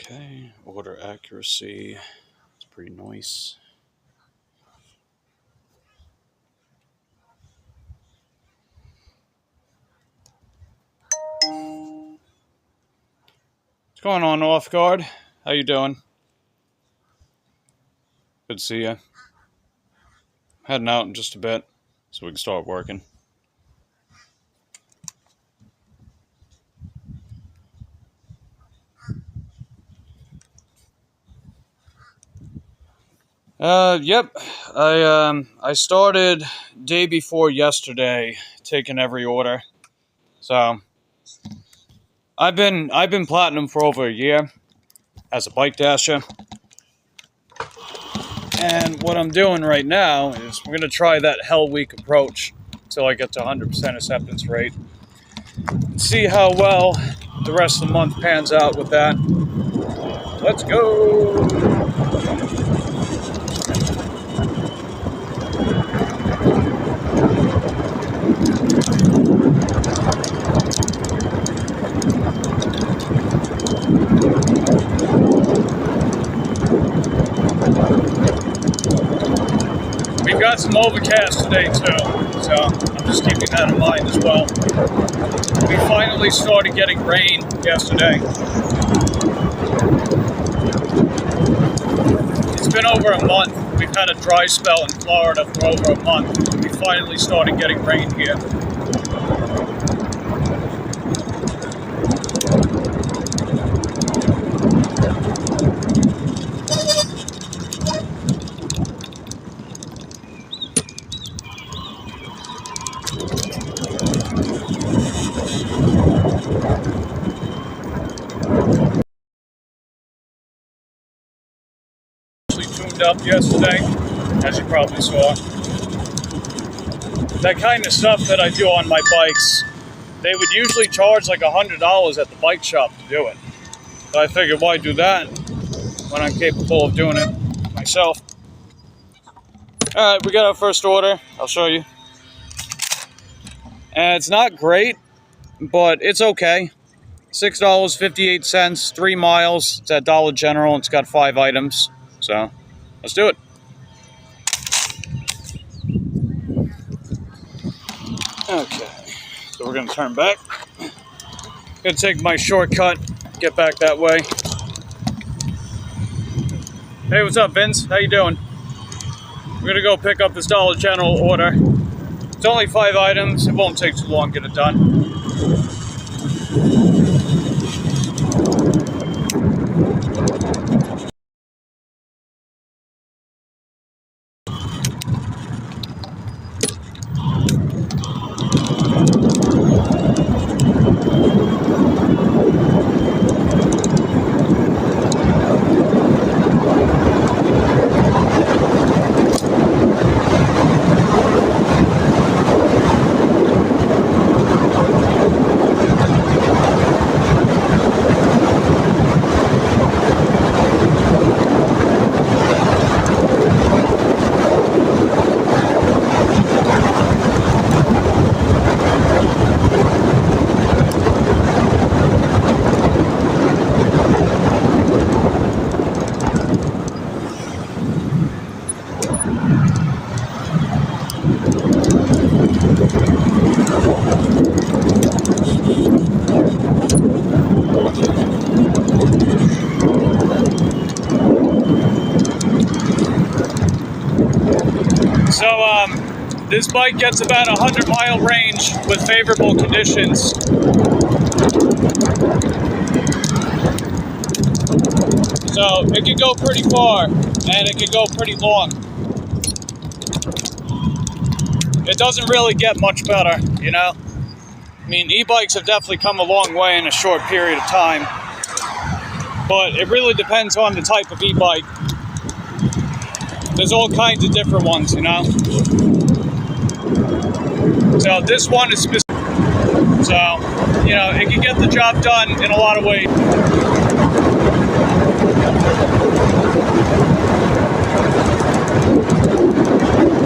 Okay, order accuracy. It's pretty nice. What's going on, Off Guard? How you doing? Good to see you. Heading out in just a bit so we can start working. Yep. I started day before yesterday taking every order. So I've been platinum for over a year as a bike dasher. And what I'm doing right now is we're going to try that Hell Week approach until I get to 100% acceptance rate. See how well the rest of the month pans out with that. Let's go! We've got some overcast today too, so I'm just keeping that in mind as well. We finally started getting rain yesterday. It's been over a month. We've had a dry spell in Florida for over a month. We finally started getting rain here. Tuned up yesterday, as you probably saw. That kind of stuff that I do on my bikes, they would usually charge like $100 at the bike shop to do it. So I figured, why do that when I'm capable of doing it myself? Alright, we got our first order. I'll show you. And it's not great, but it's okay. $6.58, 3 miles. It's at Dollar General. It's got 5 items. So, let's do it. Okay, so we're going to turn back. Going to take my shortcut, get back that way. Hey, what's up, Vince? How you doing? We're going to go pick up this Dollar General order. It's only 5 items. It won't take too long to get it done. This bike gets about a 100-mile range with favorable conditions. So it can go pretty far and it can go pretty long. It doesn't really get much better, you know? I mean, e-bikes have definitely come a long way in a short period of time, but it really depends on the type of e-bike. There's all kinds of different ones, you know? So this one is specific. So, you know, it can get the job done in a lot of ways.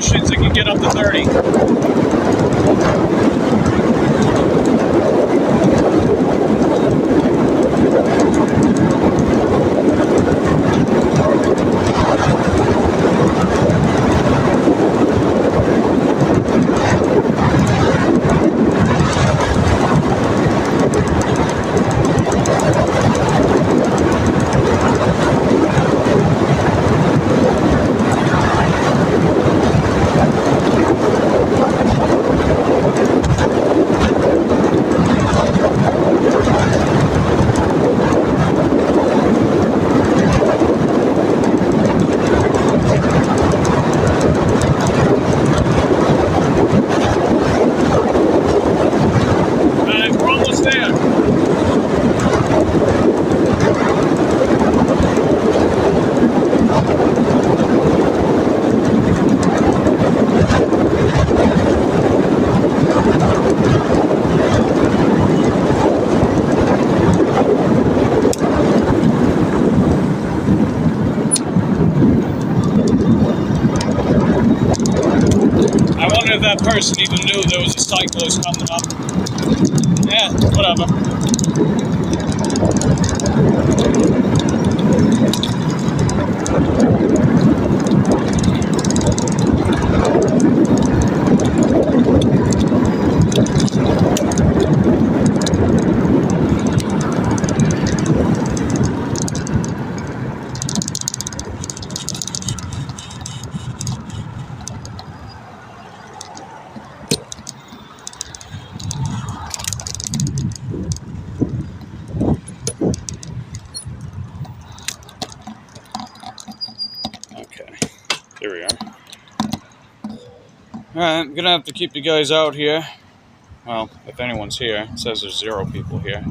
Shit, it can get up to 30. person even knew there was a cyclist coming up. Yeah, whatever. Okay, here we are. Alright, I'm gonna have to keep you guys out here. Well, if anyone's here. It says there's 0 people here.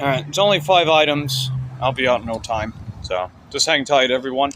Alright, it's only 5 items. I'll be out in no time. So, just hang tight, everyone.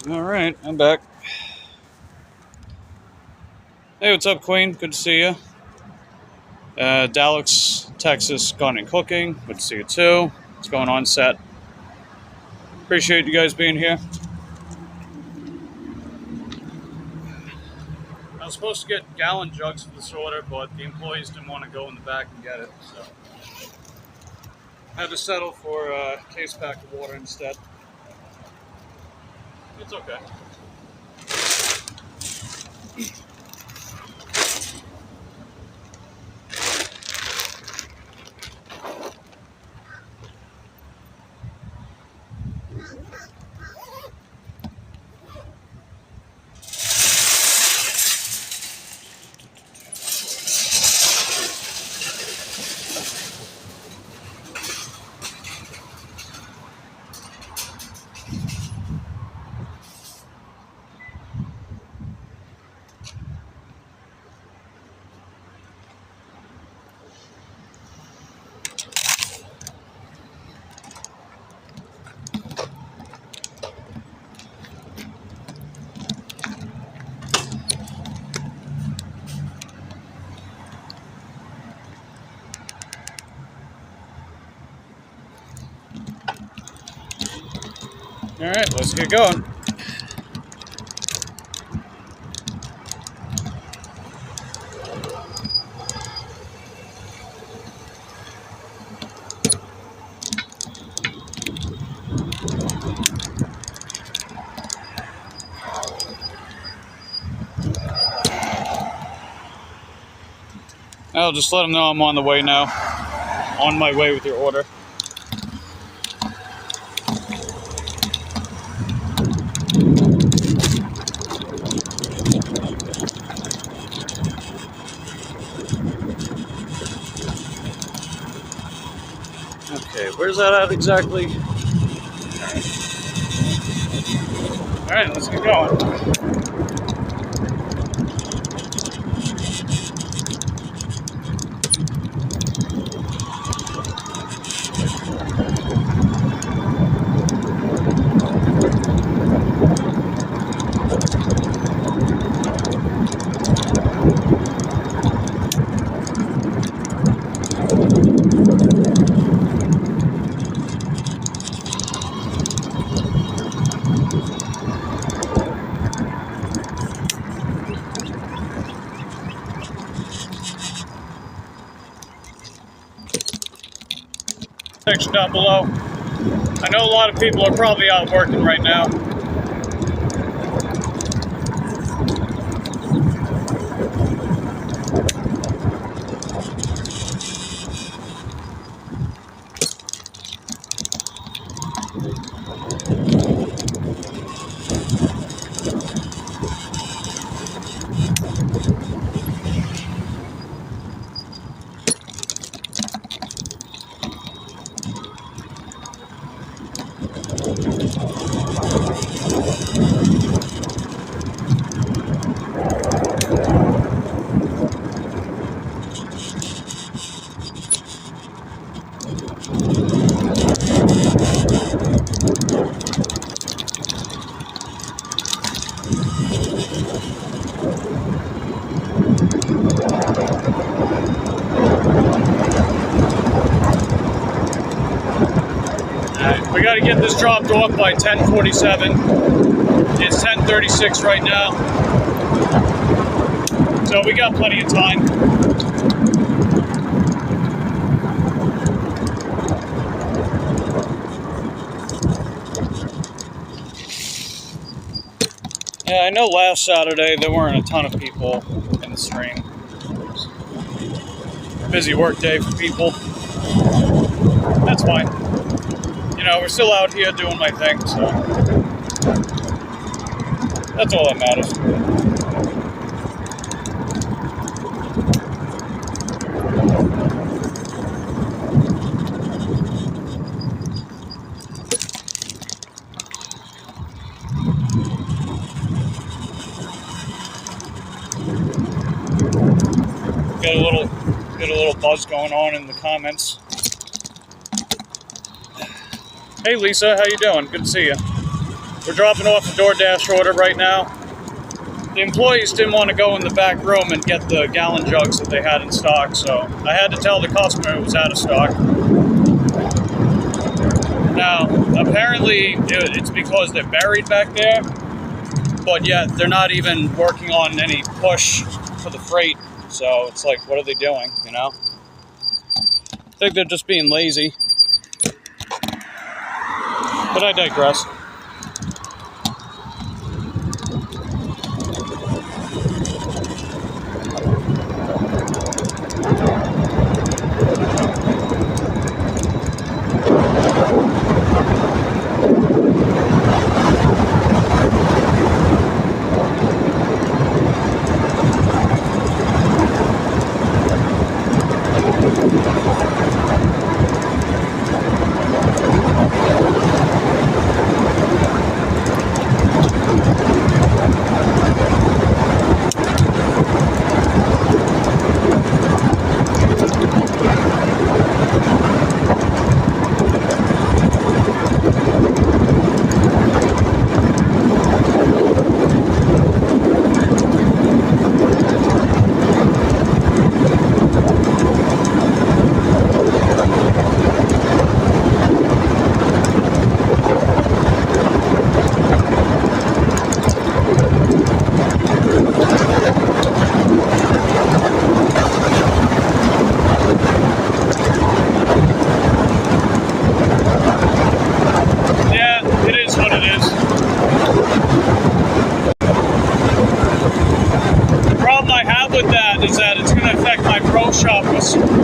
Alright, I'm back. Hey, what's up, Queen? Good to see you. Dallas, Texas, Garden and Cooking. Good to see you too. What's going on, set? Appreciate you guys being here. I was supposed to get gallon jugs for this order, but the employees didn't want to go in the back and get it, so I had to settle for a case pack of water instead. It's okay. Alright, let's get going. I'll just let them know I'm on the way now. On my way with your order. Okay, where's that at exactly? Alright, let's get going. Section down below. I know a lot of people are probably out working right now. We got to get this dropped off by 10:47. It's 10:36 right now, so we got plenty of time. Yeah, I know last Saturday there weren't a ton of people in the stream. Busy work day for people. That's fine. You know, we're still out here doing my thing, so that's all that matters. Get a little buzz going on in the comments. Hey Lisa, how you doing? Good to see you. We're dropping off a DoorDash order right now. The employees didn't want to go in the back room and get the gallon jugs that they had in stock, so I had to tell the customer it was out of stock. Now, apparently it's because they're buried back there, but yet they're not even working on any push for the freight, so it's like, what are they doing, you know? I think they're just being lazy. But I digress.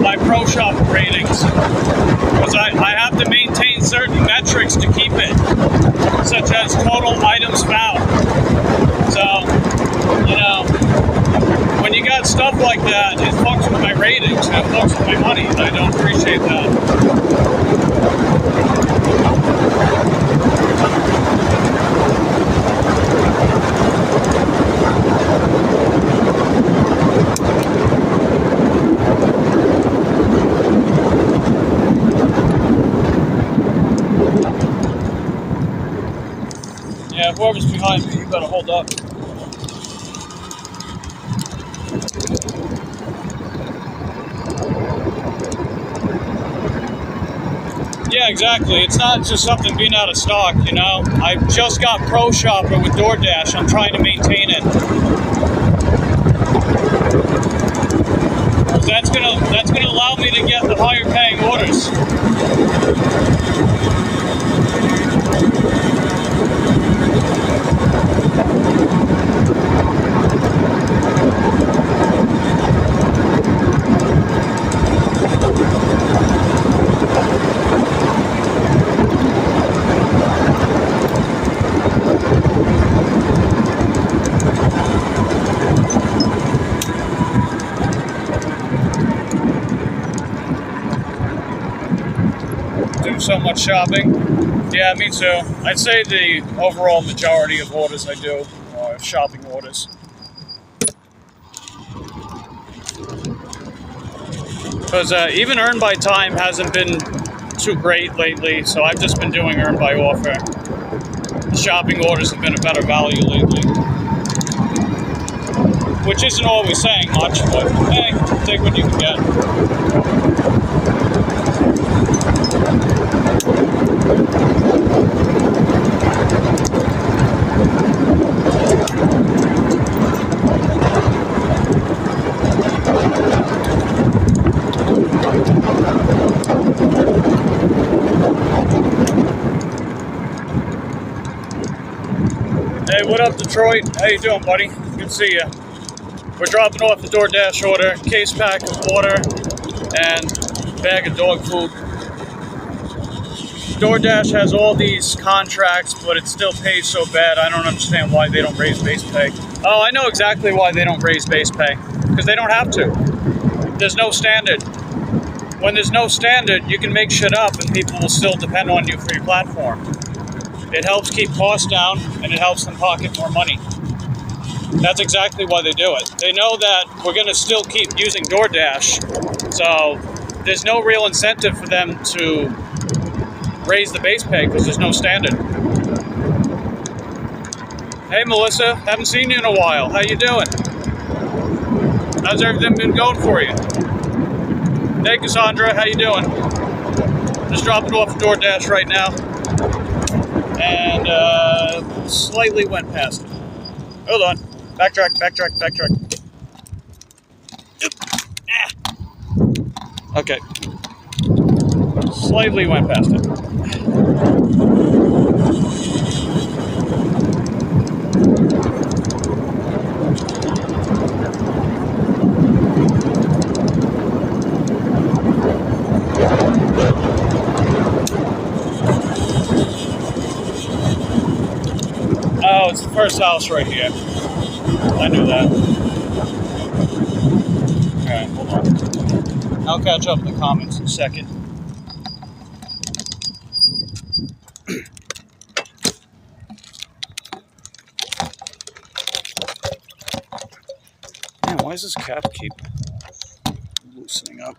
My pro shop ratings, because I have to maintain certain metrics to keep it, such as total items found. So, you know, when you got stuff like that, it fucks with my ratings, it fucks with my money, and I don't appreciate that. Yeah, whoever's behind me, you better hold up. Yeah, exactly. It's not just something being out of stock, you know. I just got Pro Shopper with DoorDash. I'm trying to maintain it. That's gonna allow me to get the higher paying orders. Do so much shopping. Yeah, me too. I'd say the overall majority of orders I do are shopping orders. Because even earn by time hasn't been too great lately, so I've just been doing earn by offer. The shopping orders have been a better value lately. Which isn't always saying much, but hey, take what you can get. Hey, what up, Detroit? How you doing, buddy? Good to see you. We're dropping off the DoorDash order, case pack of water, and bag of dog food. DoorDash has all these contracts, but it still pays so bad. I don't understand why they don't raise base pay. Oh, I know exactly why they don't raise base pay. Because they don't have to. There's no standard. When there's no standard, you can make shit up and people will still depend on you for your platform. It helps keep costs down, and it helps them pocket more money. That's exactly why they do it. They know that we're going to still keep using DoorDash, so there's no real incentive for them to raise the base pay because there's no standard. Hey Melissa, haven't seen you in a while. How you doing? How's everything been going for you? Hey Cassandra, how you doing? Just dropping off DoorDash right now. And slightly went past it. Hold on. Backtrack. Okay. Slightly went past it. Oh, it's the first house right here. I knew that. Alright, hold on. I'll catch up in the comments in a second. Man, why does this cap keep loosening up?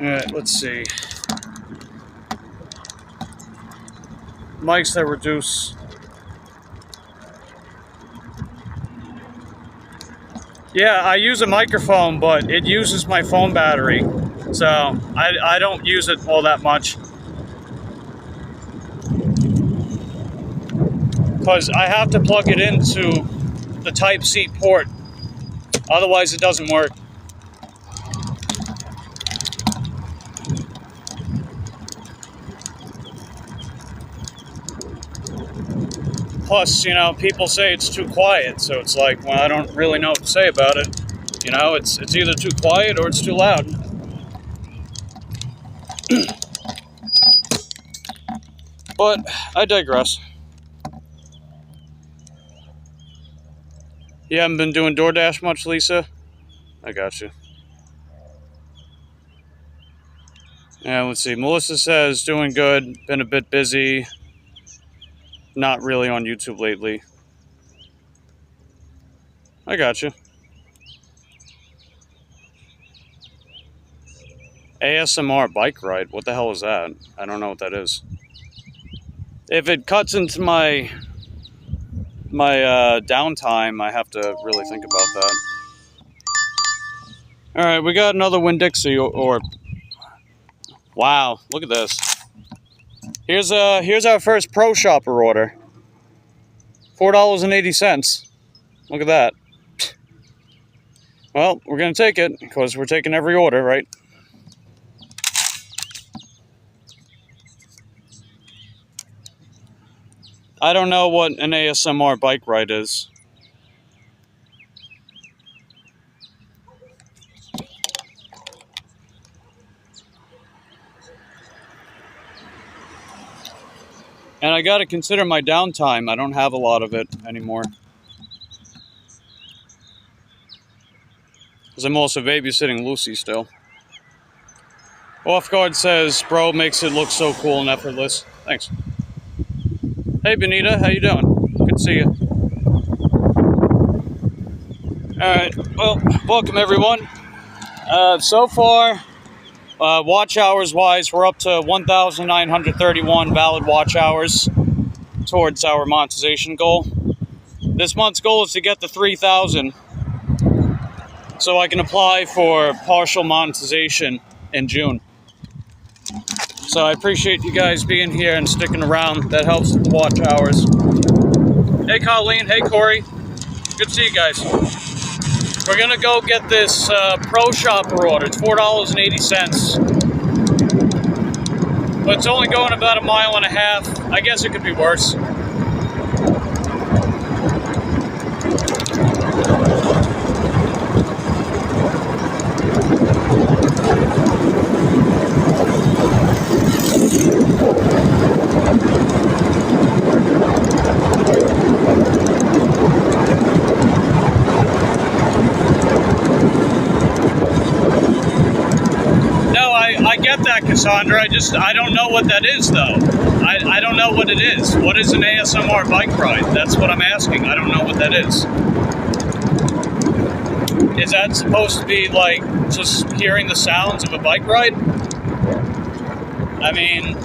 Alright, let's see. Mics that reduce. Yeah, I use a microphone, but it uses my phone battery. So I don't use it all that much. Because I have to plug it into the Type-C port. Otherwise, it doesn't work. Plus, you know, people say it's too quiet, so it's like, well, I don't really know what to say about it. You know, it's either too quiet or it's too loud. But I digress. You haven't been doing DoorDash much, Lisa? I got you. Yeah, let's see. Melissa says, doing good, been a bit busy. Not really on YouTube lately. I got you. ASMR bike ride. What the hell is that? I don't know what that is. If it cuts into my downtime, I have to really think about that. All right, we got another Winn-Dixie or wow, look at this. Here's our first Pro Shopper order. $4.80. Look at that. Well, we're gonna take it because we're taking every order, right? I don't know what an ASMR bike ride is. And I gotta consider my downtime. I don't have a lot of it anymore. Because I'm also babysitting Lucy still. Off Guard says, bro makes it look so cool and effortless. Thanks. Hey Benita, how you doing? Good to see you. Alright, well, welcome everyone. So far, Watch hours wise, we're up to 1,931 valid watch hours towards our monetization goal. This month's goal is to get to 3,000 so I can apply for partial monetization in June. So I appreciate you guys being here and sticking around. That helps with the watch hours. Hey Colleen, hey Corey. Good to see you guys. We're gonna go get this Pro Shopper order. It's $4.80. But it's only going about 1.5 miles. I guess it could be worse. I get that, Cassandra. I don't know what that is, though. I don't know what it is. What is an ASMR bike ride? That's what I'm asking. I don't know what that is. Is that supposed to be like just hearing the sounds of a bike ride? I mean,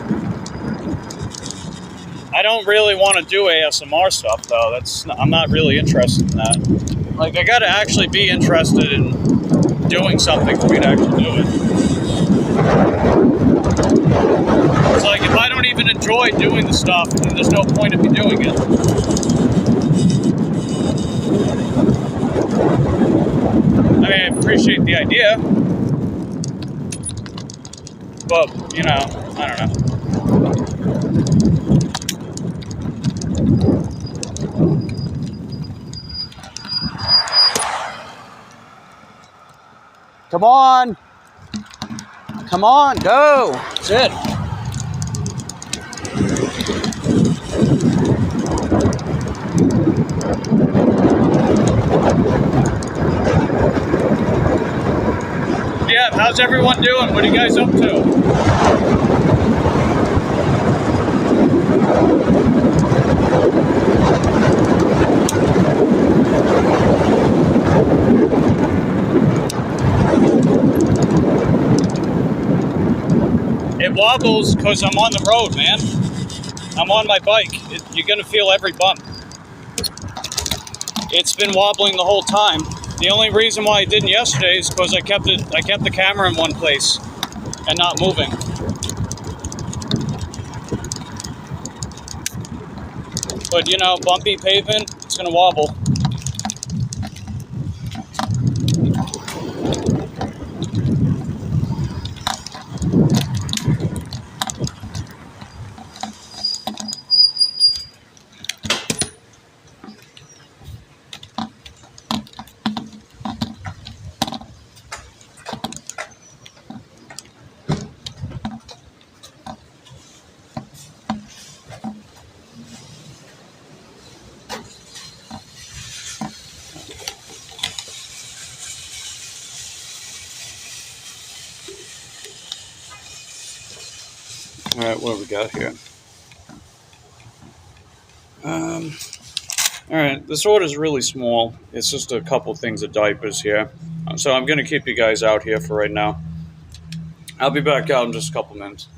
I don't really want to do ASMR stuff, though. I'm not really interested in that. Like, I gotta actually be interested in doing something for me to actually do it. It's like, if I don't even enjoy doing the stuff, then there's no point in me doing it. I mean, I appreciate the idea, but, you know, I don't know. Come on! Come on, go! That's it. Yeah, how's everyone doing? What are you guys up to? It wobbles because I'm on the road, man. I'm on my bike. You're going to feel every bump. It's been wobbling the whole time. The only reason why I didn't yesterday is because I kept the camera in one place and not moving. But you know, bumpy pavement, it's gonna wobble. All right, what do we got here? All right, this order is really small. It's just a couple things of diapers here. So I'm going to keep you guys out here for right now. I'll be back out in just a couple minutes.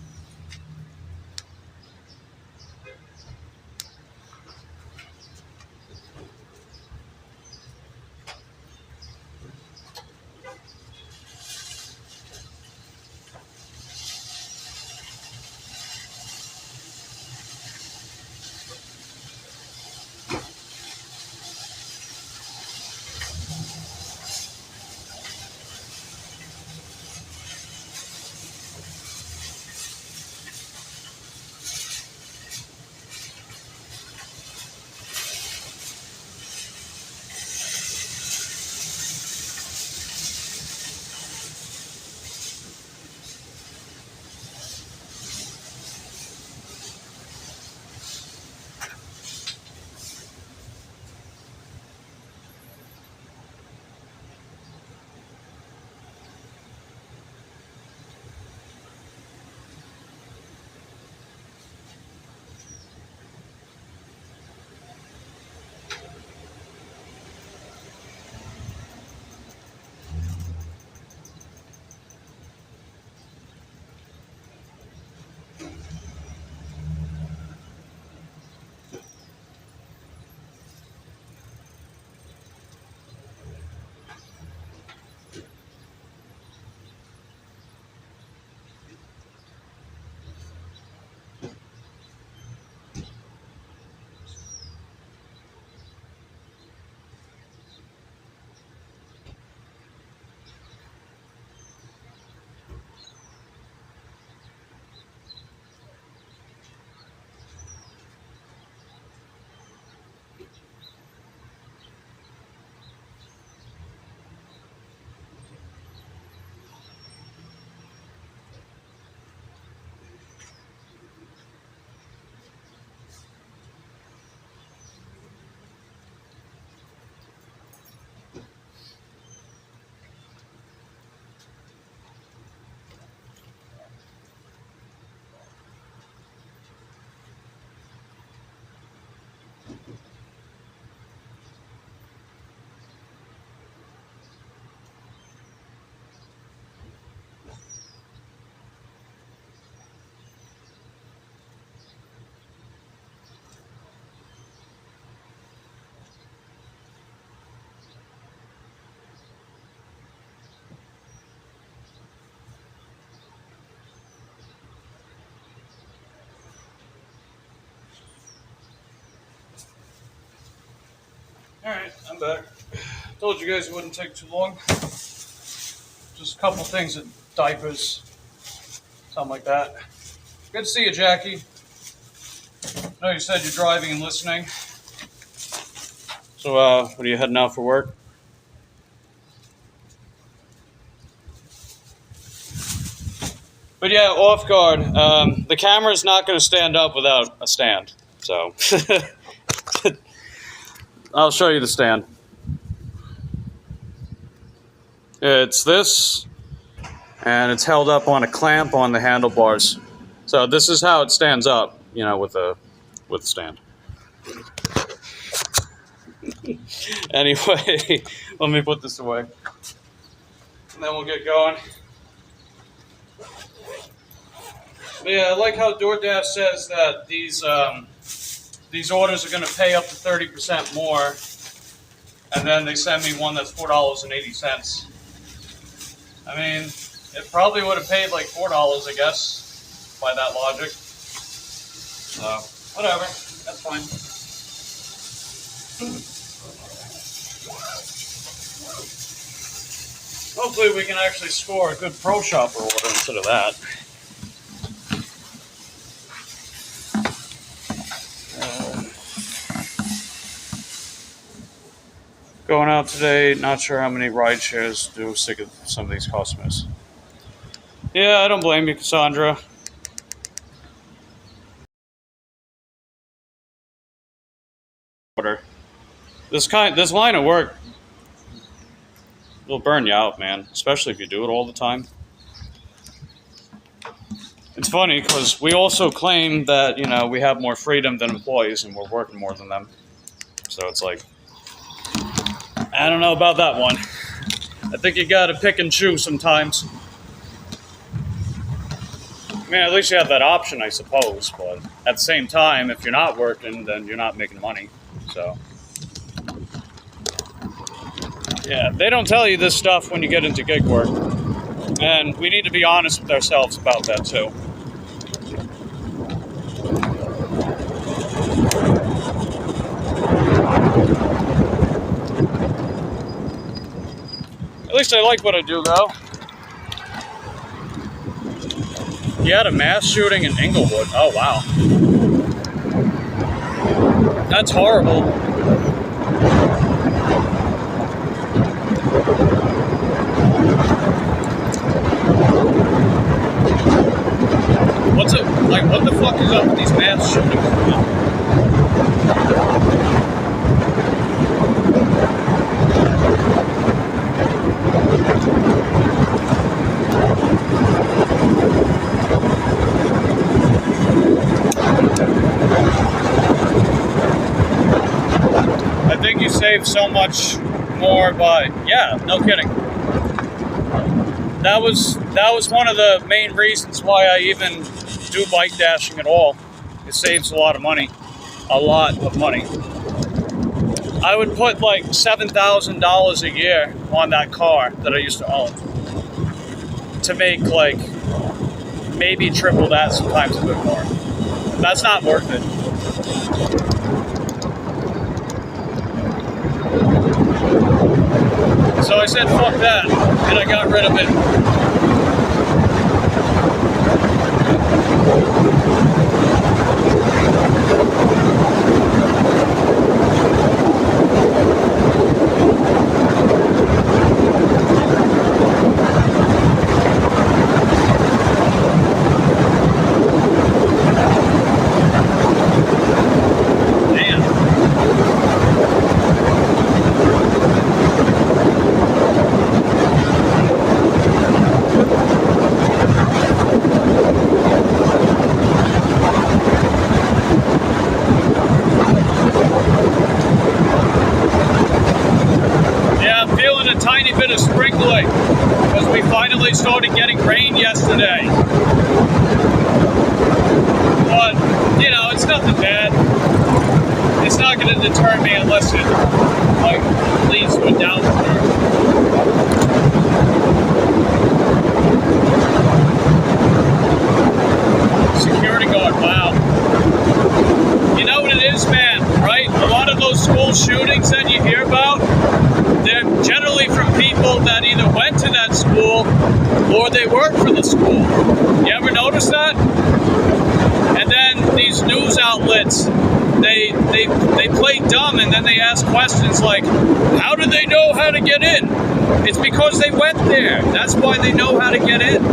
I'm back. Told you guys it wouldn't take too long. Just a couple things, diapers, something like that. Good to see you, Jackie. I know you said you're driving and listening. So, what are you heading out for work? But yeah, off guard. The camera's not going to stand up without a stand. So, I'll show you the stand. It's this, and it's held up on a clamp on the handlebars. So this is how it stands up, you know, with the stand. Anyway, let me put this away, and then we'll get going. But yeah, I like how DoorDash says that these orders are going to pay up to 30% more, and then they send me one that's $4.80. I mean, it probably would have paid like $4, I guess, by that logic. So, whatever, that's fine. Hopefully we can actually score a good Pro Shopper order instead of that. Going out today, not sure how many ride shares do, sick of some of these customers. Yeah, I don't blame you, Cassandra. This line of work will burn you out, man, especially if you do it all the time. It's funny because we also claim that, you know, we have more freedom than employees and we're working more than them. So it's like, I don't know about that one. I think you gotta pick and choose sometimes. I mean, at least you have that option, I suppose. But at the same time, if you're not working, then you're not making money. So, yeah, they don't tell you this stuff when you get into gig work. And we need to be honest with ourselves about that, too. At least I like what I do, though. You had a mass shooting in Inglewood. Oh, wow. That's horrible. What's it like? What the fuck is up with these mass shootings? I think you save so much more by, yeah, no kidding. That was one of the main reasons why I even do bike dashing at all. It saves a lot of money. A lot of money. I would put like $7,000 a year on that car that I used to own to make like maybe triple that, sometimes a bit more. That's not worth it. So I said, fuck that, and I got rid of it. Started getting rain yesterday, but you know, it's nothing bad. It's not going to deter me unless it like leads to a downpour. Security guard, wow. You know what it is, man, right? A lot of those school shootings that you hear about, the school. You ever notice that? And then these news outlets, they play dumb, and then they ask questions like, how do they know how to get in? It's because they went there. That's why they know how to get in.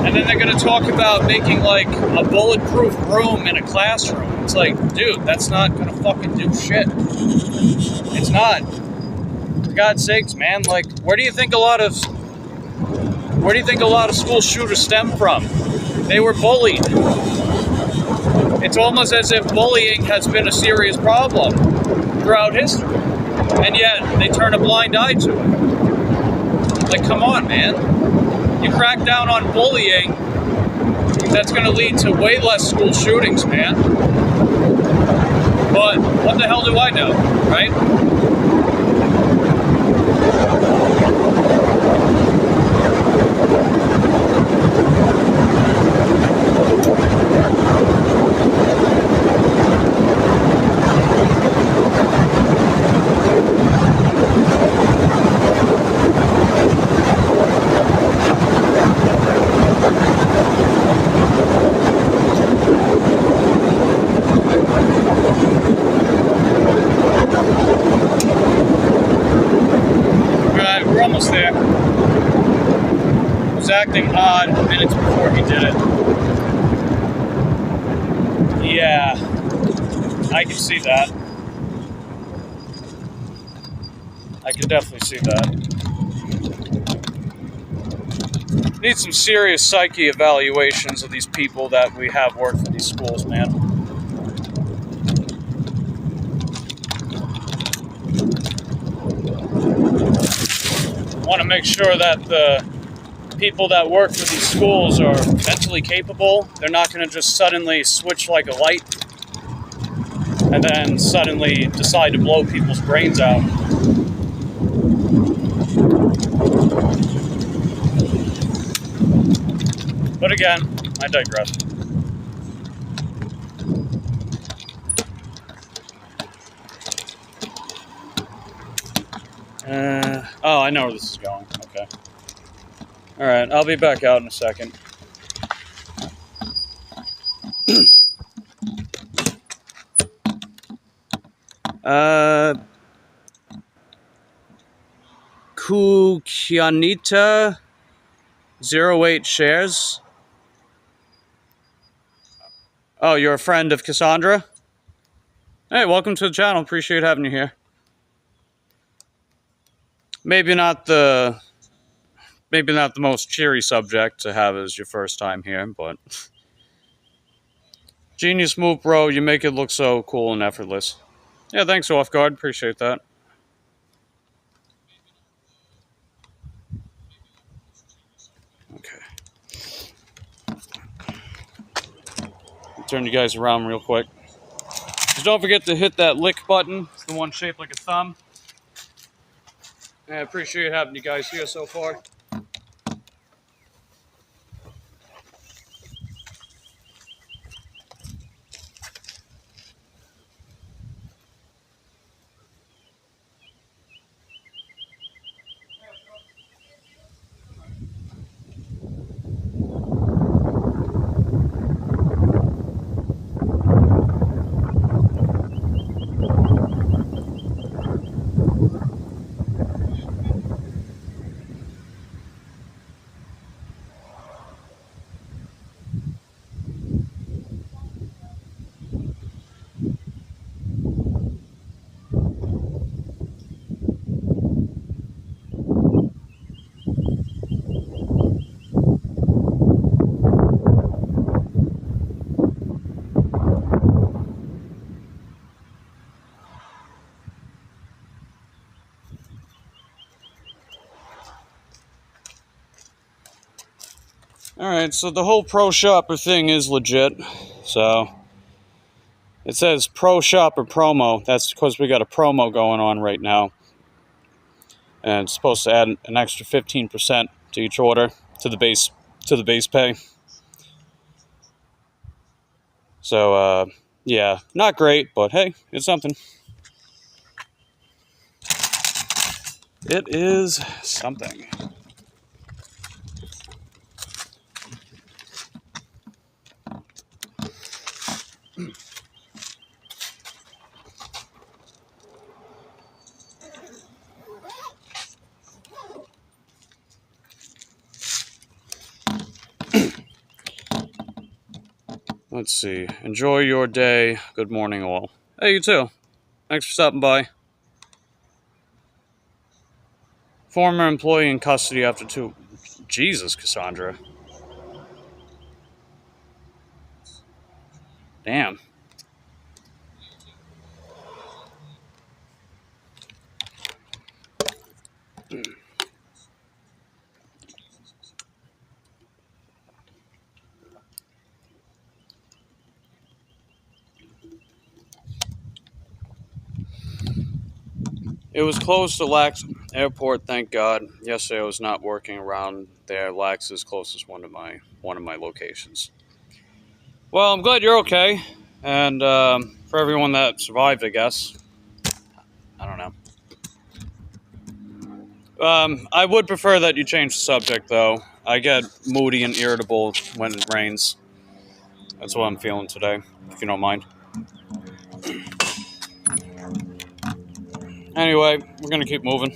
And then they're going to talk about making like a bulletproof room in a classroom. It's like, dude, that's not going to fucking do shit. It's not. For God's sakes, man. Like, where do you think a lot of school shooters stem from? They were bullied. It's almost as if bullying has been a serious problem throughout history. And yet, they turn a blind eye to it. Like, come on, man. You crack down on bullying, that's going to lead to way less school shootings, man. But what the hell do I know, right? Almost there. He was acting odd minutes before he did it. Yeah, I can see that. I can definitely see that. Need some serious psyche evaluations of these people that we have work for these schools, man. Want to make sure that the people that work for these schools are mentally capable. They're not going to just suddenly switch like a light and then suddenly decide to blow people's brains out. But again, I digress. Oh, I know where this is going. Okay. Alright, I'll be back out in a second. Kukianita 08 shares. Oh, you're a friend of Cassandra? Hey, welcome to the channel. Appreciate having you here. Maybe not the most cheery subject to have as your first time here, but genius move, bro. You make it look so cool and effortless. Yeah, thanks, Off Guard. Appreciate that. Okay. I'll turn you guys around real quick. Just don't forget to hit that lick button. It's the one shaped like a thumb. I appreciate having you guys here so far. Alright, so the whole pro shopper thing is legit. So it says pro shopper promo. That's because we got a promo going on right now. And it's supposed to add an extra 15% to each order to the base pay. So yeah, not great, but hey, it's something. It is something. Let's see. Enjoy your day. Good morning, all. Hey, you too. Thanks for stopping by. Former employee in custody after 2... Jesus, Cassandra. Damn. It was close to Lax Airport, thank God. Yesterday I was not working around there. Lax is closest one of my locations. Well, I'm glad you're okay, and for everyone that survived, I guess. I don't know. I would prefer that you change the subject, though. I get moody and irritable when it rains. That's what I'm feeling today, if you don't mind. Anyway, we're gonna keep moving.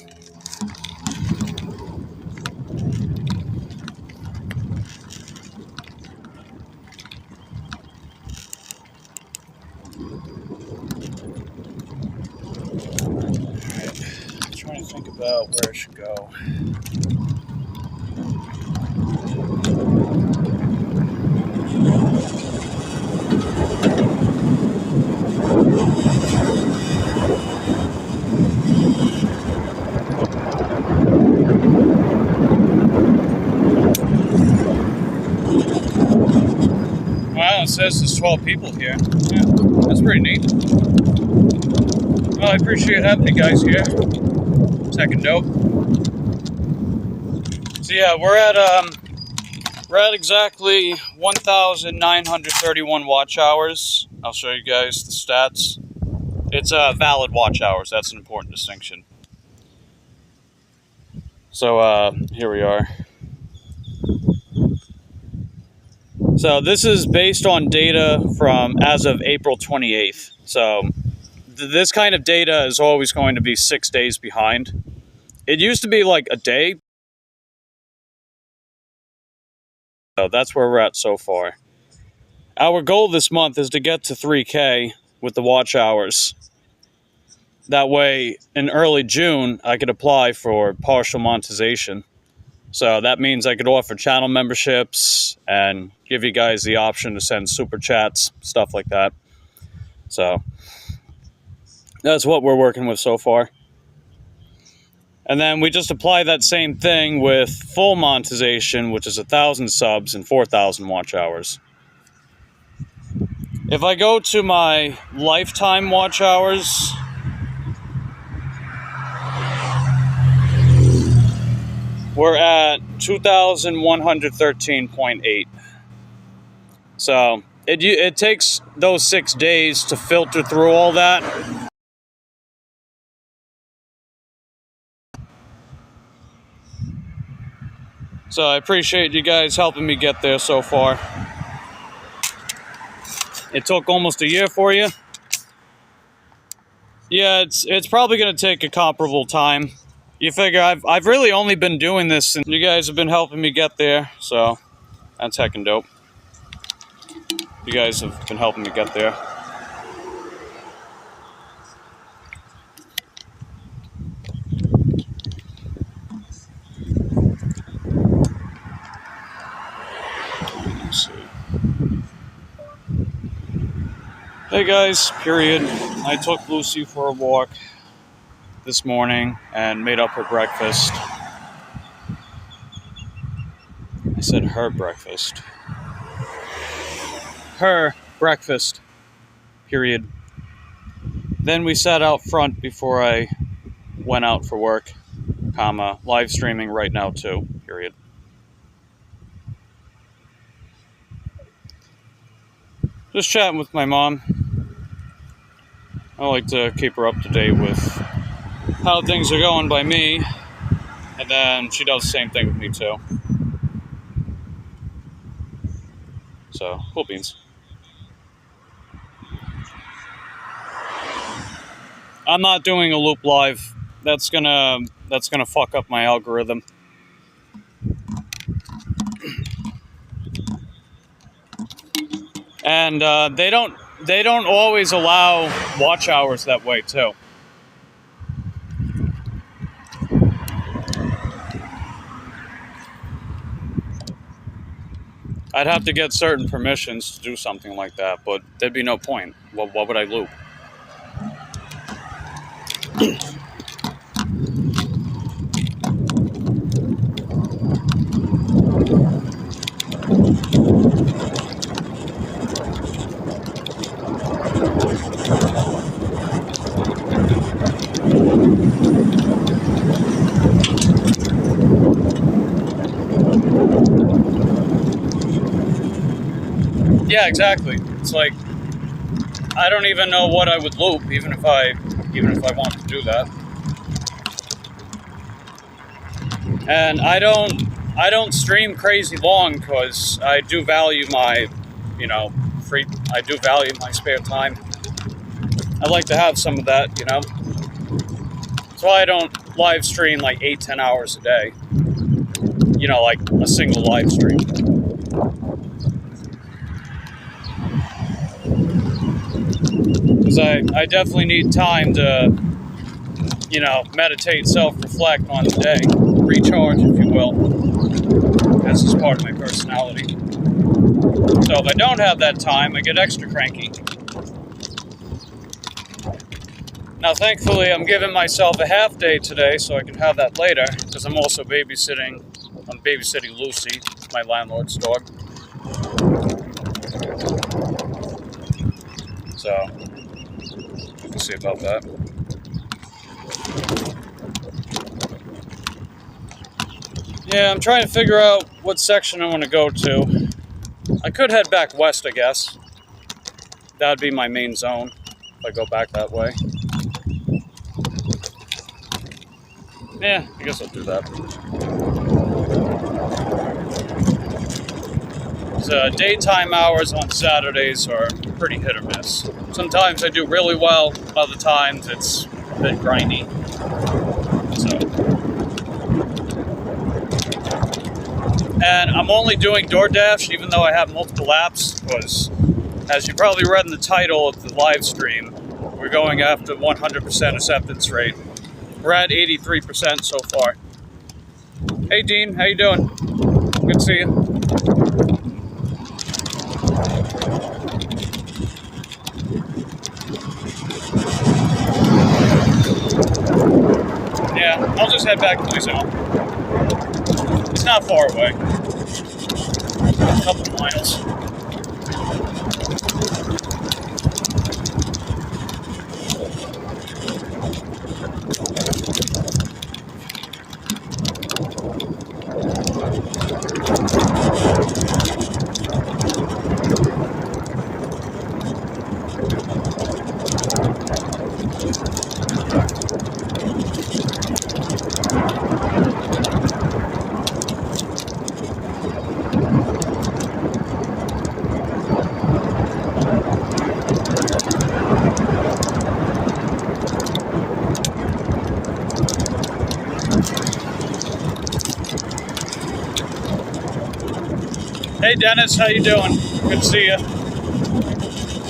I'm trying to think about where I should go. Wow, it says there's 12 people here. Yeah, that's pretty neat. Well, I appreciate having you guys here. Second dope. So yeah, we're at exactly 1,931 watch hours. I'll show you guys the stats. It's valid watch hours. That's an important distinction. So here we are. So this is based on data from as of April 28th. So this kind of data is always going to be 6 days behind. It used to be like a day. So that's where we're at so far. Our goal this month is to get to 3K with the watch hours. That way, in early June, I could apply for partial monetization. So that means I could offer channel memberships and give you guys the option to send super chats, stuff like that. So that's what we're working with so far. And then we just apply that same thing with full monetization, which is 1,000 subs and 4,000 watch hours. If I go to my lifetime watch hours, we're at 2,113.8. So it takes those 6 days to filter through all that. So I appreciate you guys helping me get there so far. It took almost a year for you. Yeah, it's probably going to take a comparable time. You figure I've really only been doing this and you guys have been helping me get there, so that's heckin' dope. You guys have been helping me get there. Let's see. Hey guys, period. I took Lucy for a walk this morning and made up her breakfast. I said her breakfast. Her breakfast, period. Then we sat out front before I went out for work, comma, live streaming right now too, period. Just chatting with my mom. I like to keep her up to date with how things are going by me, and then she does the same thing with me too. So, cool beans. I'm not doing a loop live. That's gonna fuck up my algorithm. And they don't always allow watch hours that way too. I'd have to get certain permissions to do something like that, but there'd be no point. What would I loop? Yeah, exactly. It's like I don't even know what I would loop, even if I wanted to do that. And I don't stream crazy long because I do value my, I do value my spare time. I like to have some of that, That's why I don't live stream like 8-10 hours a day. Like a single live stream. Because I definitely need time to, meditate, self-reflect on the day, recharge, if you will. This is part of my personality. So if I don't have that time, I get extra cranky. Now, thankfully, I'm giving myself a half day today so I can have that later, because I'm also babysitting. I'm babysitting Lucy, my landlord's dog. So, we'll see about that. Yeah, I'm trying to figure out what section I want to go to. I could head back west, I guess. That would be my main zone if I go back that way. Yeah, I guess I'll do that. So, daytime hours on Saturdays are pretty hit or miss. Sometimes I do really well, other times it's a bit grindy. And I'm only doing DoorDash, even though I have multiple apps, because as you probably read in the title of the live stream, we're going after 100% acceptance rate. We're at 83% so far. Hey Dean, how you doing? Good to see you. Yeah, I'll just head back to the zone. It's not far away. A couple miles. Hey Dennis, how you doing? Good to see you.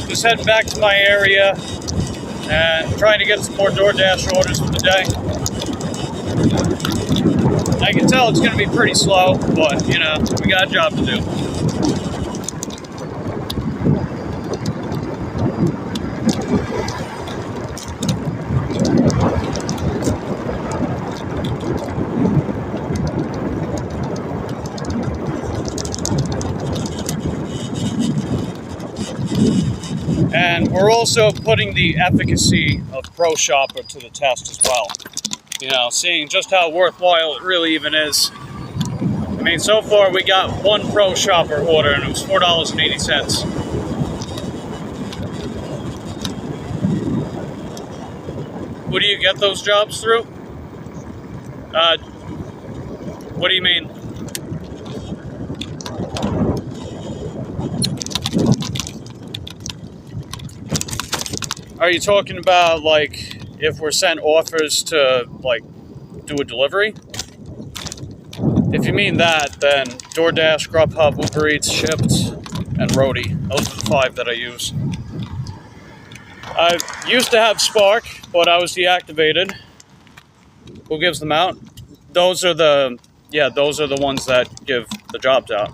Just heading back to my area and trying to get some more DoorDash orders for the day. I can tell it's going to be pretty slow, but, we got a job to do. And we're also putting the efficacy of Pro Shopper to the test as well. Seeing just how worthwhile it really even is. I mean, so far we got one Pro Shopper order and it was $4.80. Who do you get those jobs through? What do you mean? Are you talking about, like, if we're sent offers to like do a delivery. If you mean that, then DoorDash, Grubhub, Uber Eats, Shipt, and Roadie. Those are the 5 that I use. I used to have Spark, but I was deactivated. Who gives them out? Those are the ones that give the jobs out.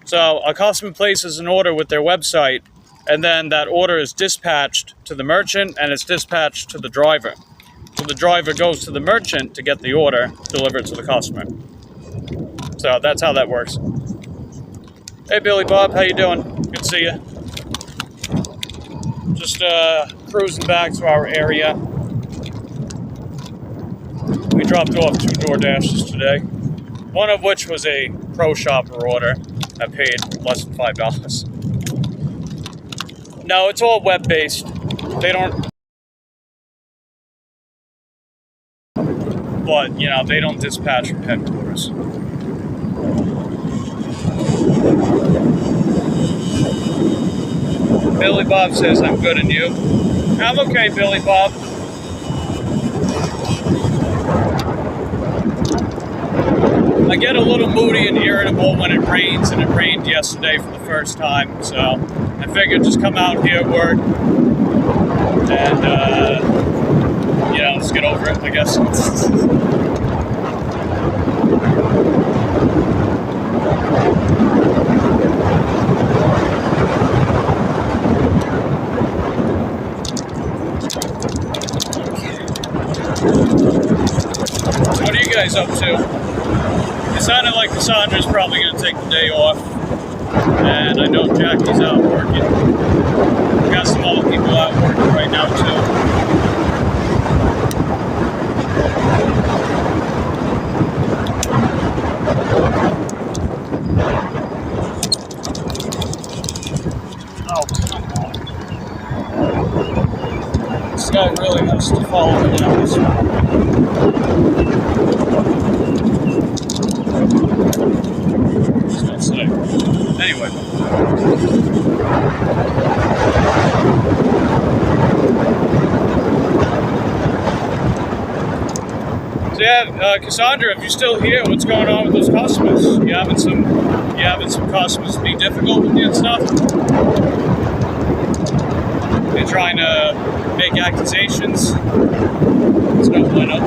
So a customer places an order with their website, and then that order is dispatched to the merchant and it's dispatched to the driver. So the driver goes to the merchant to get the order delivered to the customer. So that's how that works. Hey Billy Bob, how you doing? Good to see you. Just cruising back to our area. We dropped off 2 DoorDashes today. One of which was a pro shopper order. I paid less than $5. No, it's all web-based. They don't... But, you know, they don't dispatch from headquarters. Billy Bob says, I'm good and you? I'm okay, Billy Bob. I get a little moody and irritable when it rains, and it rained yesterday for the first time, so I figured just come out here at work and, you know, just get over it, I guess. What are you guys up to? It sounded like Cassandra's probably going to take the day off, and I know Jackie's out working. We got some other people out working right now too. Oh, come on. This guy really has to follow me down this one. Anyway. So yeah, Cassandra, if you're still here, what's going on with those customers? You having some customers be difficult with you and stuff? They're trying to make accusations. It's no bueno.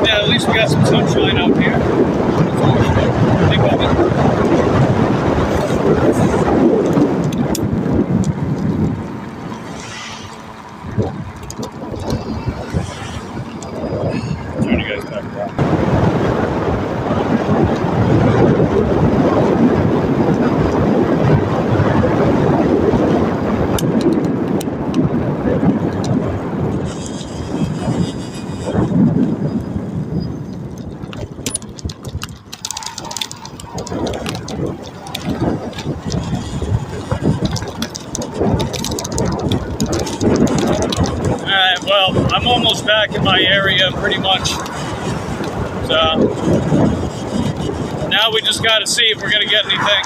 Yeah, at least we got some sunshine out here. That's always good. Think of it. Turn you guys back around. Alright, well, I'm almost back in my area pretty much. So now we just gotta see if we're gonna get anything.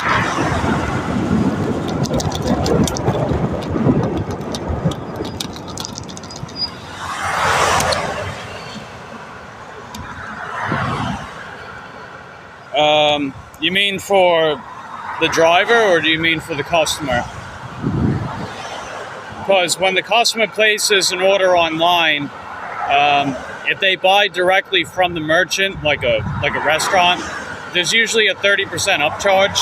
You mean for the driver, or do you mean for the customer? Because when the customer places an order online, if they buy directly from the merchant, like a restaurant, there's usually a 30% upcharge.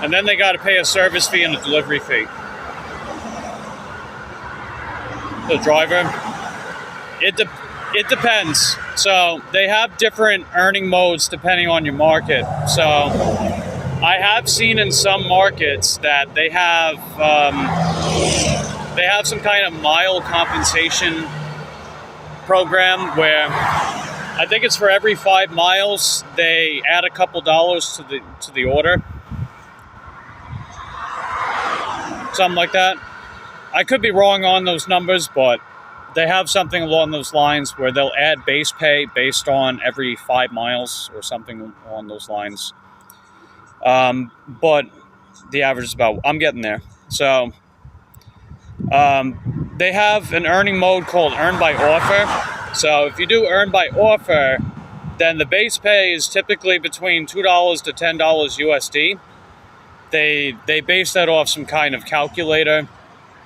And then they got to pay a service fee and a delivery fee. The driver, it depends. So they have different earning modes depending on your market. So I have seen in some markets that they have some kind of mile compensation program where I think it's for every 5 miles they add a couple dollars to the order, something like that. I could be wrong on those numbers, but they have something along those lines where they'll add base pay based on every 5 miles or something along those lines. But the average is about, I'm getting there. So they have an earning mode called Earn by Offer. So if you do Earn by Offer, then the base pay is typically between $2 to $10 USD. They base that off some kind of calculator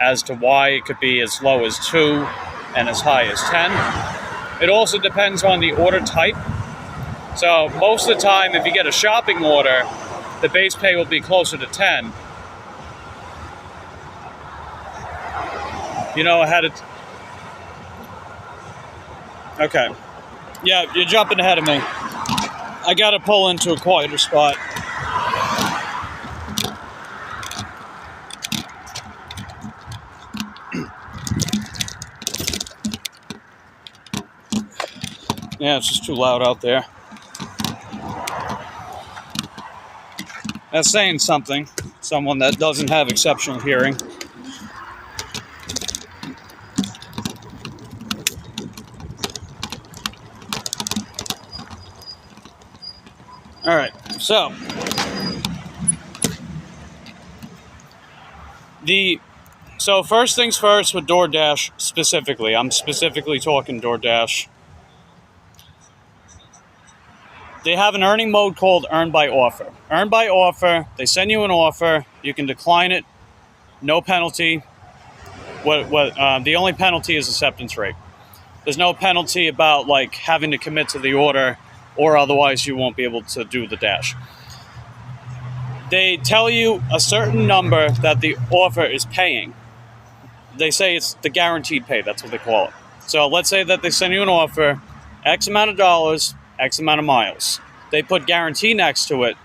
as to why it could be as low as 2 and as high as 10. It also depends on the order type. So most of the time, if you get a shopping order, the base pay will be closer to 10. You know, okay. Yeah, you're jumping ahead of me. I gotta pull into a quieter spot. Yeah, it's just too loud out there. That's saying something. Someone that doesn't have exceptional hearing. All right, so first things first with DoorDash specifically. I'm specifically talking DoorDash. They have an earning mode called Earn by Offer. Earn by Offer, they send you an offer, you can decline it, no penalty. The only penalty is acceptance rate. There's no penalty about like having to commit to the order, or otherwise you won't be able to do the dash. They tell you a certain number that the offer is paying. They say it's the guaranteed pay, that's what they call it. So let's say that they send you an offer, X amount of dollars, X amount of miles. They put guarantee next to it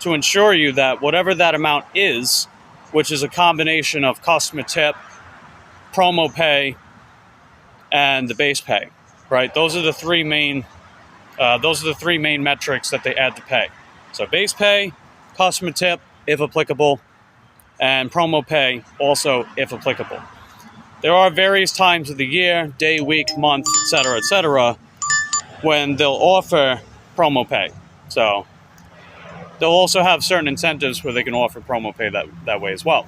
to ensure you that whatever that amount is, which is a combination of customer tip, promo pay, and the base pay, right? Those are the three main metrics that they add to pay. So base pay, customer tip, if applicable, and promo pay, also if applicable. There are various times of the year, day, week, month, etc., when they'll offer promo pay. So they'll also have certain incentives where they can offer promo pay that way as well.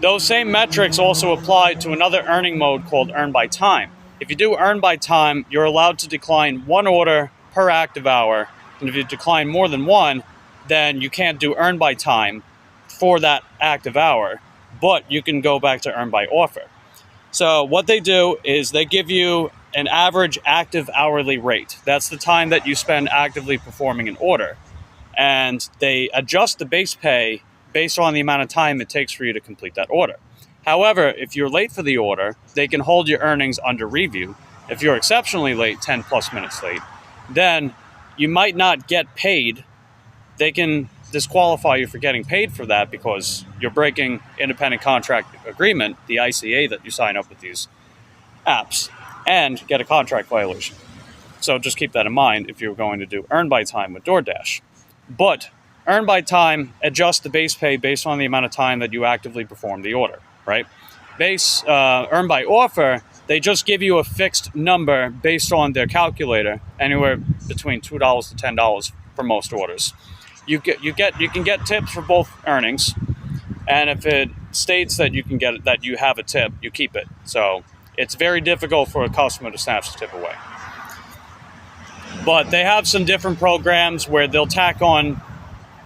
Those same metrics also apply to another earning mode called Earn by Time. If you do Earn by Time, you're allowed to decline 1 order per active hour. And if you decline more than 1, then you can't do Earn by Time for that active hour, but you can go back to Earn by Offer. So what they do is they give you an average active hourly rate. That's the time that you spend actively performing an order. And they adjust the base pay based on the amount of time it takes for you to complete that order. However, if you're late for the order, they can hold your earnings under review. If you're exceptionally late, 10 plus minutes late, then you might not get paid. They can disqualify you for getting paid for that because you're breaking independent contract agreement, the ICA that you sign up with these apps, and get a contract violation. So just keep that in mind if you're going to do Earn by Time with DoorDash. But Earn by Time adjusts the base pay based on the amount of time that you actively perform the order, right? Earn by Offer, they just give you a fixed number based on their calculator, anywhere between $2 to $10 for most orders. You can get tips for both earnings, and if it states that you have a tip, you keep it. So it's very difficult for a customer to snatch the tip away. But they have some different programs where they'll tack on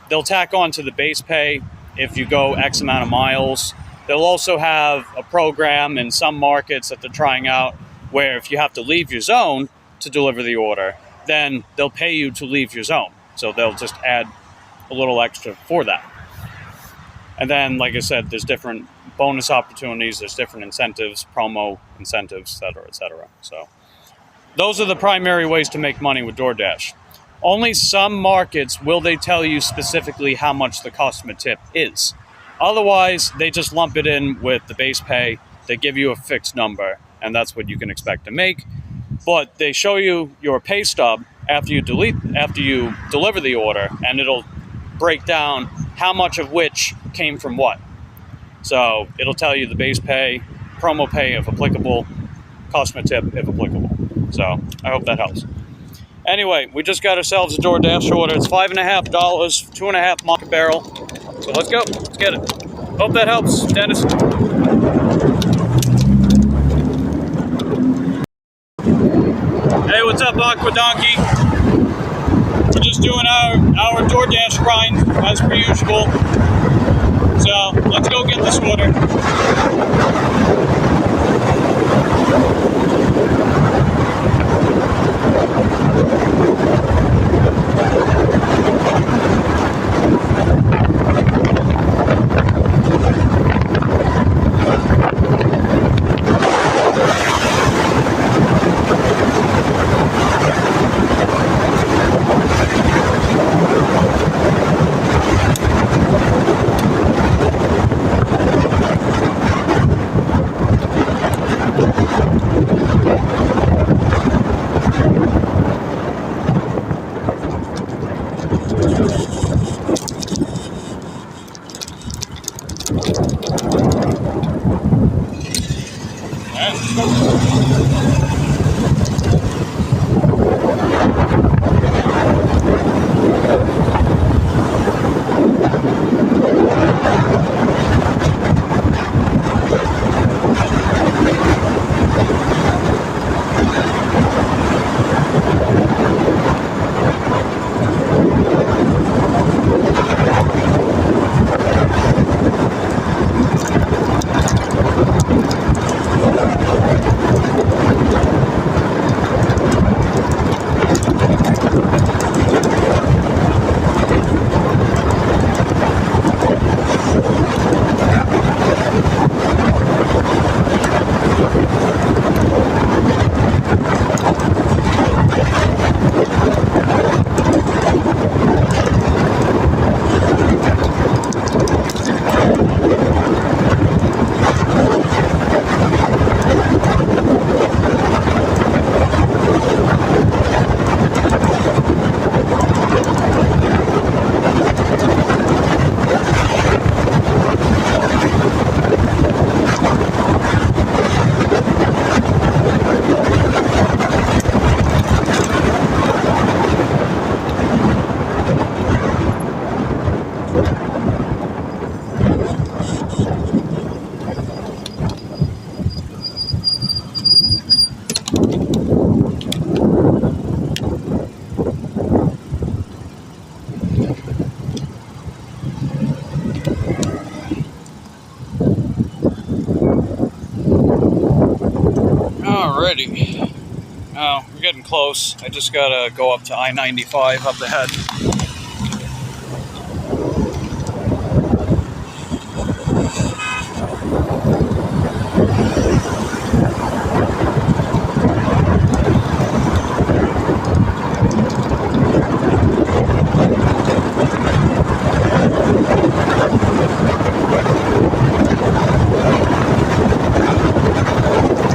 to the base pay if you go X amount of miles. They'll also have a program in some markets that they're trying out where if you have to leave your zone to deliver the order, then they'll pay you to leave your zone. So they'll just add a little extra for that. And then, like I said, there's different bonus opportunities, there's different incentives, promo incentives, etc., etc. So those are the primary ways to make money with DoorDash. Only some markets will they tell you specifically how much the customer tip is. Otherwise, they just lump it in with the base pay. They give you a fixed number, and that's what you can expect to make. But they show you your pay stub after you deliver the order, and it'll break down how much of which came from what. So it'll tell you the base pay, promo pay if applicable, customer tip if applicable. So I hope that helps. Anyway, we just got ourselves a DoorDash order. It's $5.50, 2.5 market barrel. So let's go. Let's get it. Hope that helps, Dennis. Hey, what's up, Aqua Donkey? We're just doing our DoorDash grind as per usual. So let's go get this order. Alrighty. We're getting close. I just gotta go up to I-95 up ahead.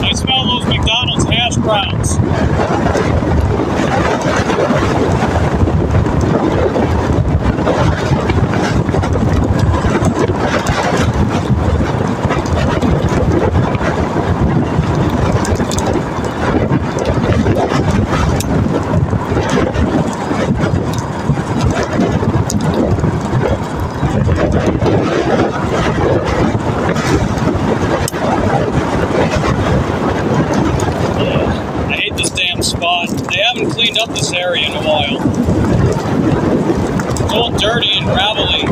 I smell those McDonald's hash browns. Spot. They haven't cleaned up this area in a while. It's all dirty and gravelly.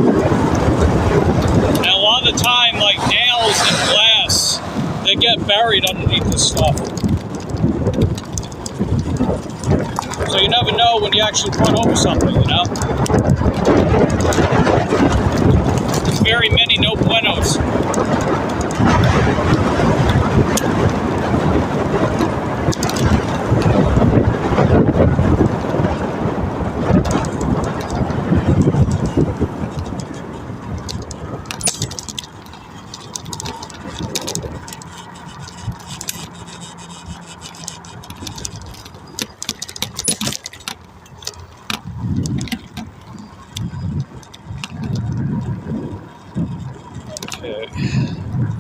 And a lot of the time, like nails and glass, they get buried underneath this stuff. So you never know when you actually run over something, you know? It's very very many no buenos.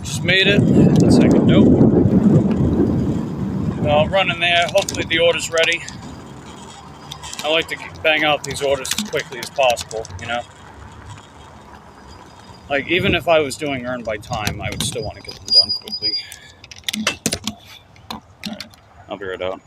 Just made it. Second note. I'll run in there. Hopefully the order's ready. I like to bang out these orders as quickly as possible, you know? Like, even if I was doing earn by time, I would still want to get them done quickly. Alright, I'll be right out.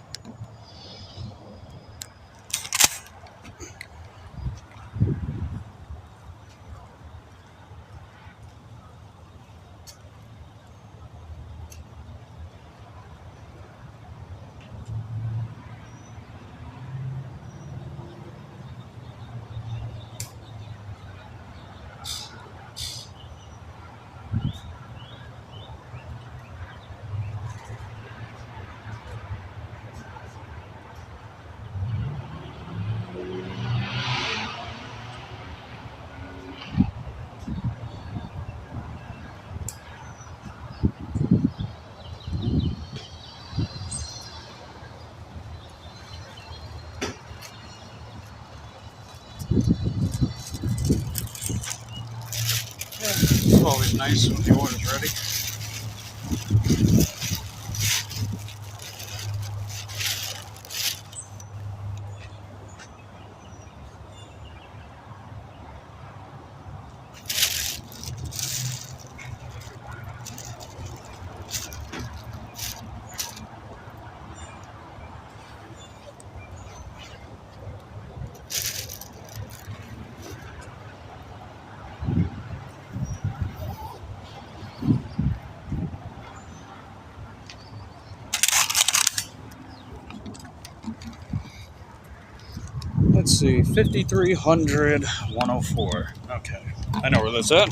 It's always nice when the order's ready. Let's see, 5300 104. Okay, I know where that's at.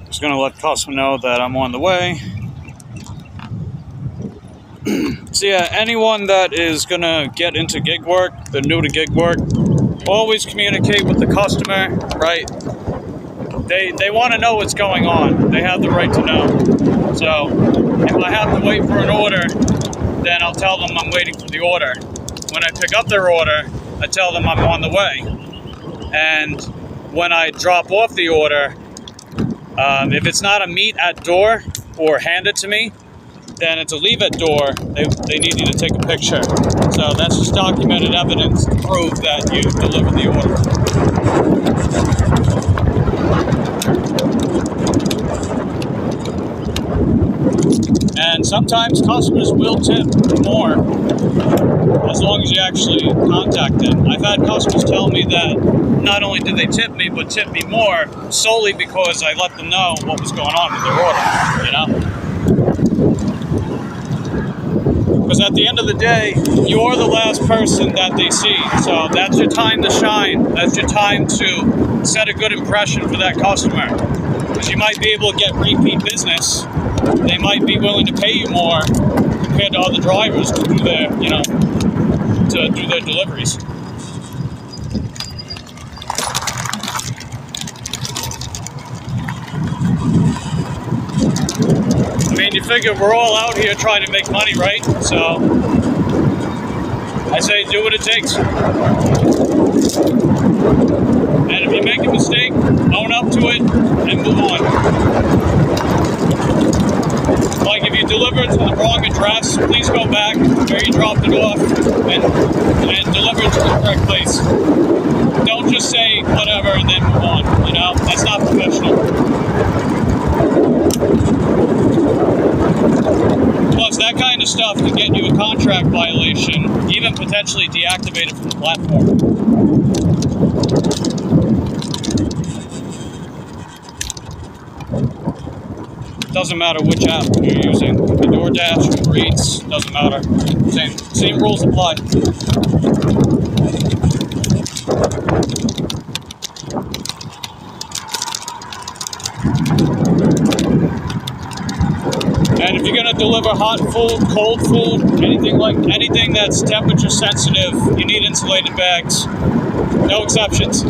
Just gonna let the customer know that I'm on the way. So yeah, anyone that is gonna get into gig work, they're new to gig work, always communicate with the customer, right? They want to know what's going on. They have the right to know. So if I have to wait for an order, then I'll tell them I'm waiting for the order. When I pick up their order, I tell them I'm on the way. And when I drop off the order, if it's not a meet at door or hand it to me, then it's a leave at door. They need you to take a picture. So that's just documented evidence to prove that you delivered the order. And sometimes customers will tip more as long as you actually contact them. I've had customers tell me that not only did they tip me, but tip me more solely because I let them know what was going on with their order, you know? Because at the end of the day, you're the last person that they see. So that's your time to shine. That's your time to set a good impression for that customer. Because you might be able to get repeat business. They might be willing to pay you more compared to other drivers to do their, you know, to do their deliveries. I mean, you figure we're all out here trying to make money, right? So I say do what it takes. And if you make a mistake, own up to it and move on. Like if you deliver it to the wrong address, please go back where you dropped it off and deliver it to the correct place. Don't just say whatever and then move on, you know? That's not professional. Plus, that kind of stuff can get you a contract violation, even potentially deactivated from the platform. Doesn't matter which app you're using. The DoorDash, Uber Eats, doesn't matter. Same rules apply. deliver hot food, cold food, anything that's temperature sensitive, you need insulated bags. No exceptions.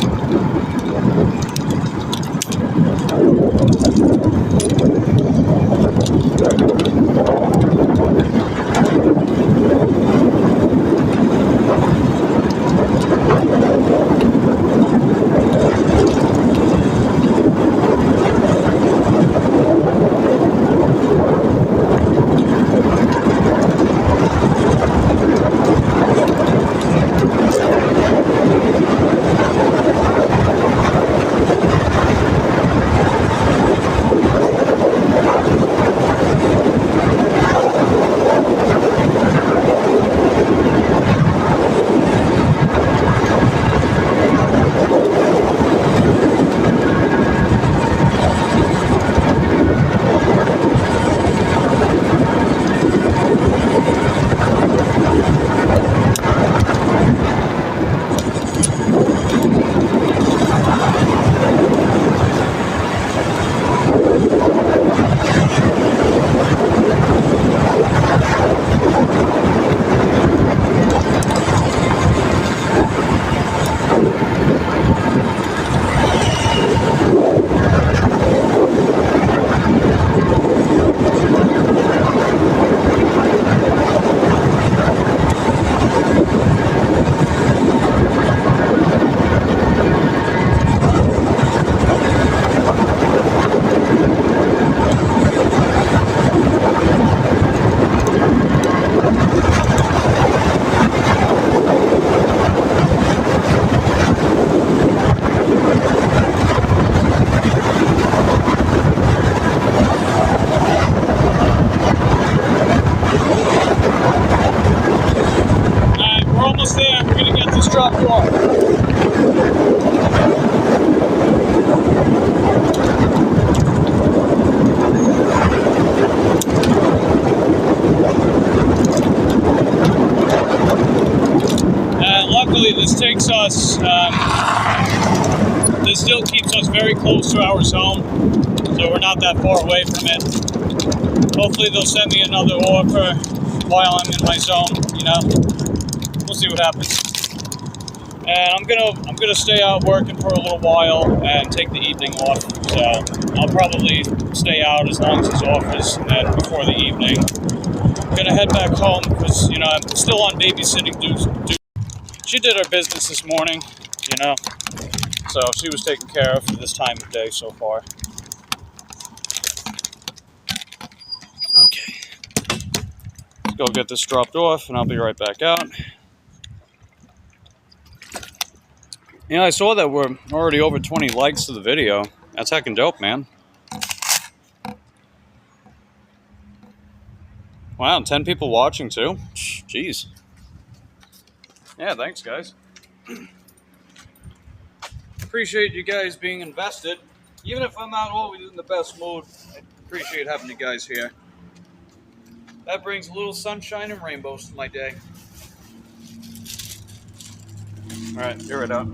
This takes us, this still keeps us very close to our zone, so we're not that far away from it. Hopefully they'll send me another offer while I'm in my zone, you know. We'll see what happens. And I'm gonna stay out working for a little while and take the evening off. So I'll probably stay out as long as this offers, and then before the evening, I'm gonna head back home because, you know, I'm still on babysitting duty. She did her business this morning, you know, so she was taken care of for this time of day so far. Okay, let's go get this dropped off and I'll be right back out. You know, I saw that we're already over 20 likes to the video. That's heckin' dope, man. Wow, 10 people watching too? Jeez. Yeah, thanks, guys. Appreciate you guys being invested. Even if I'm not always in the best mood, I appreciate having you guys here. That brings a little sunshine and rainbows to my day. All right, you're it out.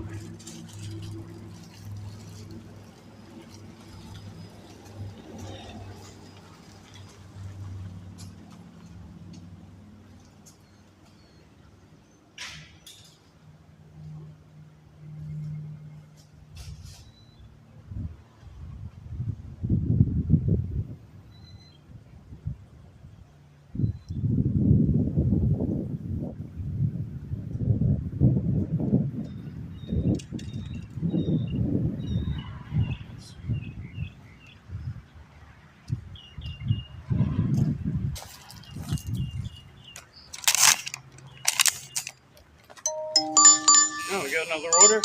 Oh, we got another order.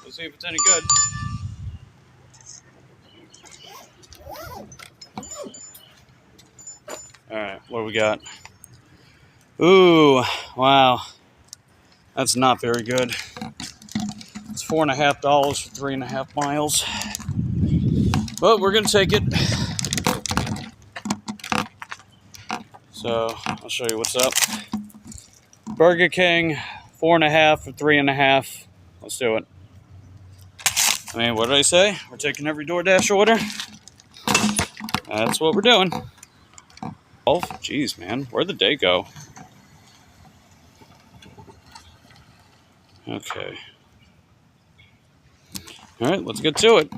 Let's see if it's any good. Alright, what do we got? Ooh, wow. That's not very good. It's $4.50 for 3.5 miles. But we're going to take it. So, I'll show you what's up. Burger King, 4.5 for 3.5. Let's do it. I mean, what did I say? We're taking every DoorDash order. That's what we're doing. Jeez, man. Where'd the day go? Okay. All right, let's get to it.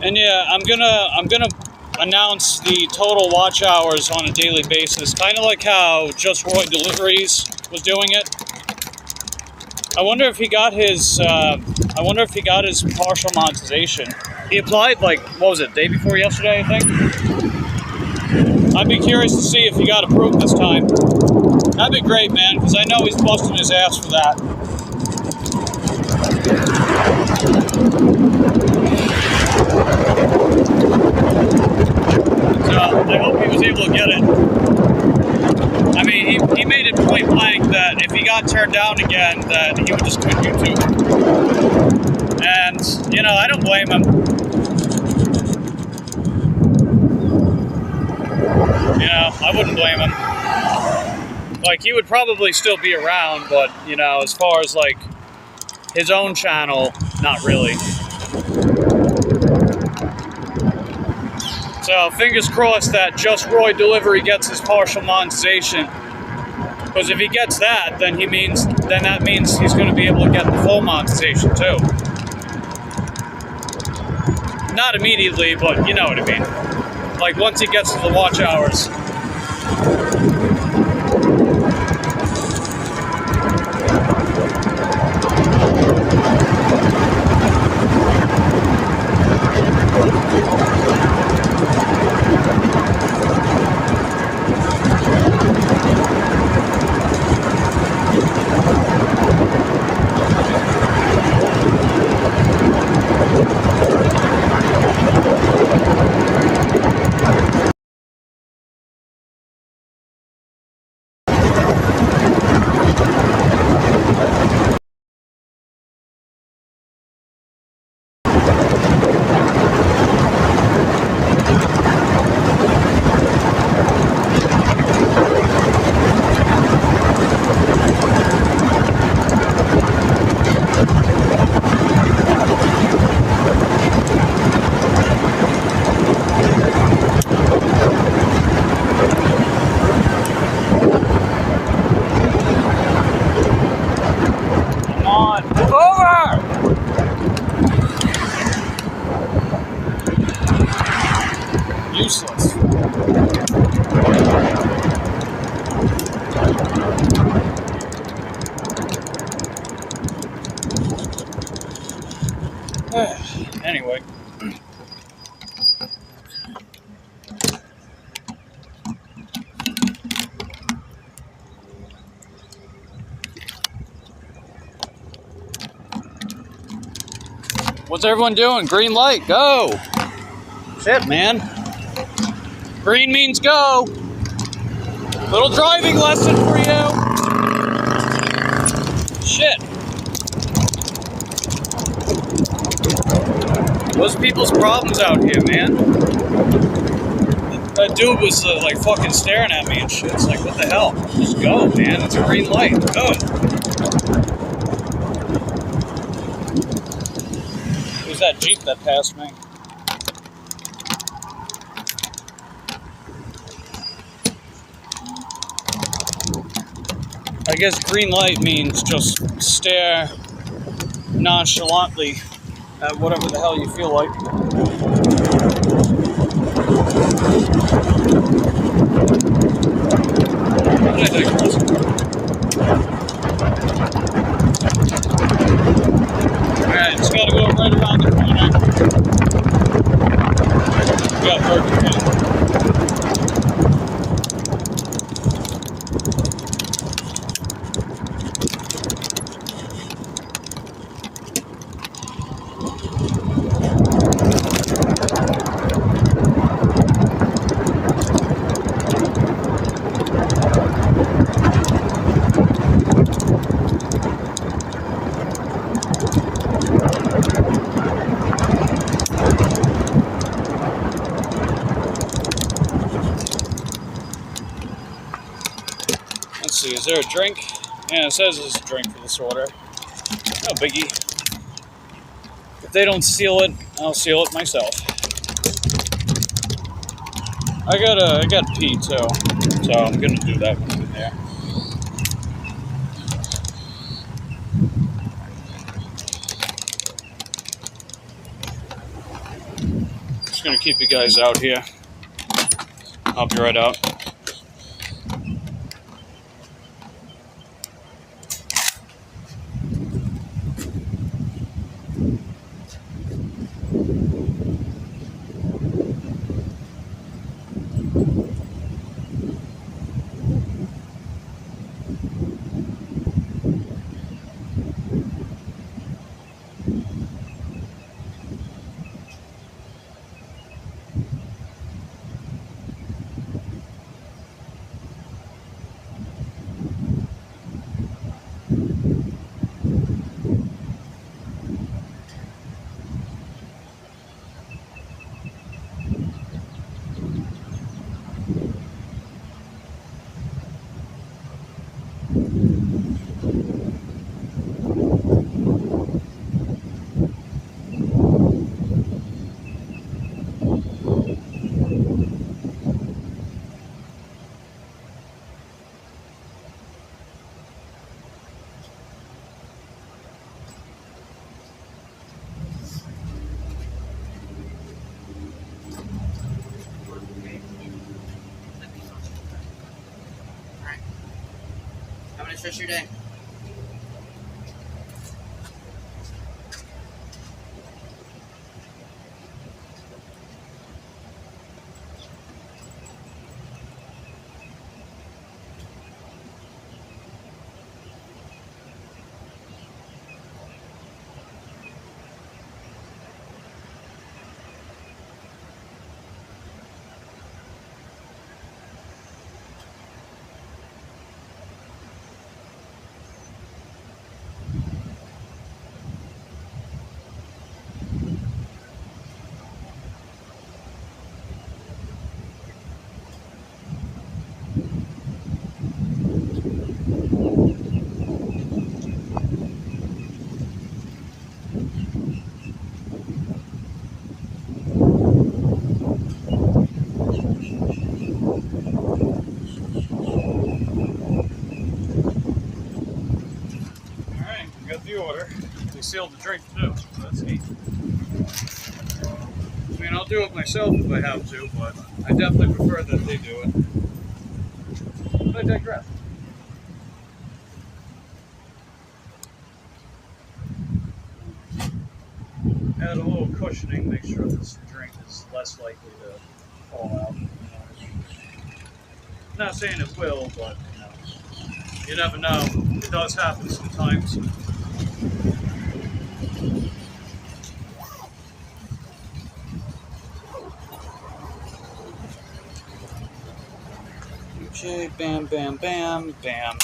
And yeah, I'm gonna announce the total watch hours on a daily basis, kind of like how Just Roy Deliveries was doing it. I wonder if he got his partial monetization. He applied like, what was it, day before yesterday, I think. I'd be curious to see if he got approved this time. That'd be great, man, because I know he's busting his ass for that. So I hope he was able to get it. I mean, he made it point blank that if he got turned down again, that he would just quit YouTube. And, you know, I don't blame him. You know, I wouldn't blame him. Like, he would probably still be around, but, you know, as far as, like, his own channel, not really. So, fingers crossed that Just Roy Delivery gets his partial monetization. Because if he gets that, then that means he's going to be able to get the full monetization, too. Not immediately, but you know what I mean. Like, once he gets to the watch hours. Useless. Anyway. What's everyone doing? Green light, go! Shit, man. Green means go. Little driving lesson for you. Shit. Those people's problems out here, man. That dude was like fucking staring at me and shit. It's like, what the hell? Just go, man. It's a green light. Go. It was that Jeep that passed me. I guess green light means just stare nonchalantly at whatever the hell you feel like. What did I digress? Alright, just gotta go right around the corner. We got Burger King. Is there a drink? Yeah, it says there's a drink for this order. No biggie. If they don't seal it, I'll seal it myself. I got pee too, so I'm gonna do that when I'm in there. Just gonna keep you guys out here. I'll be right out. How many fish your day? Sealed the drink too, so that's neat. I mean, I'll do it myself if I have to, but I definitely prefer that they do it. But I digress. Add a little cushioning, make sure this drink is less likely to fall out. Not saying it will, but you never know. It does happen sometimes. Okay, bam, bam, bam, bam.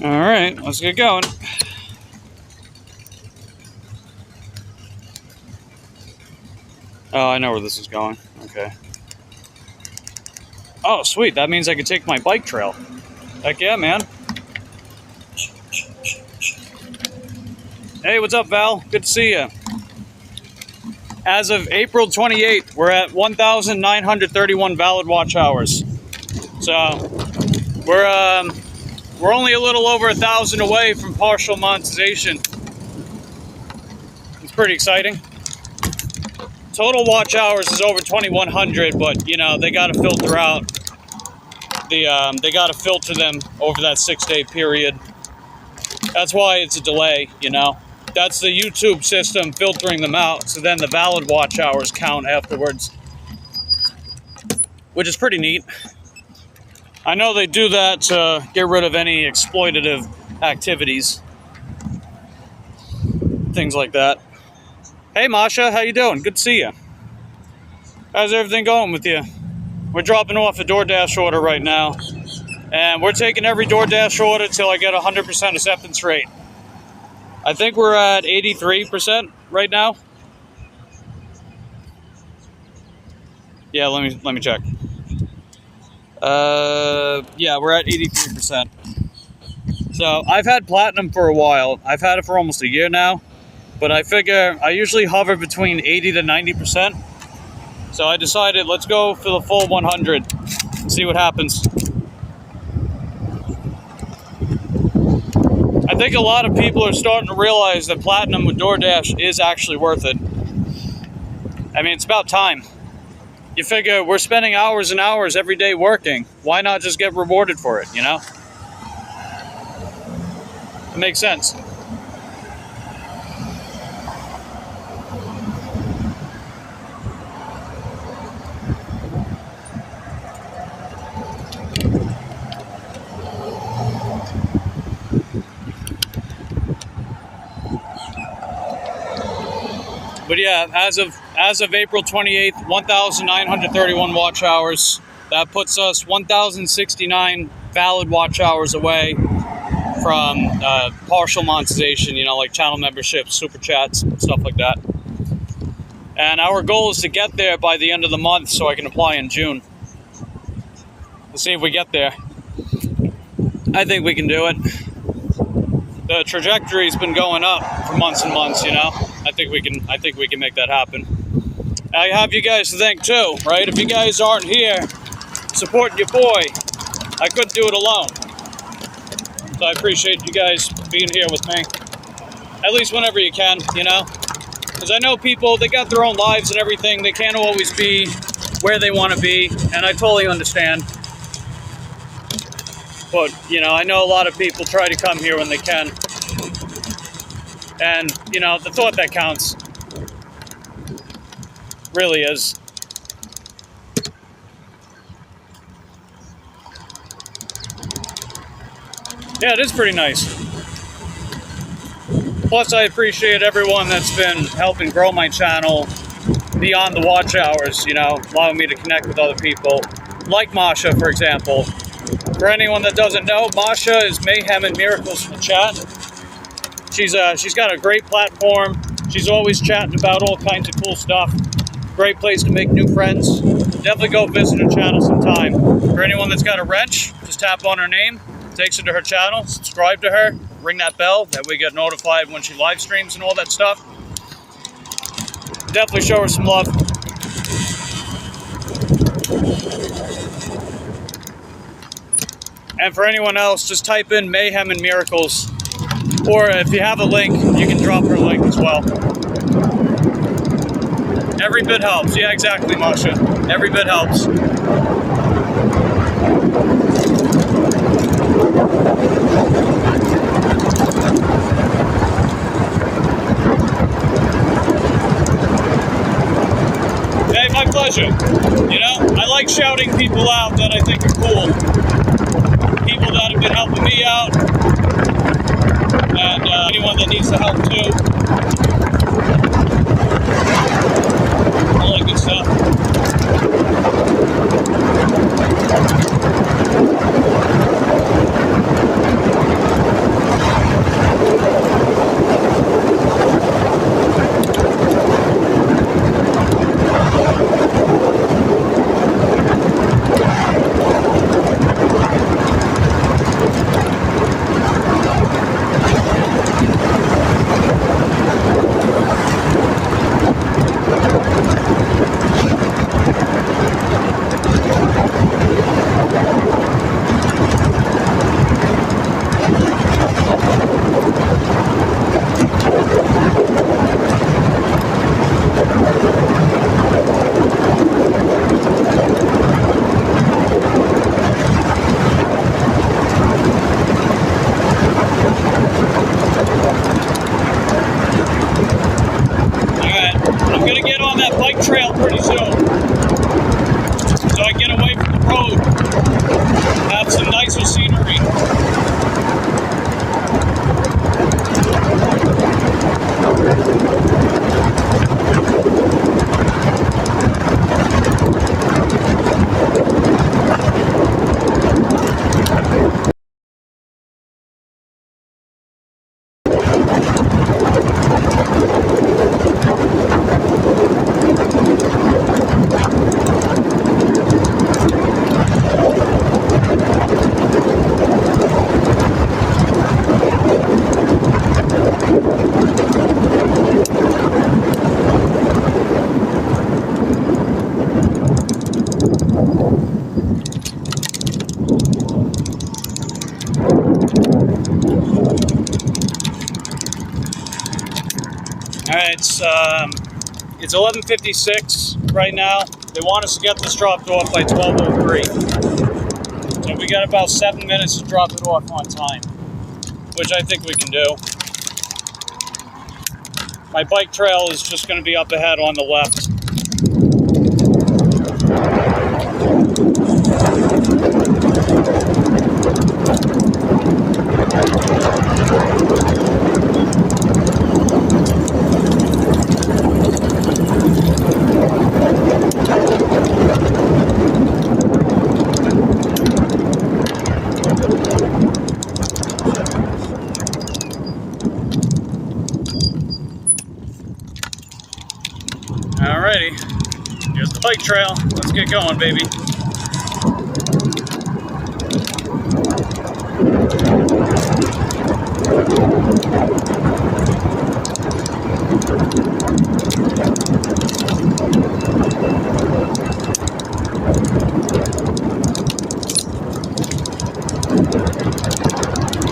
All right, let's get going. Oh, I know where this is going. Okay. Oh, sweet. That means I can take my bike trail. Heck yeah, man. Hey, what's up, Val? Good to see you. As of April 28th, we're at 1,931 valid watch hours. So, we're only a little over 1,000 away from partial monetization. It's pretty exciting. Total watch hours is over 2,100, but you know they got to filter out they got to filter them over that 6-day period. That's why it's a delay, you know. That's the YouTube system filtering them out, so then the valid watch hours count afterwards, which is pretty neat. I know they do that to get rid of any exploitative activities, things like that. Hey, Masha, how you doing? Good to see you. How's everything going with you? We're dropping off a DoorDash order right now, and we're taking every DoorDash order till I get 100% acceptance rate. I think we're at 83% right now. Yeah, let me check. Yeah, we're at 83%. So I've had platinum for a while. I've had it for almost a year now, but I figure I usually hover between 80 to 90%. So I decided let's go for the full 100 and see what happens. I think a lot of people are starting to realize that platinum with DoorDash is actually worth it. I mean, it's about time. You figure we're spending hours and hours every day working. Why not just get rewarded for it, you know? It makes sense. But yeah, as of April 28th, 1,931 watch hours. That puts us 1,069 valid watch hours away from partial monetization, you know, like channel memberships, super chats, stuff like that. And our goal is to get there by the end of the month so I can apply in June. Let's see if we get there. I think we can do it. The trajectory's been going up for months and months, you know. I think we can make that happen. I have you guys to thank too, right? If you guys aren't here supporting your boy, I couldn't do it alone. So I appreciate you guys being here with me. At least whenever you can, you know? Because I know people, they got their own lives and everything. They can't always be where they want to be, and I totally understand. But, you know, I know a lot of people try to come here when they can. And, you know, the thought that counts really is. Yeah, it is pretty nice. Plus, I appreciate everyone that's been helping grow my channel beyond the watch hours, you know, allowing me to connect with other people. Like Masha, for example. For anyone that doesn't know, Masha is Mayhem and Miracles for the chat. She's got a great platform. She's always chatting about all kinds of cool stuff. Great place to make new friends. Definitely go visit her channel sometime. For anyone that's got a wrench, just tap on her name, takes her to her channel, subscribe to her, ring that bell, that way get notified when she live streams and all that stuff. Definitely show her some love. And for anyone else, just type in Mayhem and Miracles. Or if you have a link, you can drop her link as well. Every bit helps. Yeah, exactly, Masha. Every bit helps. Hey, my pleasure. You know, I like shouting people out that I think are cool. People that have been helping me out. And anyone that needs the help too. All that good stuff. Trail pretty soon, so I get away from the road, have some nicer scenery. It's 11:56 right now. They want us to get this dropped off by 12:03. So we got about 7 minutes to drop it off on time, which I think we can do. My bike trail is just going to be up ahead on the left. Alrighty, here's the bike trail. Let's get going, baby.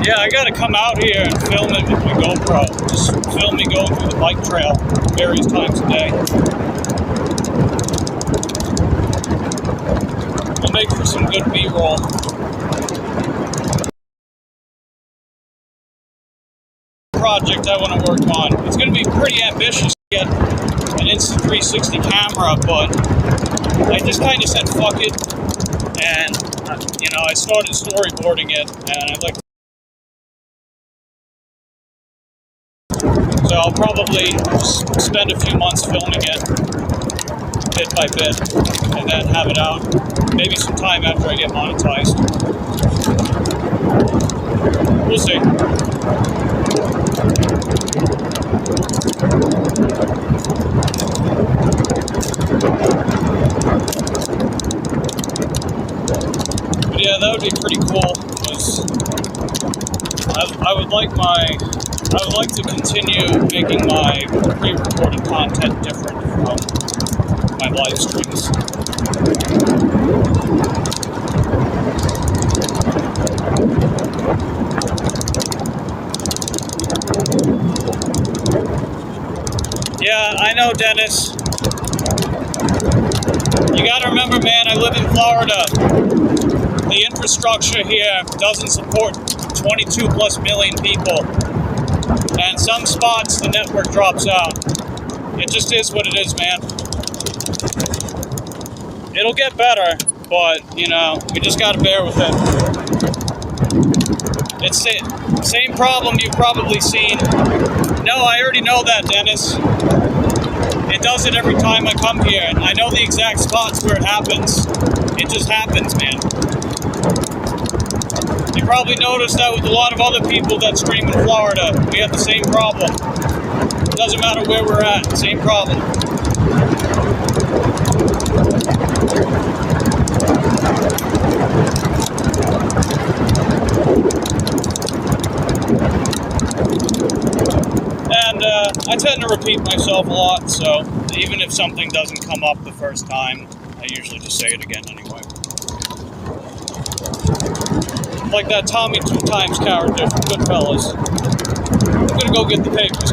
Yeah, I gotta come out here and film it with my GoPro. Just film me going through the bike trail various times a day. We'll make for some good B-roll. Project I want to work on. It's going to be pretty ambitious to get an Insta360 camera, but I just kind of said fuck it, and you know, I started storyboarding it, and I'd like to. So I'll probably spend a few months filming it, bit by bit, and then have it out maybe some time after I get monetized. We'll see. But yeah, that would be pretty cool, because I would like to continue making my pre-recorded content different from my live streams. Yeah, I know, Dennis. You gotta remember, man, I live in Florida. The infrastructure here doesn't support 22 plus million people. And some spots the network drops out. It just is what it is, man. It'll get better, but, you know, we just gotta bear with it. It's the same problem you've probably seen. No, I already know that, Dennis. It does it every time I come here, and I know the exact spots where it happens. It just happens, man. You probably noticed that with a lot of other people that stream in Florida. We have the same problem. It doesn't matter where we're at, same problem. And I tend to repeat myself a lot, so even if something doesn't come up the first time, I usually just say it again anyway. Like that Tommy 2 Times character from Goodfellas. I'm gonna go get the papers,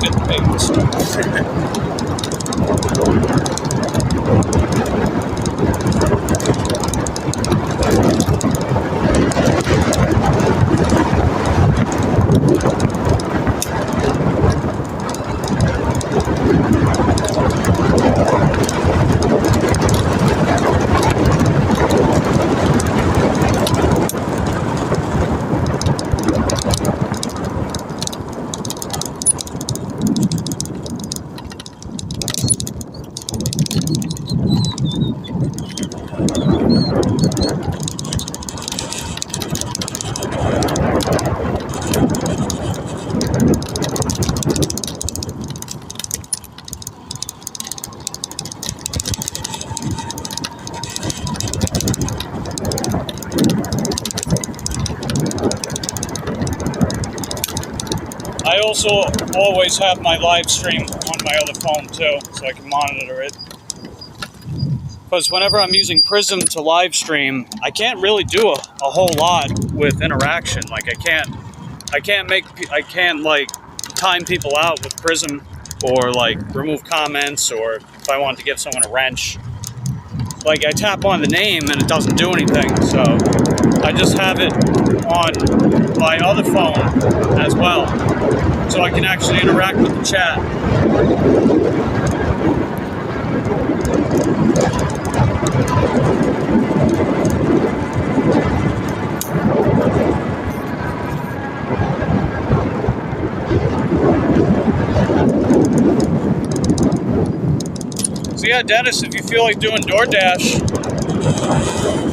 I also always have my live stream on my other phone too, so I can monitor it. Because whenever I'm using Prism to live stream, I can't really do a whole lot with interaction. Like I can't like time people out with Prism or like remove comments, or if I want to give someone a wrench. Like I tap on the name and it doesn't do anything, so I just have it on my other phone as well, so I can actually interact with the chat. So yeah, Dennis, if you feel like doing DoorDash, I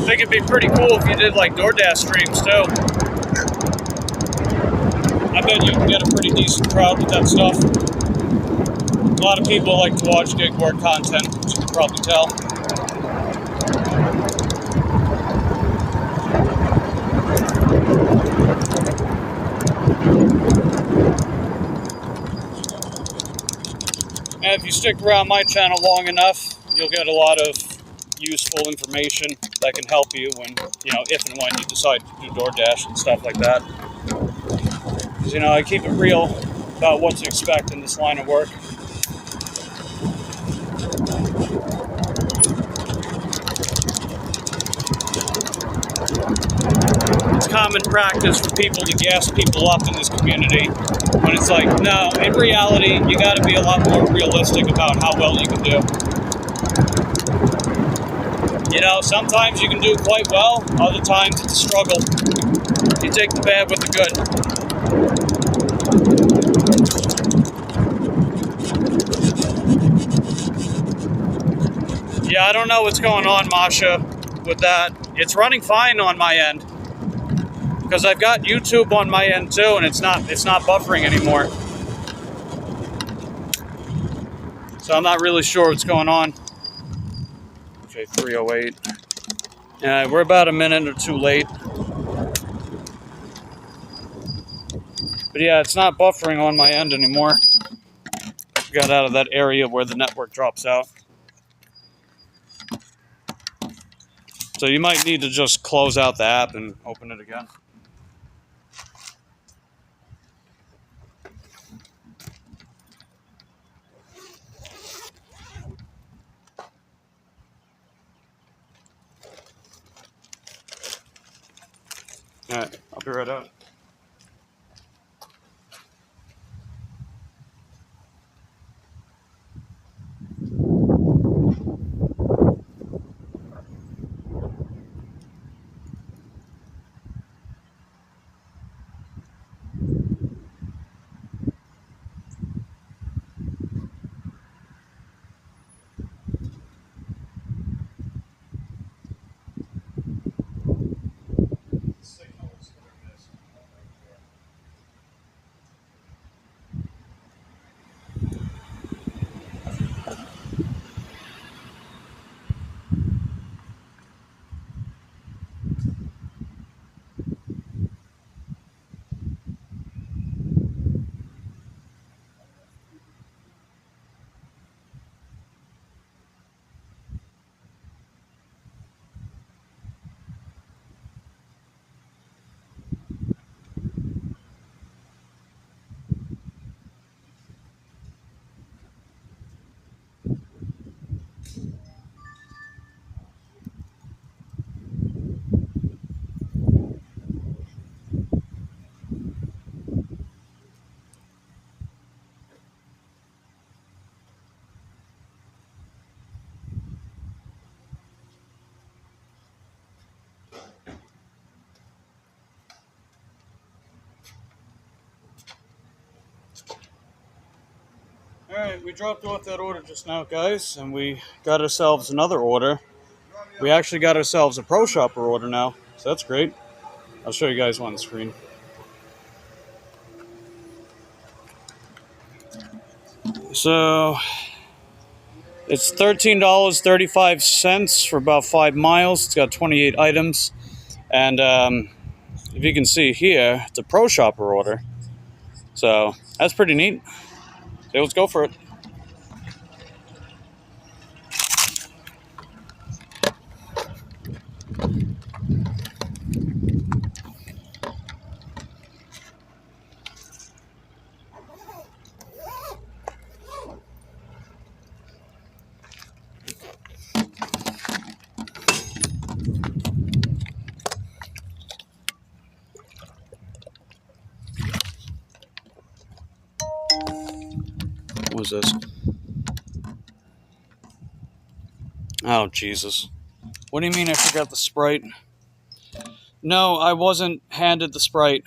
think it'd be pretty cool if you did like DoorDash streams too. I bet you can get a pretty decent crowd with that stuff. A lot of people like to watch gig work content, as you can probably tell. And if you stick around my channel long enough, you'll get a lot of useful information that can help you when, if and when you decide to do DoorDash and stuff like that. Because, I keep it real about what to expect in this line of work. It's common practice for people to gas people up in this community when it's like, no, in reality, you got to be a lot more realistic about how well you can do. Sometimes you can do quite well, other times it's a struggle. You take the bad with the good. Yeah, I don't know what's going on, Masha, with that. It's running fine on my end, because I've got YouTube on my end too, and it's not buffering anymore. So I'm not really sure what's going on. Okay, 3:08. Yeah, we're about a minute or two late. But yeah, it's not buffering on my end anymore. Got out of that area where the network drops out. So you might need to just close out the app and open it again. All right, I'll be right out. Alright, we dropped off that order just now, guys, and we got ourselves another order. We actually got ourselves a Pro Shopper order now, so that's great. I'll show you guys on the screen. So, it's $13.35 for about 5 miles. It's got 28 items. And if you can see here, it's a Pro Shopper order. So, that's pretty neat. So, let's go for it. is this? Oh, Jesus. What do you mean I forgot the Sprite? No, I wasn't handed the Sprite,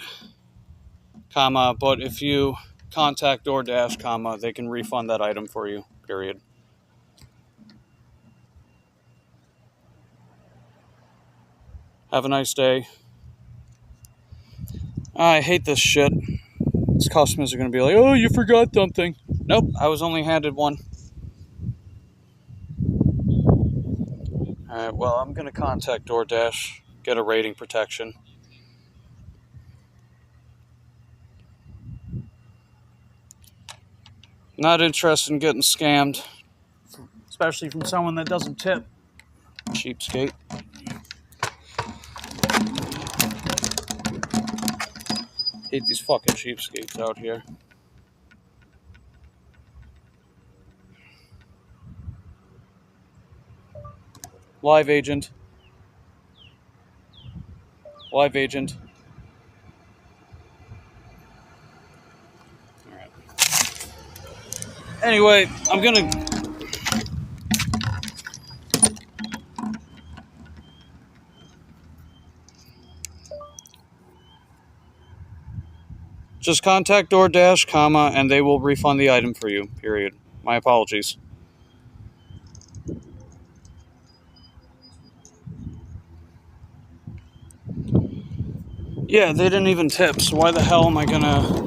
comma, but if you contact DoorDash, comma, they can refund that item for you, period. Have a nice day. I hate this shit. These customers are going to be like, oh, you forgot something. Nope, I was only handed one. Alright, well, I'm going to contact DoorDash, get a rating protection. Not interested in getting scammed, especially from someone that doesn't tip. Cheapskate. Hate these fucking cheapskates out here. Live agent. Live agent. Alright. Anyway, I'm gonna... Just contact DoorDash, comma, and they will refund the item for you, period. My apologies. Yeah, they didn't even tip, so why the hell am I gonna...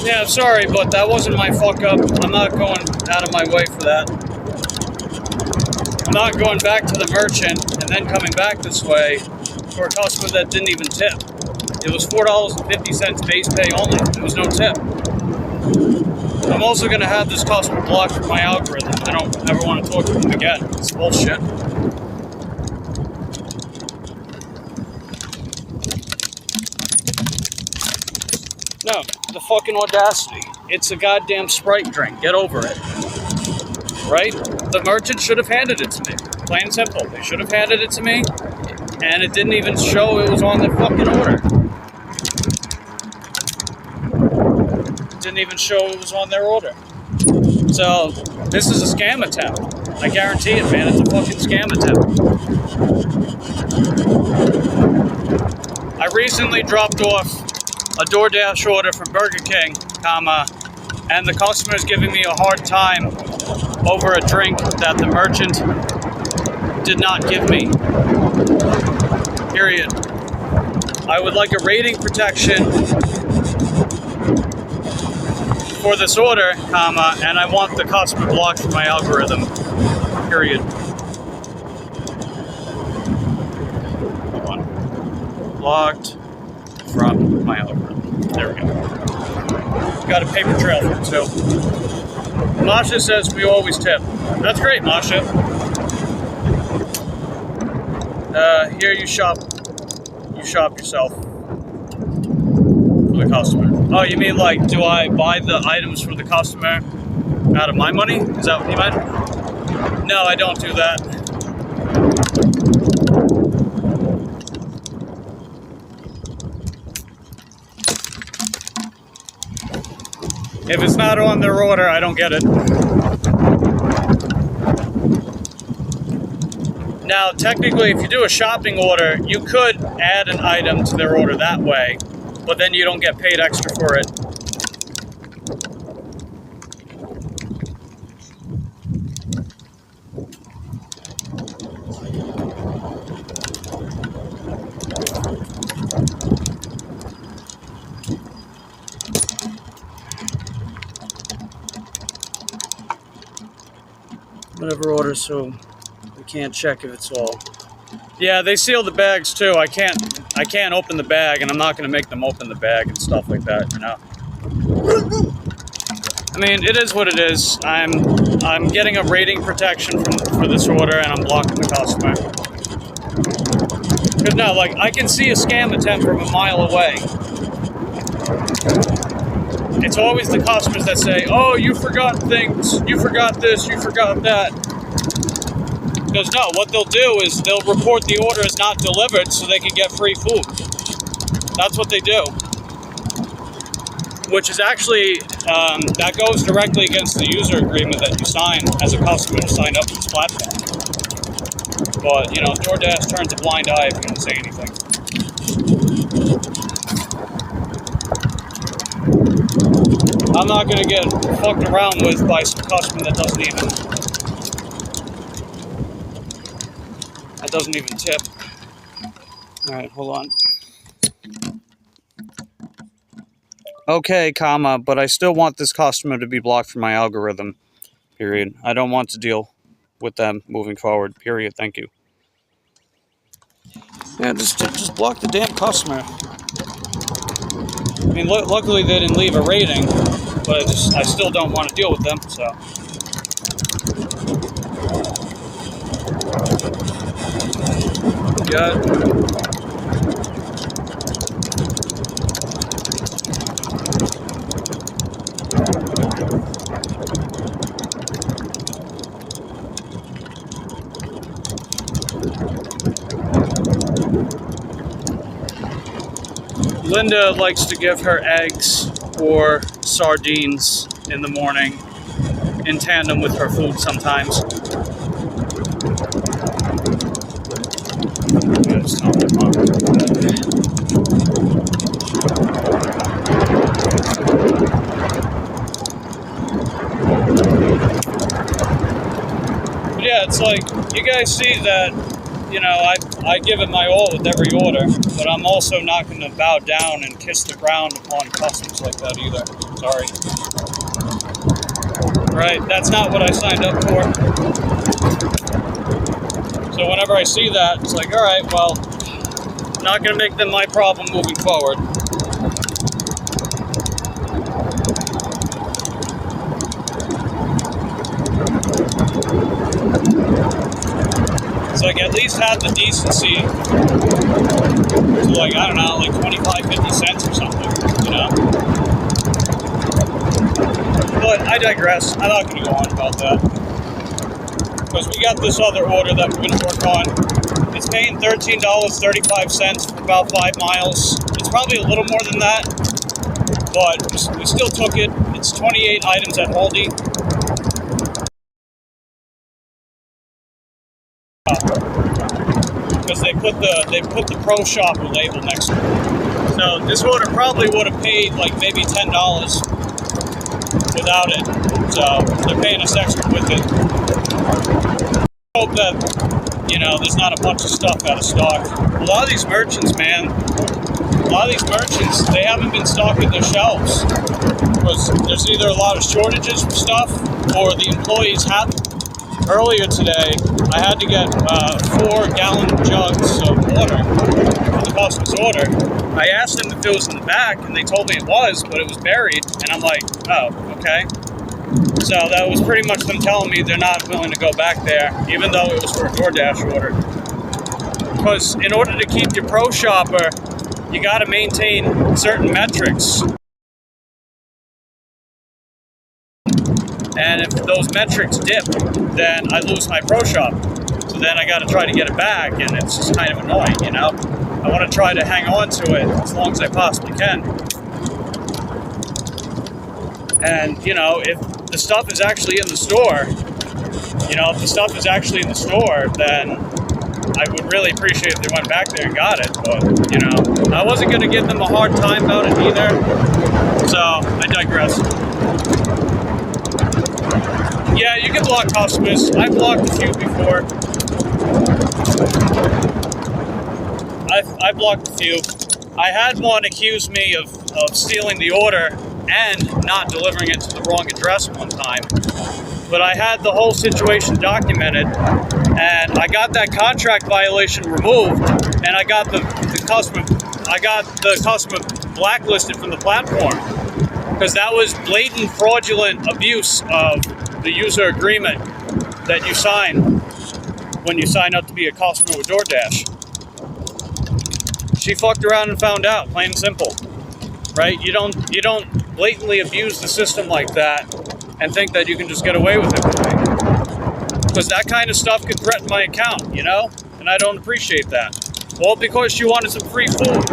Yeah, sorry, but that wasn't my fuck up. I'm not going out of my way for that. I'm not going back to the merchant and then coming back this way for a customer that didn't even tip. It was $4.50 base pay only. There was no tip. I'm also going to have this customer blocked from my algorithm. I don't ever want to talk to them again. It's bullshit. No, the fucking audacity. It's a goddamn Sprite drink. Get over it. Right? The merchant should have handed it to me. Plain and simple. They should have handed it to me, and it didn't even show it was on the fucking order. It didn't even show it was on their order. So, this is a scam attempt. I guarantee it, man. It's a fucking scam attempt. I recently dropped off a DoorDash order from Burger King, comma, and the customer is giving me a hard time over a drink that the merchant did not give me. Period. I would like a rating protection for this order, comma, and I want the customer blocked from my algorithm. Period. Hold on. Blocked from my algorithm. There we go. Got a paper trail for it, so. Masha says we always tip. That's great, Masha. Here you shop. You shop yourself for the customer. Oh, you mean like, do I buy the items for the customer out of my money? Is that what you meant? No, I don't do that. If it's not on their order, I don't get it. Now, technically, if you do a shopping order, you could add an item to their order that way, but then you don't get paid extra for it. Whatever order, so we can't check if it's all. Yeah, they seal the bags too. I can't I can't open the bag, and I'm not going to make them open the bag and stuff like that, you know. I mean, it is what it is. I'm getting a rating protection for this order, and I'm blocking the customer. Because no, like, I can see a scam attempt from a mile away. It's always the customers that say, oh, you forgot things, you forgot this, you forgot that. Because no, what they'll do is they'll report the order as not delivered so they can get free food. That's what they do. Which is actually, that goes directly against the user agreement that you sign as a customer to sign up to this platform. But, you know, DoorDash turns a blind eye if you don't say anything. I'm not going to get fucked around with by some customer that doesn't even tip. Alright, hold on. Okay, comma, but I still want this customer to be blocked from my algorithm, period. I don't want to deal with them moving forward, period. Thank you. Yeah, just block the damn customer. I mean, luckily they didn't leave a rating, but I still don't want to deal with them, so. Yeah. Linda likes to give her eggs or sardines in the morning in tandem with her food sometimes. But yeah, it's like, you guys see that, you know, I give it my all with every order, but I'm also not going to bow down and kiss the ground upon customers like that either. Sorry. Right? That's not what I signed up for. So whenever I see that, it's like, all right, well, I'm not going to make them my problem moving forward. It's like, at least have the decency to, like, I don't know, like 25, 50 cents or something, you know? But I digress. I'm not going to go on about that. Because we got this other order that we're going to work on. It's paying $13.35 for about 5 miles. It's probably a little more than that, but we still took it. It's 28 items at Aldi. Because they put the Pro Shopper label next to it. So this order probably would have paid like maybe $10 without it. So they're paying us extra with it. Hope that, you know, there's not a bunch of stuff out of stock. A lot of these merchants, man, they haven't been stocking their shelves. Because there's either a lot of shortages for stuff or the employees haven't. Earlier today, I had to get 4-gallon jugs of water for the customer's order. I asked them if it was in the back, and they told me it was, but it was buried. And I'm like, oh, okay. So that was pretty much them telling me they're not willing to go back there, even though it was for a DoorDash order. Because in order to keep your Pro Shopper, you got to maintain certain metrics. And if those metrics dip, then I lose my Pro Shop. So then I got to try to get it back, and it's just kind of annoying, you know? I want to try to hang on to it as long as I possibly can. And, you know, if the stuff is actually in the store, then I would really appreciate if they went back there and got it. But, you know, I wasn't going to give them a hard time about it either. So, I digress. Yeah, you can block customers. I've blocked a few before. I've blocked a few. I had one accuse me of stealing the order and not delivering it to the wrong address one time. But I had the whole situation documented, and I got that contract violation removed, and I got the customer I got the customer blacklisted from the platform because that was blatant fraudulent abuse of the user agreement that you sign when you sign up to be a customer with DoorDash. She fucked around and found out, plain and simple. Right? You don't blatantly abuse the system like that and think that you can just get away with it. Because that kind of stuff could threaten my account, you know? And I don't appreciate that. All because she wanted some free food.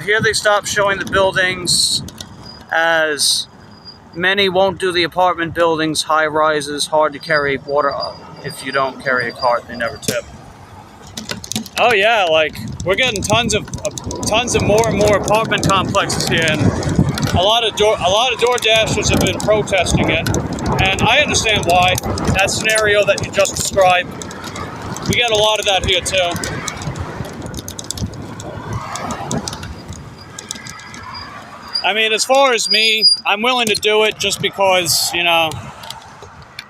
Here they stop showing the buildings, as many won't do the apartment buildings, high rises, hard to carry water up. If you don't carry a cart, they never tip. Oh yeah, like we're getting tons of more and more apartment complexes here, and a lot of DoorDashers have been protesting it, and I understand why. That scenario that you just described, we get a lot of that here too. I mean, as far as me, I'm willing to do it just because, you know,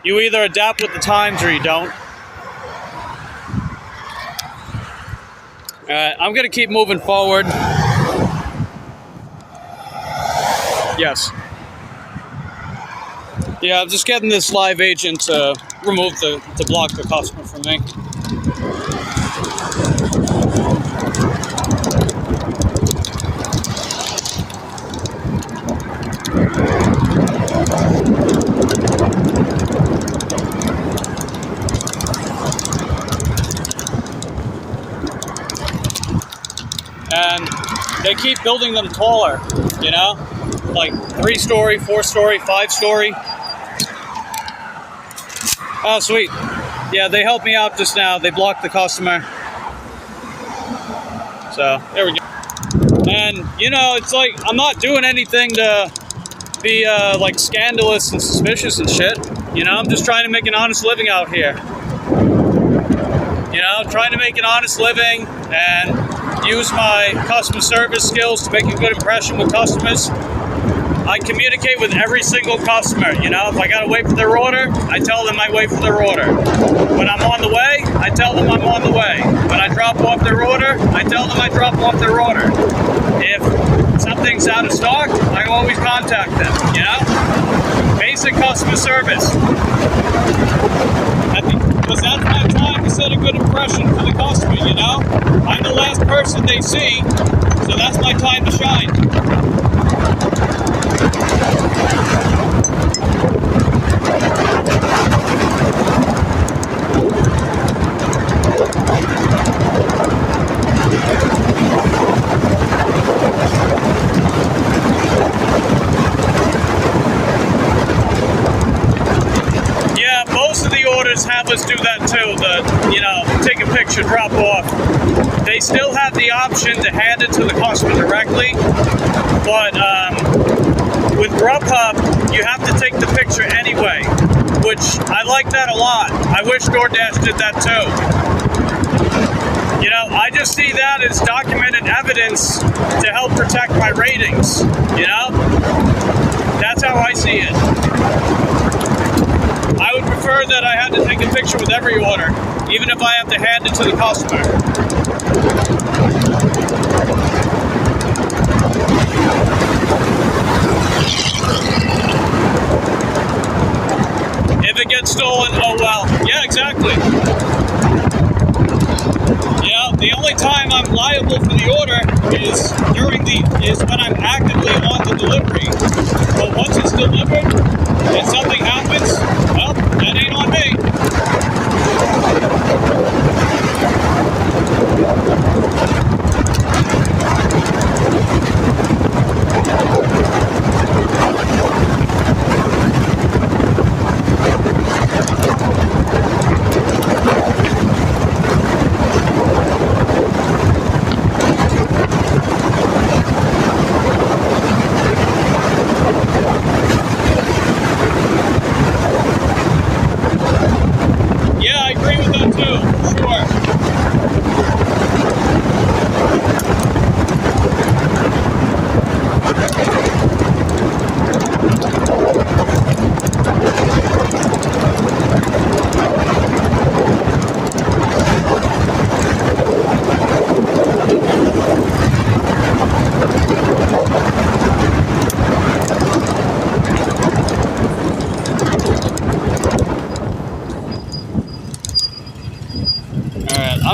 you either adapt with the times or you don't. I'm going to keep moving forward. Yes. Yeah, I'm just getting this live agent to to block the customer from me. And they keep building them taller, you know? Like 3-story, 4-story, 5-story. Oh, sweet. Yeah, they helped me out just now. They blocked the customer. So, there we go. And, you know, it's like, I'm not doing anything to be, like, scandalous and suspicious and shit. You know, I'm just trying to make an honest living out here. You know, trying to make an honest living and use my customer service skills to make a good impression with customers. I communicate with every single customer, you know. If I gotta wait for their order, I tell them I wait for their order. When I'm on the way, I tell them I'm on the way. When I drop off their order, I tell them I drop off their order. If something's out of stock, I always contact them, you know. Basic customer service. Because that's my time to set a good impression for the customer, you know. I'm the last person they see, so that's my time to shine. Yeah, most of the orders have us do that too, you know, take a picture, drop off. They still have the option to hand it to the customer directly, but with Grubhub, you have to take the picture anyway, which I like that a lot. I wish DoorDash did that too. You know, I just see that as documented evidence to help protect my ratings, you know? That's how I see it. I would prefer that I had to take a picture with every order, even if I have to hand it to the customer. If it gets stolen, oh well. Yeah, exactly. Yeah, the only time I'm liable for the order is when I'm actively on the delivery. But once it's delivered and something happens, well, that ain't on me.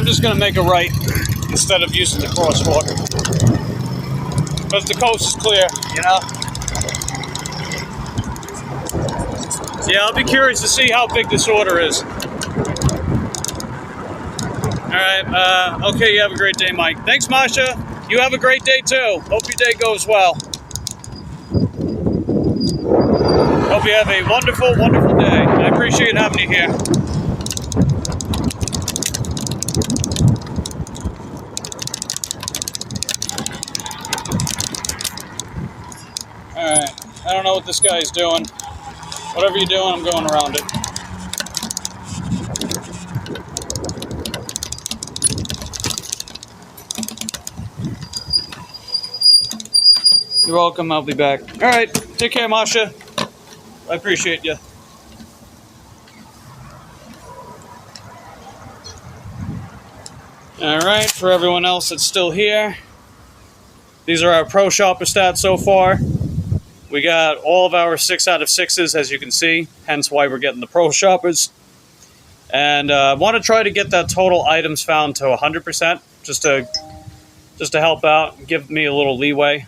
just going to make a right instead of using the crosswalk. Because the coast is clear, you know? So yeah, I'll be curious to see how big this order is. Alright, okay, you have a great day, Mike. Thanks, Masha. You have a great day, too. Hope your day goes well. Hope you have a wonderful, wonderful day. I appreciate having you here. Alright, I don't know what this guy is doing. Whatever you're doing, I'm going around it. You're welcome, I'll be back. Alright, take care, Masha. I appreciate you. Alright, for everyone else that's still here, these are our Pro Shopper stats so far. We got all of our 6 out of 6s, as you can see, hence why we're getting the Pro Shoppers. And I want to try to get that total items found to 100%, just to help out, give me a little leeway.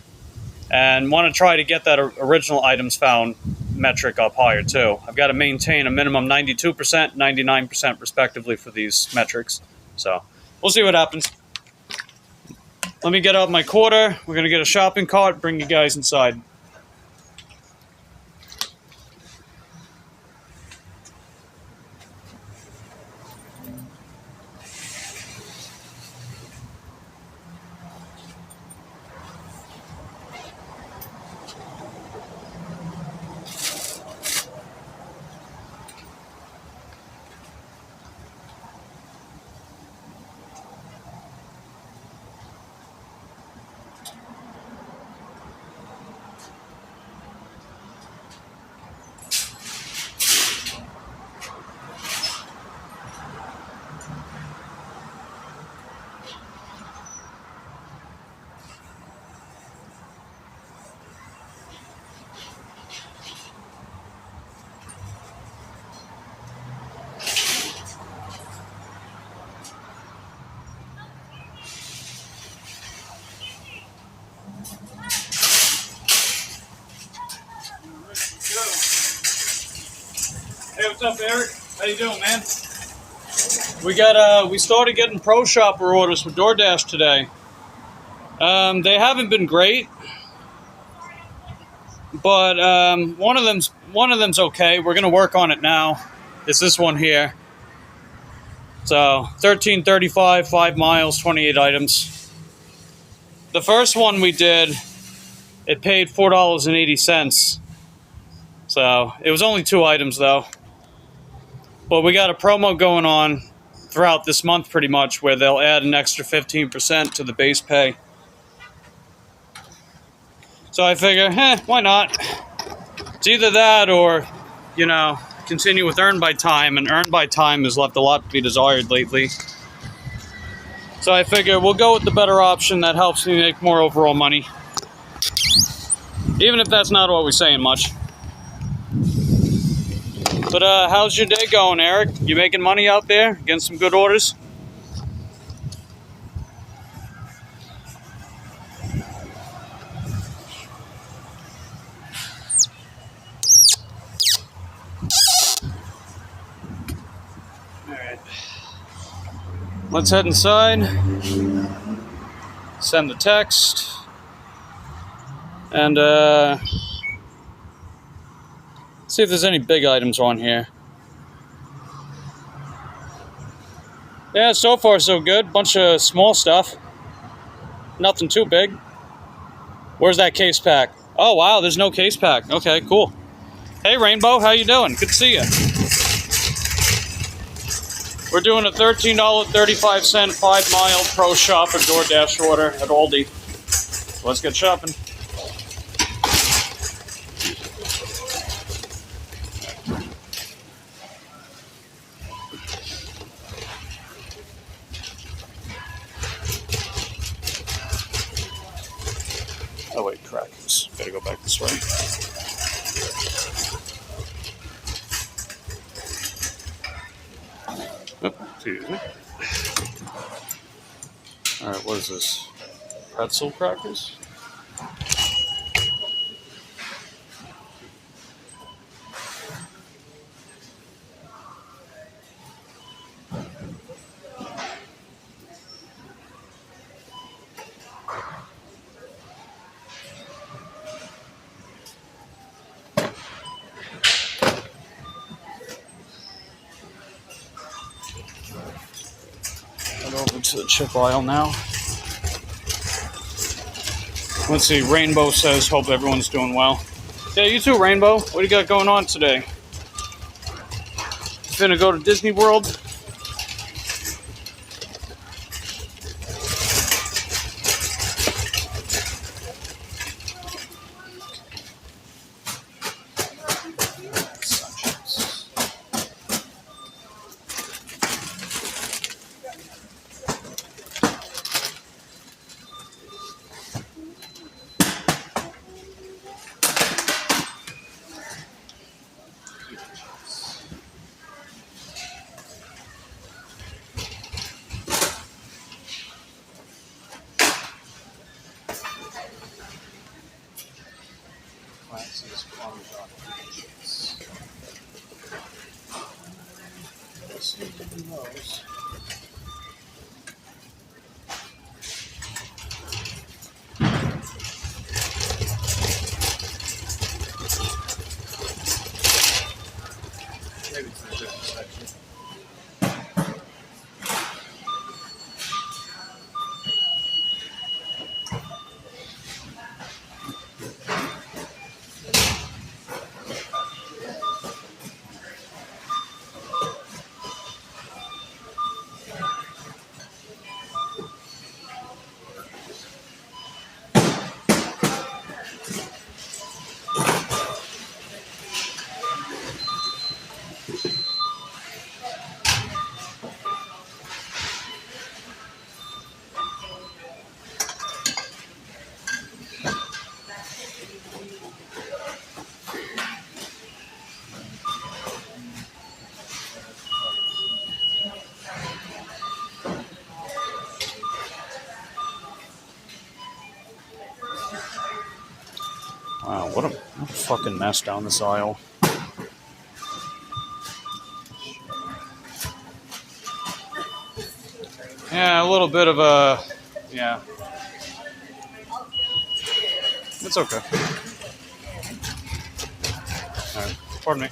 And want to try to get that original items found metric up higher too. I've got to maintain a minimum 92%, 99% respectively for these metrics. So we'll see what happens. Let me get out my quarter. We're going to get a shopping cart, bring you guys inside. Hey, what's up, Eric? How you doing, man? We started getting Pro Shopper orders for DoorDash today. They haven't been great, but one of them's okay. We're gonna work on it now. It's this one here. So 1335, 5 miles, 28 items. The first one we did, it paid $4.80. So it was only 2 items though. But we got a promo going on throughout this month pretty much where they'll add an extra 15% to the base pay. So I figure, why not? It's either that or, you know, continue with Earn by Time, and Earn by Time has left a lot to be desired lately. So I figure we'll go with the better option that helps me make more overall money. Even if that's not what we're saying much. But how's your day going, Eric? You making money out there? Getting some good orders? Alright. Let's head inside. Send the text. And see if there's any big items on here. Yeah, so far so good. Bunch of small stuff. Nothing too big. Where's that case pack? Oh wow, there's no case pack. Okay, cool. Hey Rainbow, how you doing? Good to see you. We're doing a $13.35 5-mile Pro Shopper DoorDash order at Aldi. So let's get shopping. Oh wait, crackers. Gotta go back this way. Oh, excuse me. Alright, what is this? Pretzel crackers? Head over to the chip aisle now. Let's see, Rainbow says, hope everyone's doing well. Yeah, you too, Rainbow. What do you got going on today? Finna go to Disney World? Maybe it's in a different section. Wow, what a fucking mess down this aisle. Yeah, a little bit of a... yeah. It's okay. Alright, pardon me.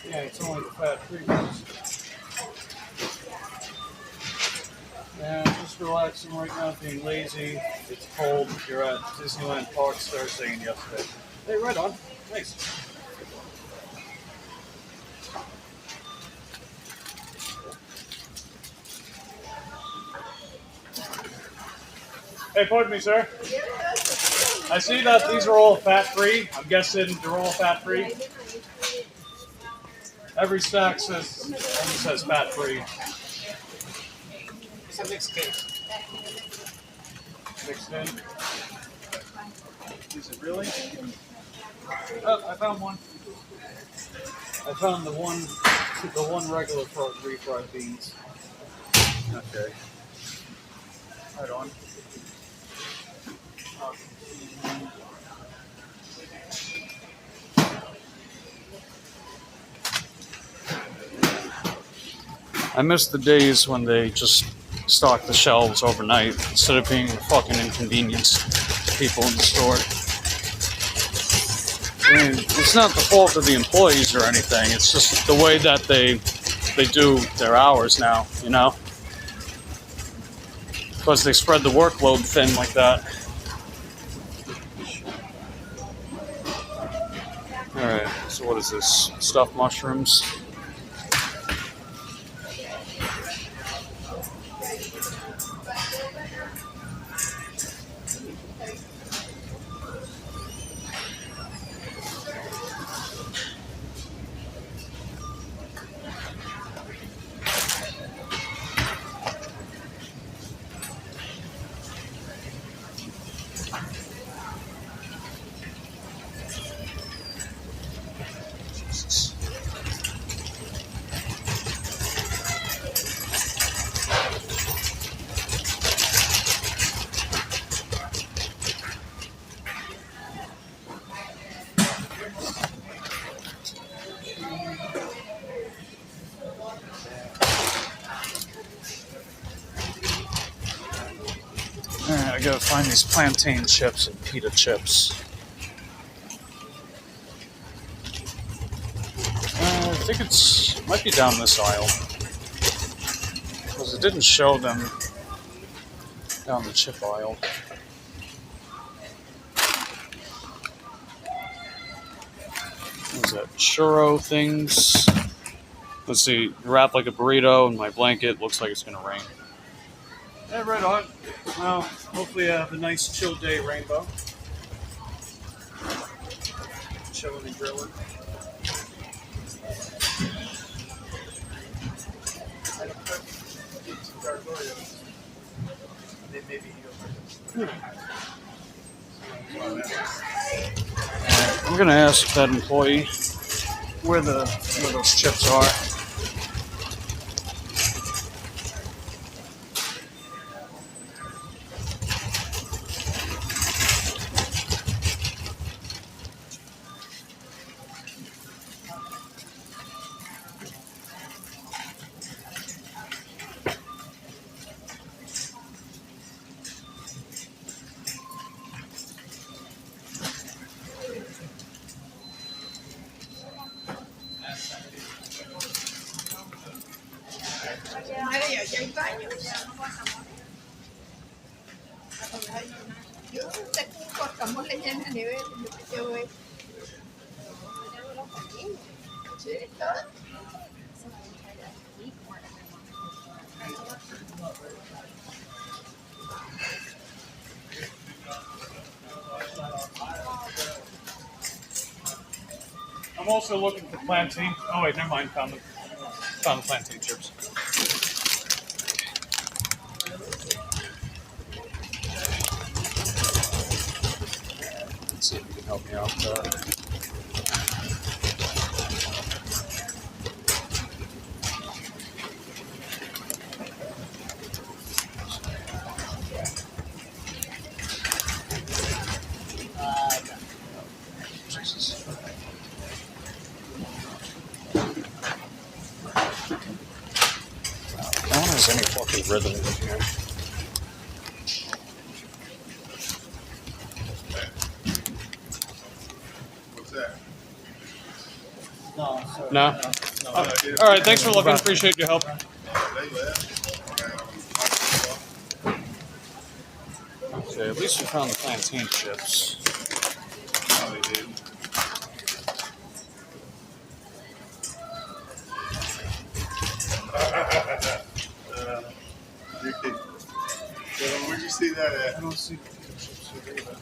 Yeah, it's only the fat-free ones. Yeah, I'm just relaxing right now, being lazy. It's cold. You're at Disneyland Parks Thursday and yesterday. Hey, right on. Nice. Hey, pardon me, sir. I see that these are all fat-free. I'm guessing they're all fat-free. Every stack only says fat-free. It's a mixed case. Mixed in. Is it really? Oh, I found one. I found the one regular refried beans. Okay. Right on. I miss the days when they just stocked the shelves overnight instead of being a fucking inconvenience to people in the store. I mean, it's not the fault of the employees or anything. It's just the way that they do their hours now, you know? Because they spread the workload thin like that. Alright, so what is this? Stuffed mushrooms. I gotta find these plantain chips and pita chips. I think it might be down this aisle. Because it didn't show them down the chip aisle. What is that? Churro things. Let's see. Wrapped like a burrito in my blanket. Looks like it's gonna rain. Yeah, right on. Well, hopefully I have a nice chill day, Rainbow. Chilling and grilling. I'm gonna ask that employee where those chips are. I'm also looking for plantain. Oh wait, never mind. Found the plantain chips. Let's see if you can help me out. Jesus. No one has any fucking rhythm in here. What's that? No, sorry. No? All right, thanks for looking. Appreciate your help. Okay, at least we found the plantain chips. Oh, they did. Where'd you see that at? I don't see potato chips here either.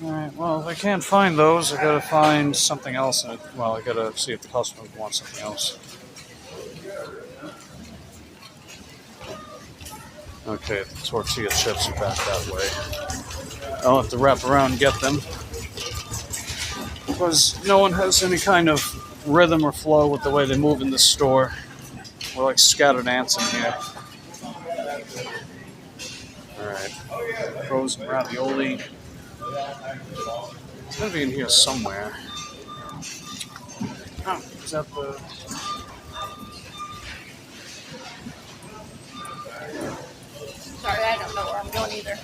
Alright, well, if I can't find those, I gotta find something else in it. Well, I gotta see if the customer wants something else. Okay, the tortilla chips are back that way. I'll have to wrap around and get them. Because no one has any kind of rhythm or flow with the way they move in this store. We're like scattered ants in here. Alright. Frozen ravioli. It's gonna be in here somewhere. Oh, is that the... Sorry, I don't know where I'm going either.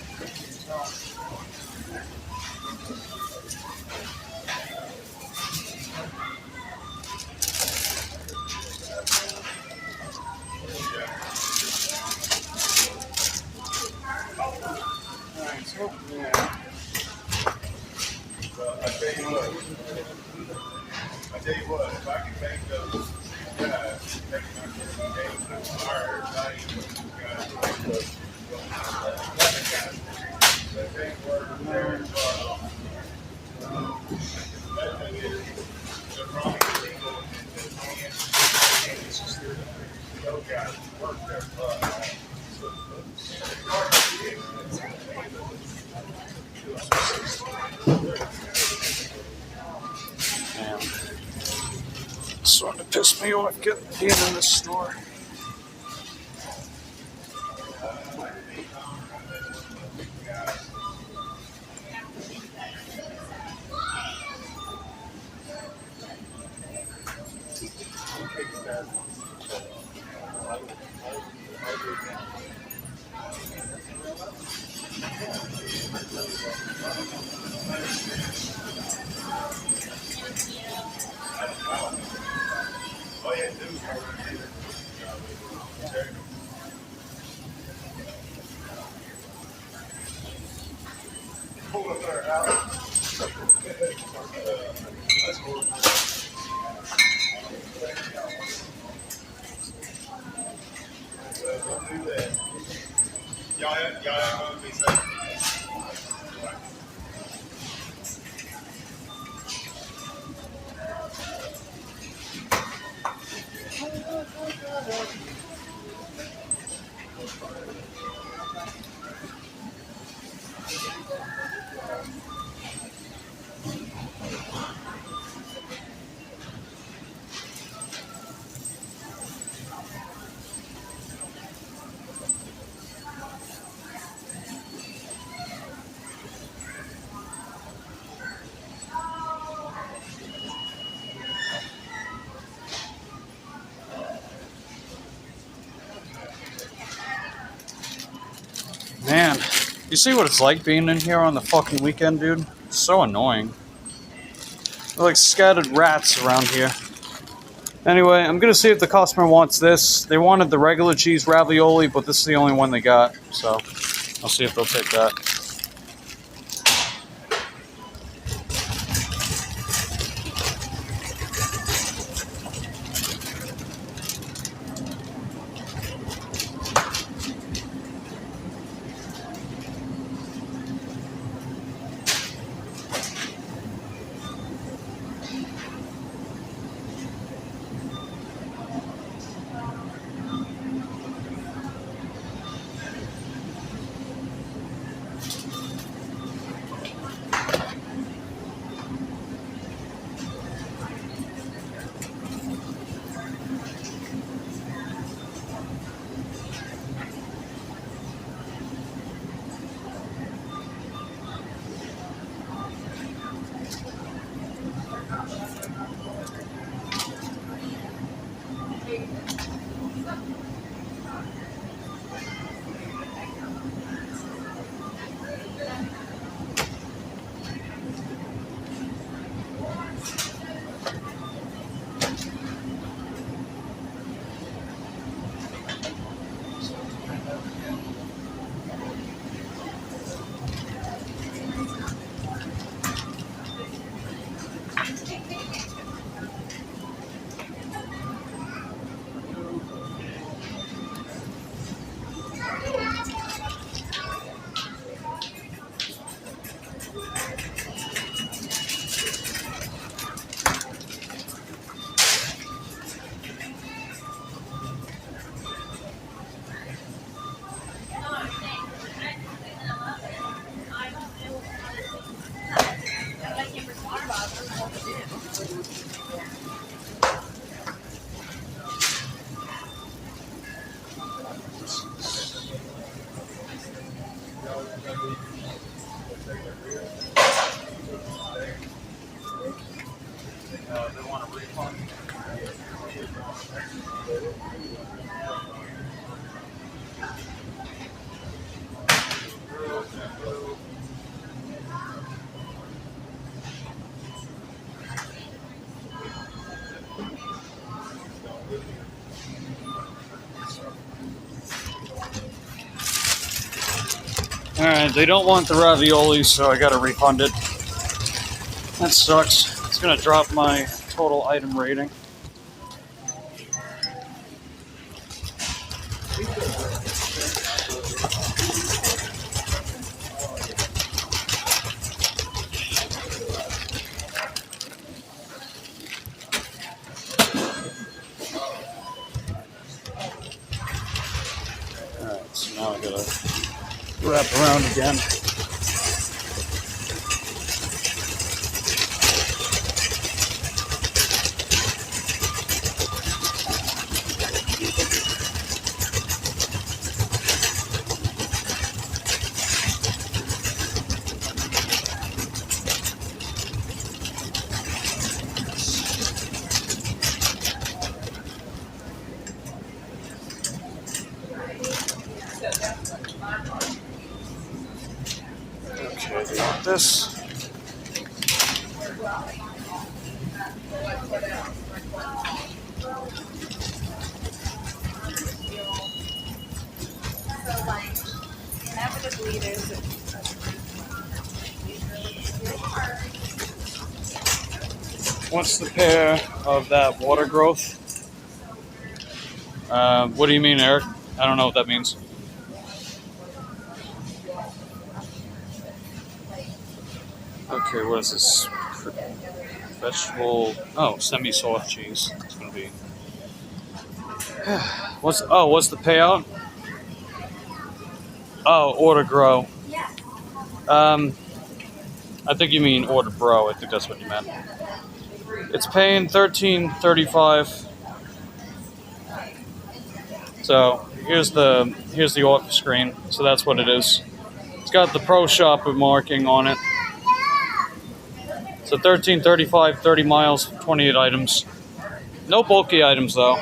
Alright, so yeah. I tell you what, if I can make those guys take my game hard, not even guys that they work very far. That thing is the wrong people and those guys work their butt off. Damn. It's starting to piss me off being in this store. pulled up at our house. That's cool. Don't do that. Y'all ain't gonna be safe. Man, you see what it's like being in here on the fucking weekend, dude? It's so annoying. They're like scattered rats around here. Anyway, I'm gonna see if the customer wants this. They wanted the regular cheese ravioli, but this is the only one they got, so I'll see if they'll take that. They want a refund. Alright, they don't want the ravioli, so I gotta refund it. That sucks. It's gonna drop my total item rating. Alright, so now I gotta wrap around again. Okay, they want this. So, like, inevitably there's What's the pair of that water growth? What do you mean, Eric? I don't know what that means. Okay, what is this? Vegetable. Oh, semi-soft cheese. It's gonna be. what's the payout? Oh, order grow. I think you mean order bro. I think that's what you meant. It's paying $13.35. So here's the offer screen. So that's what it is. It's got the pro shopper marking on it. So $13.35, 30 miles, 28 items. No bulky items though.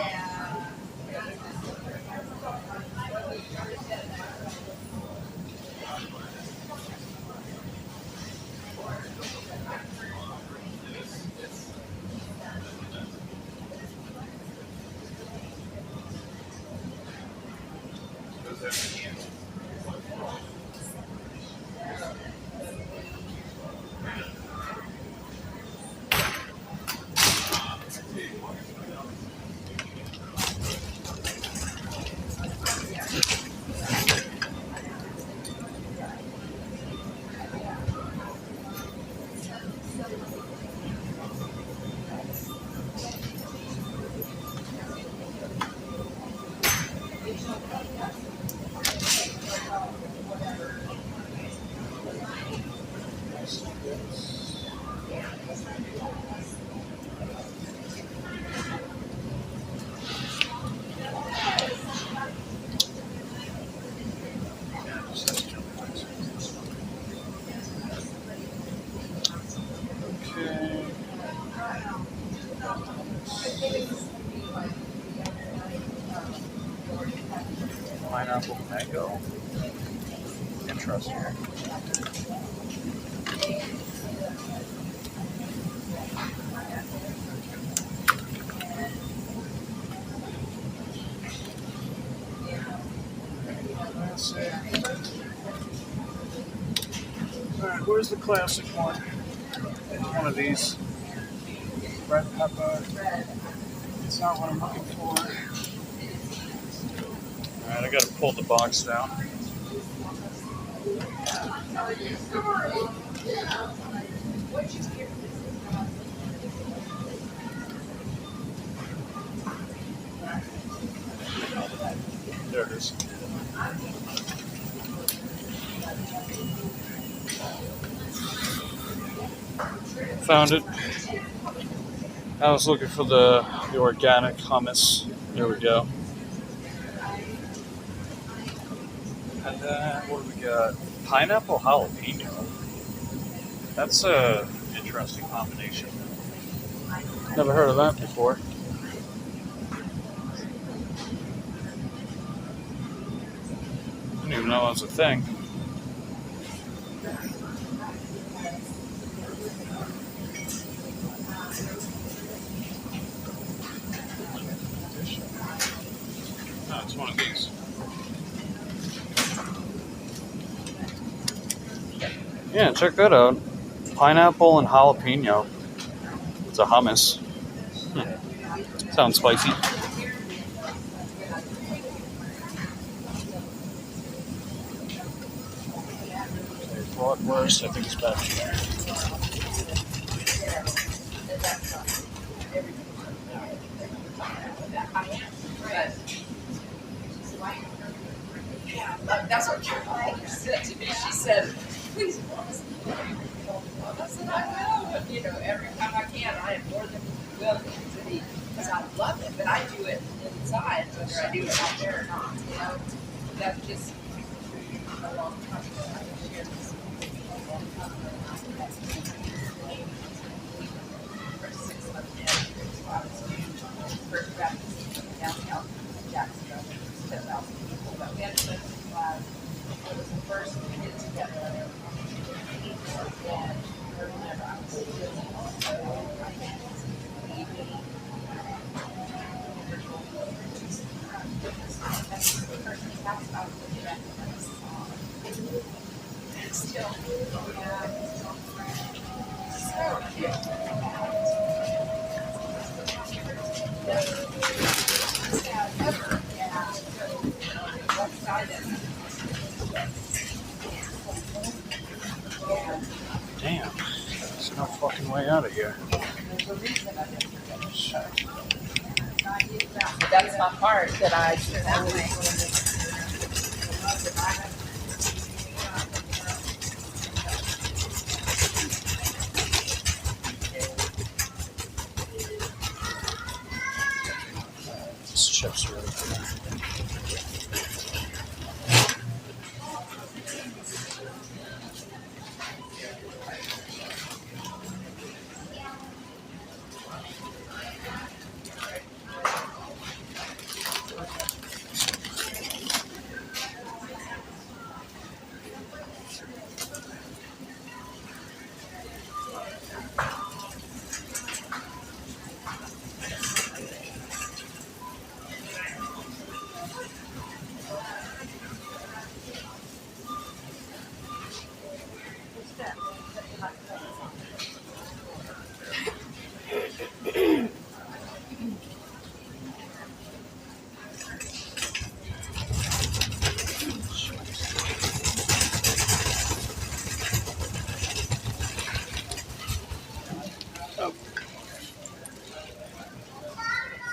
Pineapple mango. Interesting. Alright, where's the classic one? It's one of these. Red pepper. It's not what I'm looking for. Alright, I gotta pull the box down. There it is. Found it. I was looking for the organic hummus. There we go. And then what do we got? Pineapple jalapeno. That's a interesting combination. Never heard of that before. Didn't even know it was a thing. No, it's one of these. Yeah, check that out. Pineapple and jalapeno. It's a hummus. Sounds spicy. Bratwurst, I think it's back here. That's what Caroline said to me. She said, please, I said, I will. But, every time I can, I am more than willing to eat because I love it. But I do it inside, whether I do it out there or not. That's just a long time ago. I shared this a long time ago. For 6 months now, I was first Baptist downtown Jacksonville. 10,000 people, but we had to live in class. It was the first we did together. And I remember I was feeling so I can't evening. That's the first house I was looking at and I saw it. Still, so cute. no fucking way out of here. There's a reason I didn't forget it. But that's my part that I should always. This chip's really good.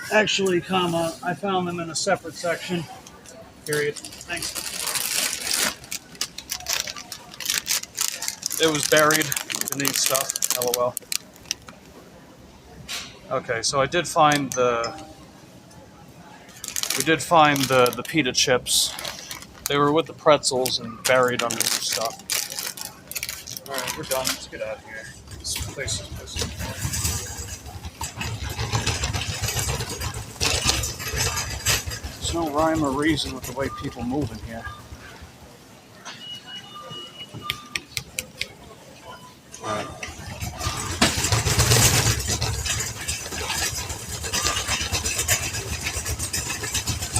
Actually, I found them in a separate section. Period. Thanks. It was buried beneath stuff. LOL. Okay, so we did find the pita chips. They were with the pretzels and buried under the stuff. All right, we're done. Let's get out of here. This place is busy. There's no rhyme or reason with the way people move in here. All right.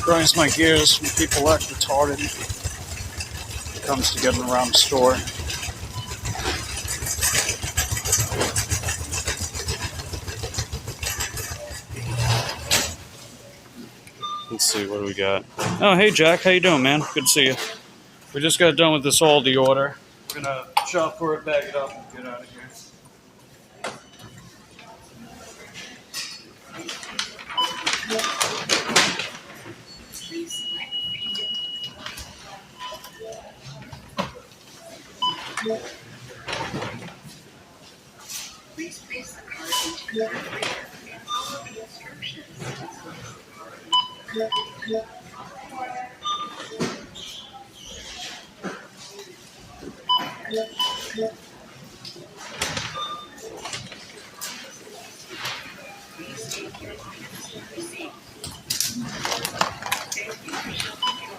Grinds my gears when people act retarded when it comes to getting around the store. Let's see, what do we got? Oh, hey Jack, how you doing, man? Good to see you. We just got done with this Aldi order. We're gonna shop for it, bag it up, and get out of here. Please place the card into the refrigerator and follow the instructions. Please take your items to receipt. Thank you for shopping your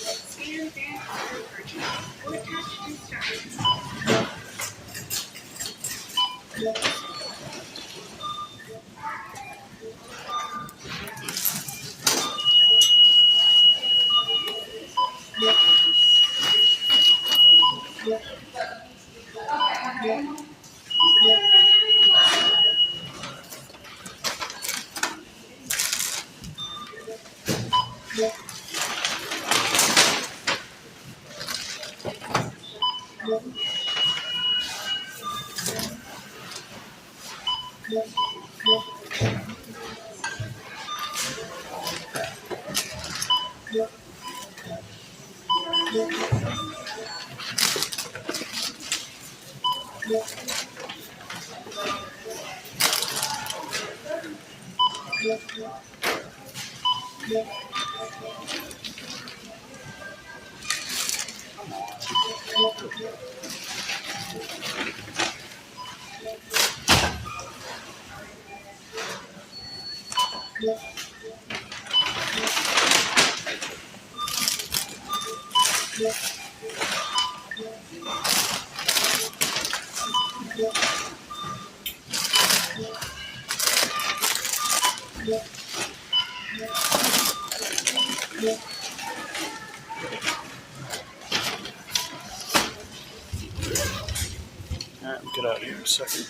Scan there for purchase or touch and start. Alright, we'll get out of here in a second.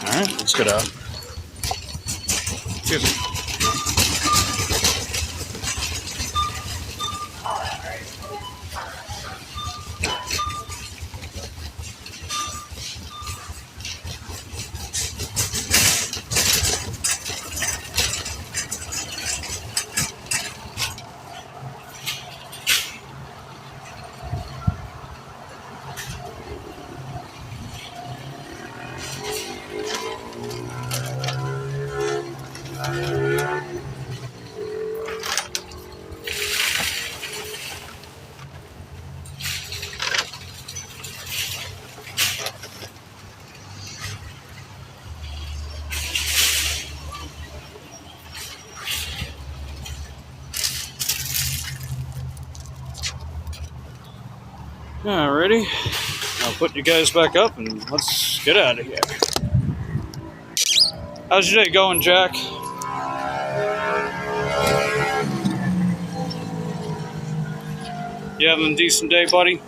All right, let's get out. Excuse me. Alrighty, I'll put you guys back up and let's get out of here. How's your day going, Jack? You having a decent day, buddy?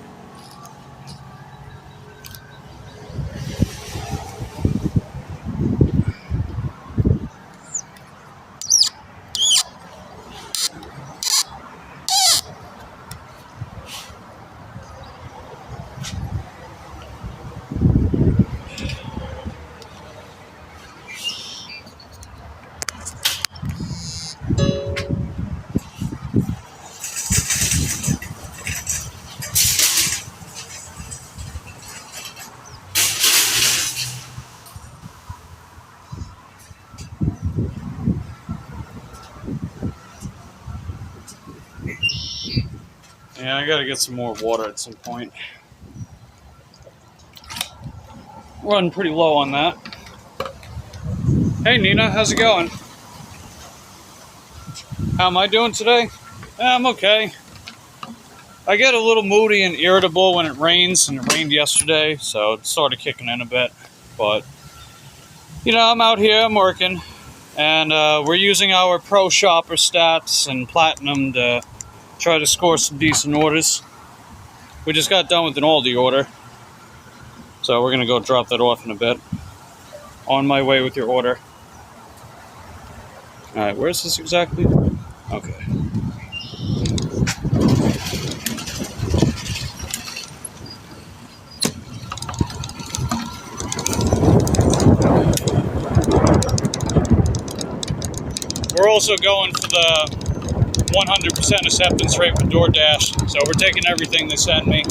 Yeah, I gotta get some more water at some point. Running pretty low on that. Hey Nina, how's it going? How am I doing today? I'm okay. I get a little moody and irritable when it rains, and it rained yesterday, so it's sort of kicking in a bit. But, you know, I'm out here, I'm working, and we're using our Pro Shopper stats and Platinum to try to score some decent orders. We just got done with an Aldi order, so we're going to go drop that off in a bit. On my way with your order. Alright, where's this exactly? Okay. We're also going for the 100% acceptance rate with DoorDash, so we're taking everything they send me.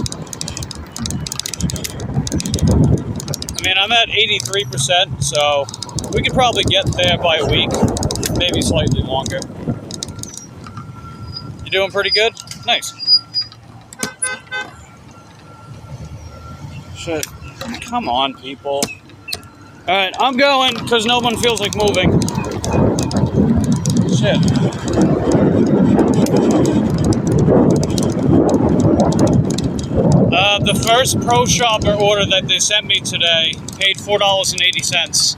I mean, I'm at 83%, so we could probably get there by a week, maybe slightly longer. You doing pretty good? Nice. Shit. Come on, people. Alright, I'm going, because no one feels like moving. Shit. The first Pro Shopper order that they sent me today paid $4.80.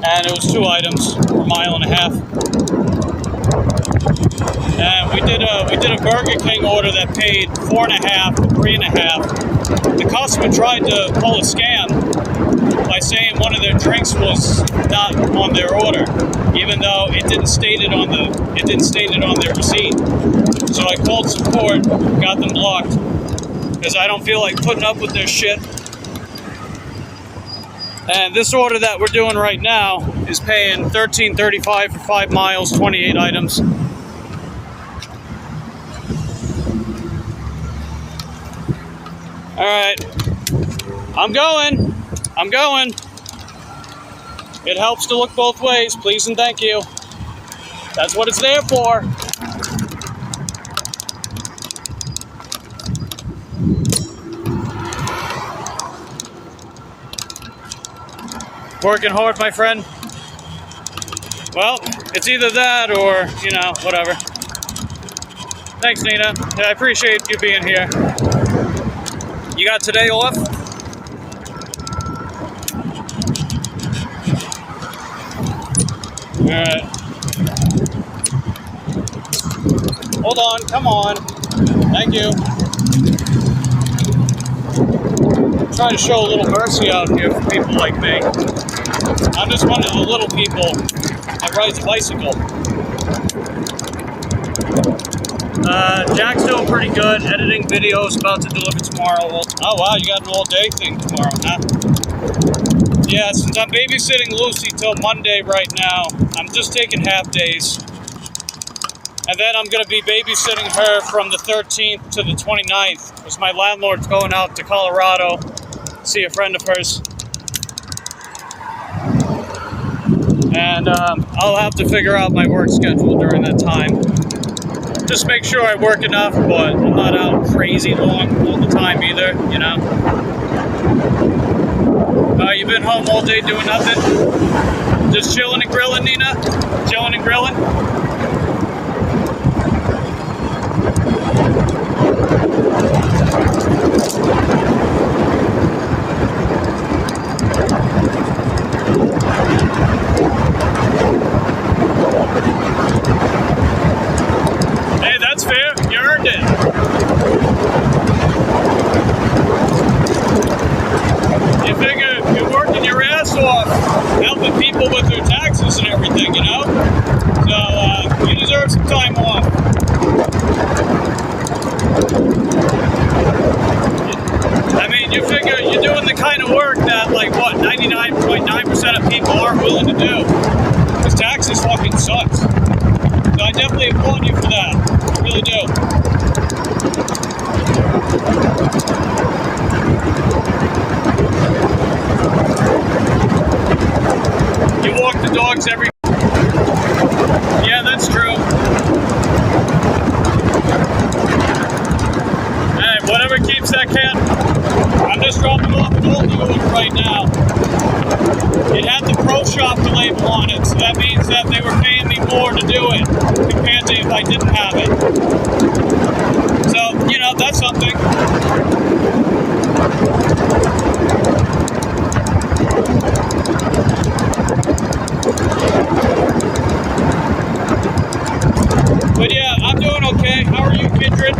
And it was 2 items for a mile and a half. And we did a Burger King order that paid $4.50 to $3.50. The customer tried to pull a scam by saying one of their drinks was not on their order, even though it didn't state it on their receipt. So I called support, got them blocked, because I don't feel like putting up with their shit. And this order that we're doing right now is paying $13.35 for 5 miles, 28 items. Alright, I'm going. It helps to look both ways, please and thank you. That's what it's there for. Working hard, my friend. Well, it's either that or, you know, whatever. Thanks, Nina. I appreciate you being here. You got today off? Alright. Hold on, come on. Thank you. try to show a little mercy out here for people like me. I'm just one of the little people that rides a bicycle. Jack's doing pretty good, editing videos, about to deliver tomorrow. Well, oh wow, you got an all-day thing tomorrow, huh? Yeah, since I'm babysitting Lucy till Monday right now, I'm just taking half days. And then I'm going to be babysitting her from the 13th to the 29th, because my landlord's going out to Colorado to see a friend of hers. And I'll have to figure out my work schedule during that time. Just make sure I work enough, but I'm not out crazy long all the time either, you know. You been home all day doing nothing? Just chilling and grilling, Nina? Chilling and grilling? Hey, that's fair. You earned it. You figure you're working your ass off, helping people with their taxes and everything, you know? So, you deserve some time off. I mean, you figure you're doing the kind of work that, like, what, 99.9% of people aren't willing to do. Because taxes fucking sucks. So I definitely applaud you for that. I really do. You walk the dogs every... Yeah, that's true. Hey, whatever keeps that cat... I'm just dropping off an oldie order right now. It had the Pro Shop label on it, so that means that they were paying me more to do it compared to if I didn't have it. So, you know, that's something. But yeah, I'm doing okay. How are you, Kindred?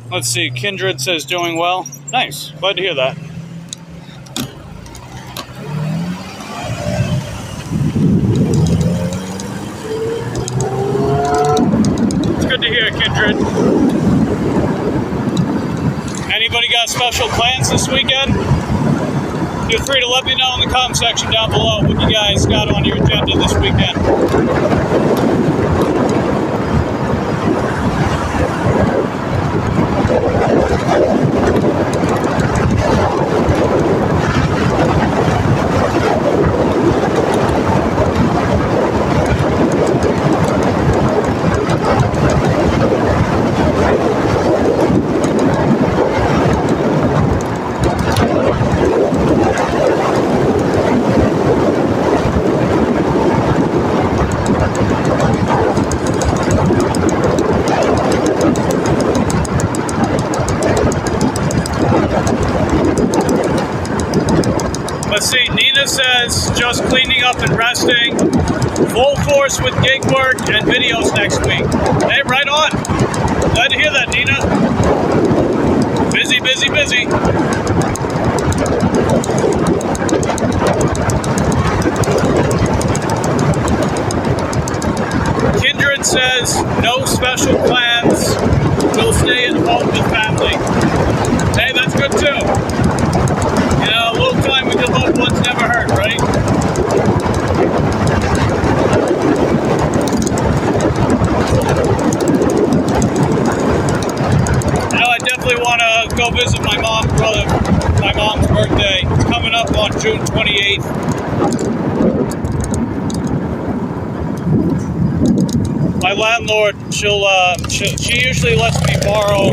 Let's see, Kindred says doing well. Nice, glad to hear that. It's good to hear, Kindred. Anybody got special plans this weekend? Feel free to let me know in the comment section down below what you guys got on your agenda this weekend. Let's see, Nina says just cleaning up and resting. Full force with gig work and videos next week. Hey, right on. Glad to hear that, Nina. Busy, busy, busy. Kindred says no special plans. We'll stay at home with family. Hey, that's good too. You know, a little time with your loved ones never hurt, right? You know, I definitely want to go visit my mom's birthday. It's coming up on June 28th. My landlord she usually lets me borrow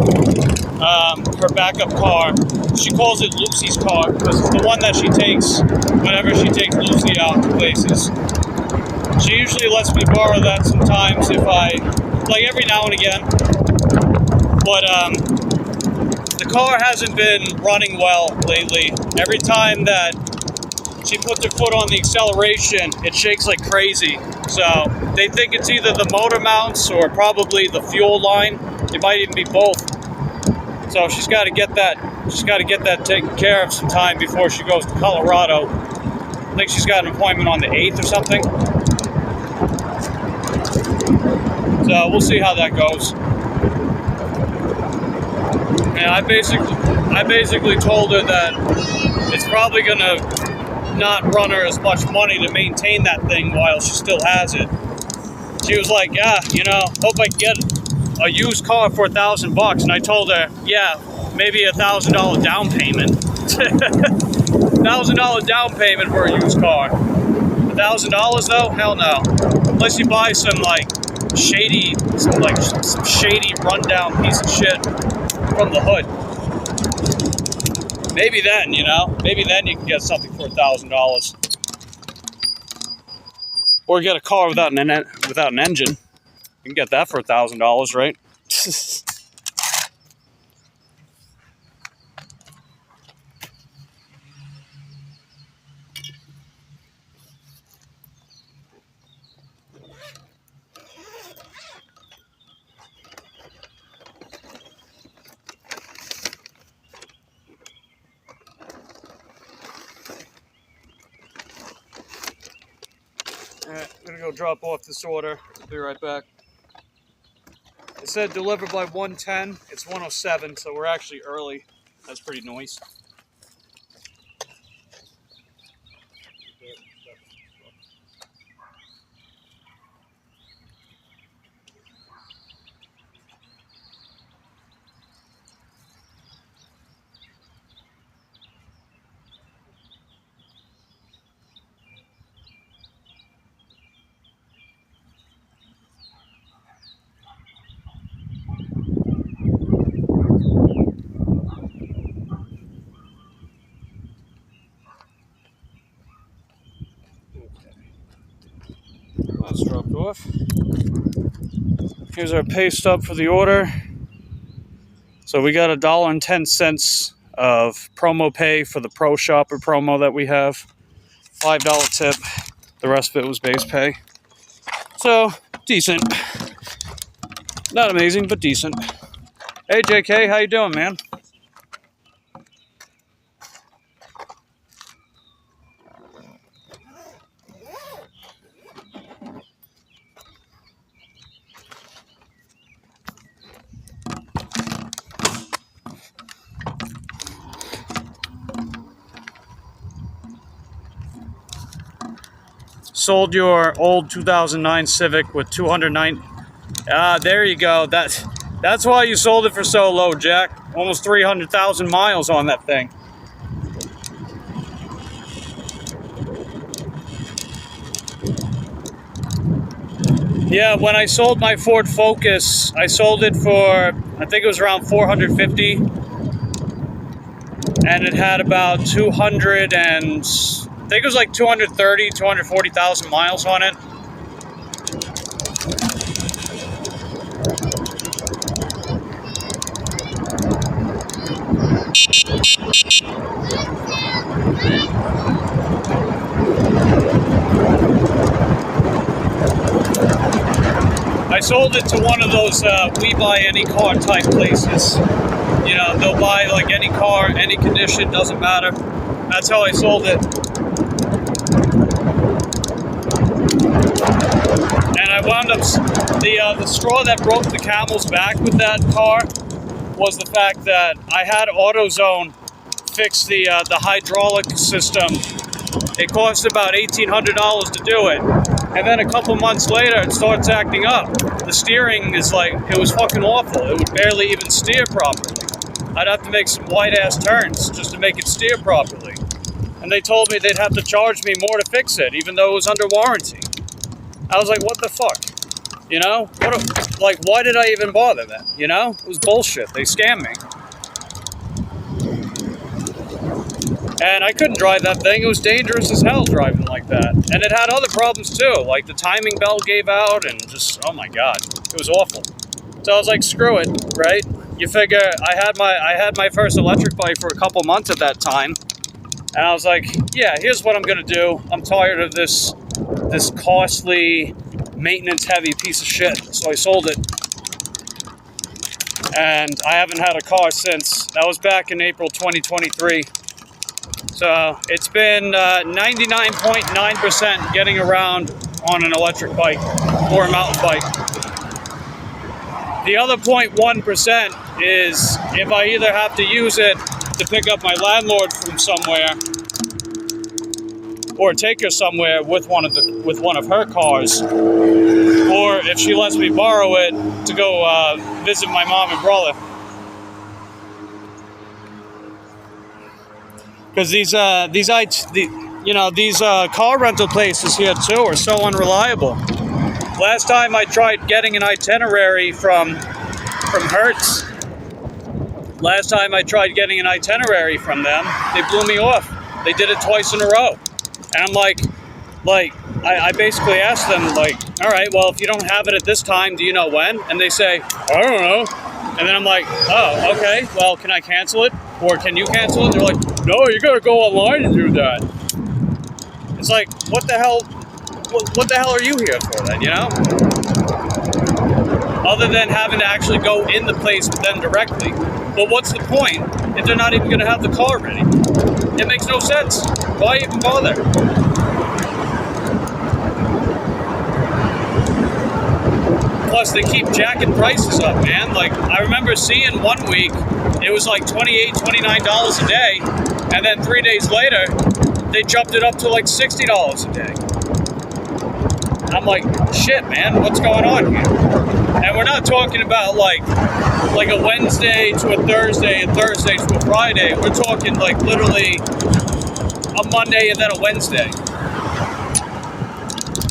her backup car. She calls it Lucy's car because it's the one that she takes whenever she takes Lucy out to places. She usually lets me borrow that sometimes if like every now and again. But the car hasn't been running well lately. Every time that she puts her foot on the acceleration, it shakes like crazy. So they think it's either the motor mounts or probably the fuel line. It might even be both. So she's got to get that. She's got to get that taken care of sometime before she goes to Colorado. I think she's got an appointment on the 8th or something. So we'll see how that goes. And I basically told her that it's probably gonna not run her as much money to maintain that thing while she still has it. She was like, yeah, you know, hope I can get a used car for $1,000. And I told her, yeah, maybe $1,000 down payment. $1,000 down payment for a used car. $1,000 though? Hell no. Unless you buy some shady rundown piece of shit from the hood. Maybe then, you know, maybe then you can get something for $1,000. Or get a car without an engine. You can get that for $1,000, right? Alright, I'm gonna go drop off this order. I'll be right back. It said deliver by 1:10. It's 1:07, so we're actually early. That's pretty nice. That's dropped off. Here's our pay stub for the order. So we got $1.10 of promo pay for the Pro Shopper promo that we have. $5 tip. The rest of it was base pay. So, decent. Not amazing, but decent. Hey JK, how you doing, man? Sold your old 2009 Civic with 209. There you go. That's why you sold it for so low, Jack. Almost 300,000 miles on that thing. Yeah, when I sold my Ford Focus, I sold it for, I think it was around 450, and it had about 200 and I think it was like 230, 240,000 miles on it. I sold it to one of those we buy any car type places. You know, they'll buy like any car, any condition, doesn't matter. That's how I sold it. And I wound up, the straw that broke the camel's back with that car was the fact that I had AutoZone fix the hydraulic system. It cost about $1,800 to do it. And then a couple months later, it starts acting up. The steering is like, it was fucking awful. It would barely even steer properly. I'd have to make some wide-ass turns just to make it steer properly. And they told me they'd have to charge me more to fix it, even though it was under warranty. I was like, what the fuck? You know? Like, why did I even bother then? You know? It was bullshit. They scammed me. And I couldn't drive that thing. It was dangerous as hell driving like that. And it had other problems too. Like the timing belt gave out and just, oh my God, it was awful. So I was like, screw it, right? You figure I had my first electric bike for a couple months at that time. And I was like, yeah, here's what I'm gonna do. I'm tired of this costly, maintenance-heavy piece of shit. So I sold it. And I haven't had a car since. That was back in April 2023. So it's been 99.9% getting around on an electric bike or a mountain bike. The other 0.1% is if I either have to use it to pick up my landlord from somewhere or take her somewhere with one of her cars, or if she lets me borrow it to go visit my mom and brother. Because these car rental places here too are so unreliable. Last time I tried getting an itinerary from Hertz. Last time I tried getting an itinerary from them, they blew me off. They did it twice in a row. And I'm like, I basically asked them, like, all right, well, if you don't have it at this time, do you know when? And they say, I don't know. And then I'm like, oh, okay, well, can I cancel it? Or can you cancel it? And they're like, no, you gotta go online and do that. It's like, what the hell are you here for then, you know? Other than having to actually go in the place with them directly. But what's the point if they're not even gonna have the car ready? It makes no sense. Why even bother? Plus, they keep jacking prices up, man. Like, I remember seeing one week, it was like $28, $29 a day, and then 3 days later, they jumped it up to like $60 a day. I'm like, shit, man, what's going on here? And we're not talking about like a Wednesday to a Thursday, a Thursday to a Friday. We're talking like literally a Monday and then a Wednesday.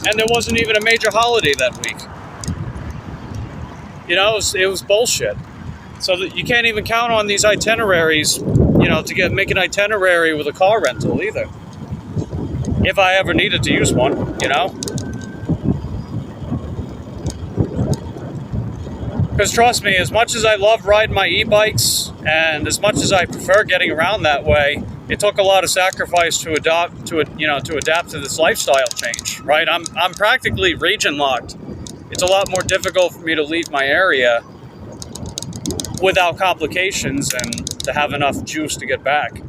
And there wasn't even a major holiday that week. You know, it was bullshit. So that you can't even count on these itineraries, you know, to make an itinerary with a car rental either. If I ever needed to use one, you know. Because trust me, as much as I love riding my e-bikes and as much as I prefer getting around that way, it took a lot of sacrifice to adapt to this lifestyle change, right? I'm practically region locked. It's a lot more difficult for me to leave my area without complications and to have enough juice to get back.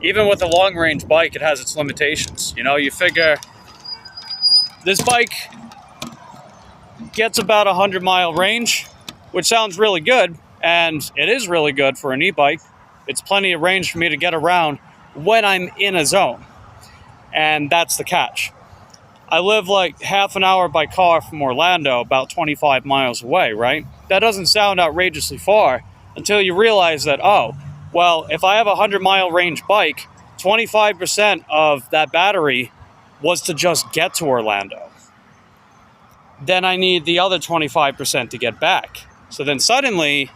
Even with a long-range bike, it has its limitations. You know, you figure this bike gets about 100-mile range, which sounds really good, and it is really good for an e-bike. It's plenty of range for me to get around when I'm in a zone, and that's the catch. I live like half an hour by car from Orlando, about 25 miles away, right? That doesn't sound outrageously far until you realize that, oh, well, if I have a 100-mile range bike, 25% of that battery was to just get to Orlando. Then I need the other 25% to get back. So then suddenly,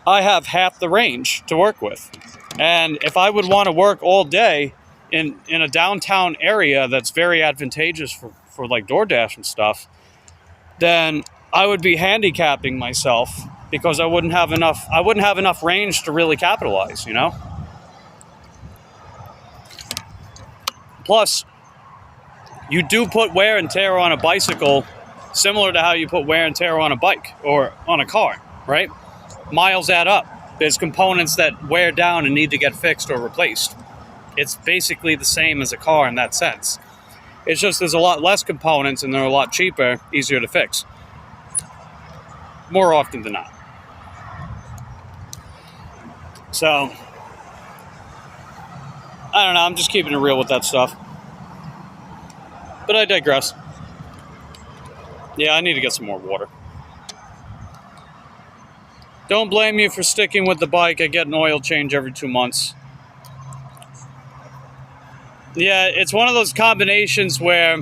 I have half the range to work with. And if I would want to work all day in a downtown area that's very advantageous for like DoorDash and stuff, then I would be handicapping myself because I wouldn't have enough range to really capitalize, you know? Plus, you do put wear and tear on a bicycle similar to how you put wear and tear on a bike or on a car, right? Miles add up. There's components that wear down and need to get fixed or replaced. It's basically the same as a car in that sense. It's just there's a lot less components and they're a lot cheaper, easier to fix. More often than not. So, I don't know, I'm just keeping it real with that stuff. But I digress. Yeah, I need to get some more water. Don't blame me for sticking with the bike. I get an oil change every 2 months. Yeah, it's one of those combinations where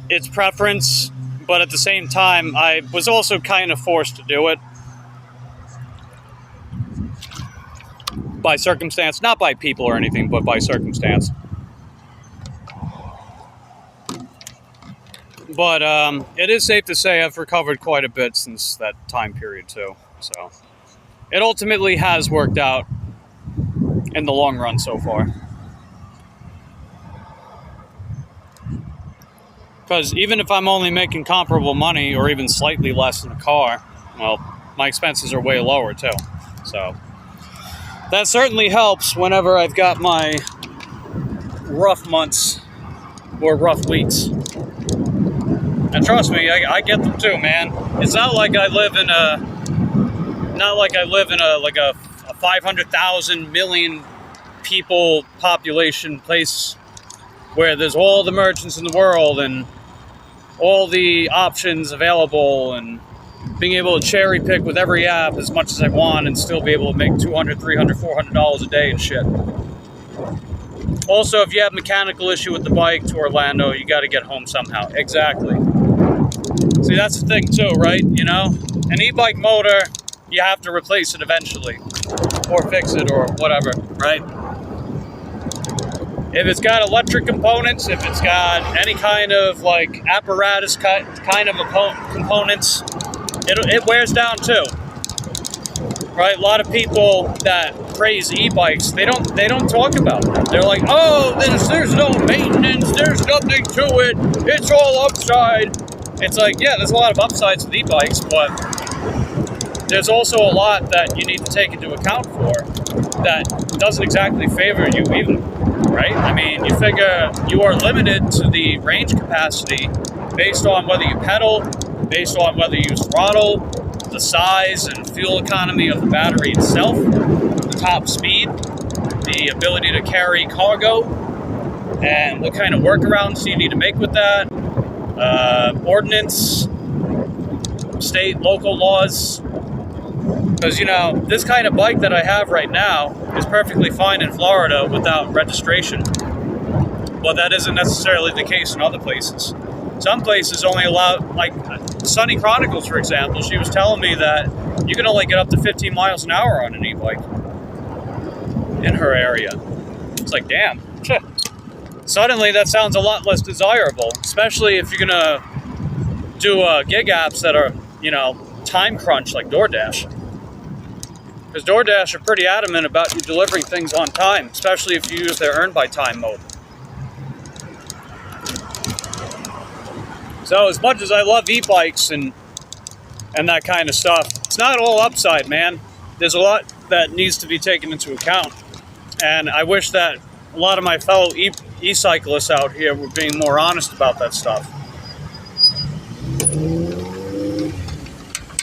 it's preference But at the same time, I was also kind of forced to do it by circumstance, not by people or anything, but by circumstance. But it is safe to say I've recovered quite a bit since that time period too. So it ultimately has worked out in the long run so far. Because even if I'm only making comparable money or even slightly less in a car, well, my expenses are way lower too. So that certainly helps whenever I've got my rough months or rough weeks. And trust me, I get them too, man. It's not like I live in a 500,000 million people population place where there's all the merchants in the world and all the options available and being able to cherry pick with every app as much as I want and still be able to make $200, $300, $400 a day and shit. Also, if you have a mechanical issue with the bike to Orlando, you got to get home somehow. Exactly. See, that's the thing too, right? You know, an e-bike motor, you have to replace it eventually or fix it or whatever, right? If it's got electric components, if it's got any kind of like apparatus kind of components, it wears down too, right? A lot of people that praise e-bikes, they don't talk about it. They're like, oh, there's no maintenance, there's nothing to it, it's all upside. It's like, yeah, there's a lot of upsides with e-bikes, but there's also a lot that you need to take into account for that doesn't exactly favor you either, right? I mean, you figure you are limited to the range capacity based on whether you pedal, based on whether you use throttle, the size and fuel economy of the battery itself, the top speed, the ability to carry cargo, and what kind of workarounds you need to make with that, ordinance, state, local laws. Because, you know, this kind of bike that I have right now is perfectly fine in Florida without registration. But that isn't necessarily the case in other places. Some places only allow, like Sunny Chronicles, for example, she was telling me that you can only get up to 15 miles an hour on an e-bike in her area. It's like, damn. Suddenly that sounds a lot less desirable, especially if you're going to do gig apps that are, you know, time crunch like DoorDash. Because DoorDash are pretty adamant about you delivering things on time, especially if you use their earn by time mode. So as much as I love e-bikes and that kind of stuff, it's not all upside, man. There's a lot that needs to be taken into account. And I wish that a lot of my fellow e-cyclists out here were being more honest about that stuff.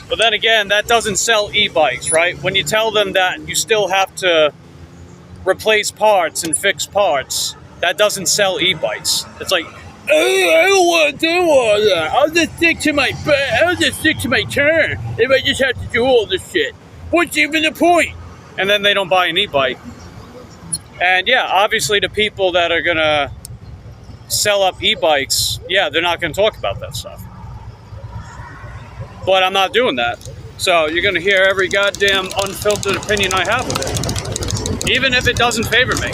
But then again, that doesn't sell e-bikes, right? When you tell them that you still have to replace parts and fix parts, that doesn't sell e-bikes. It's like, oh, I don't want to do all that. I'll just stick to my car if I just have to do all this shit. What's even the point? And then they don't buy an e-bike. And yeah, obviously the people that are gonna sell up e-bikes, yeah, they're not gonna talk about that stuff. But I'm not doing that. So you're going to hear every goddamn unfiltered opinion I have of it. Even if it doesn't favor me.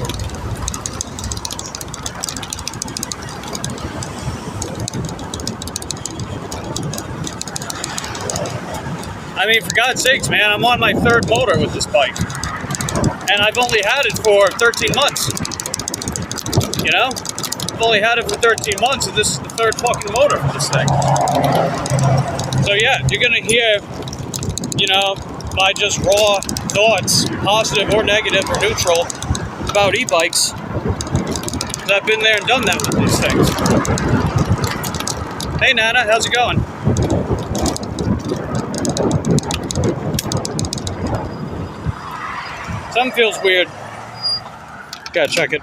I mean, for God's sakes, man, I'm on my third motor with this bike. And I've only had it for 13 months. You know? I've only had it for 13 months, and this is the third fucking motor for this thing. So yeah, you're gonna hear, you know, my just raw thoughts, positive or negative or neutral, about e-bikes. Because I've been there and done that with these things. Hey Nana, how's it going? Something feels weird. Gotta check it.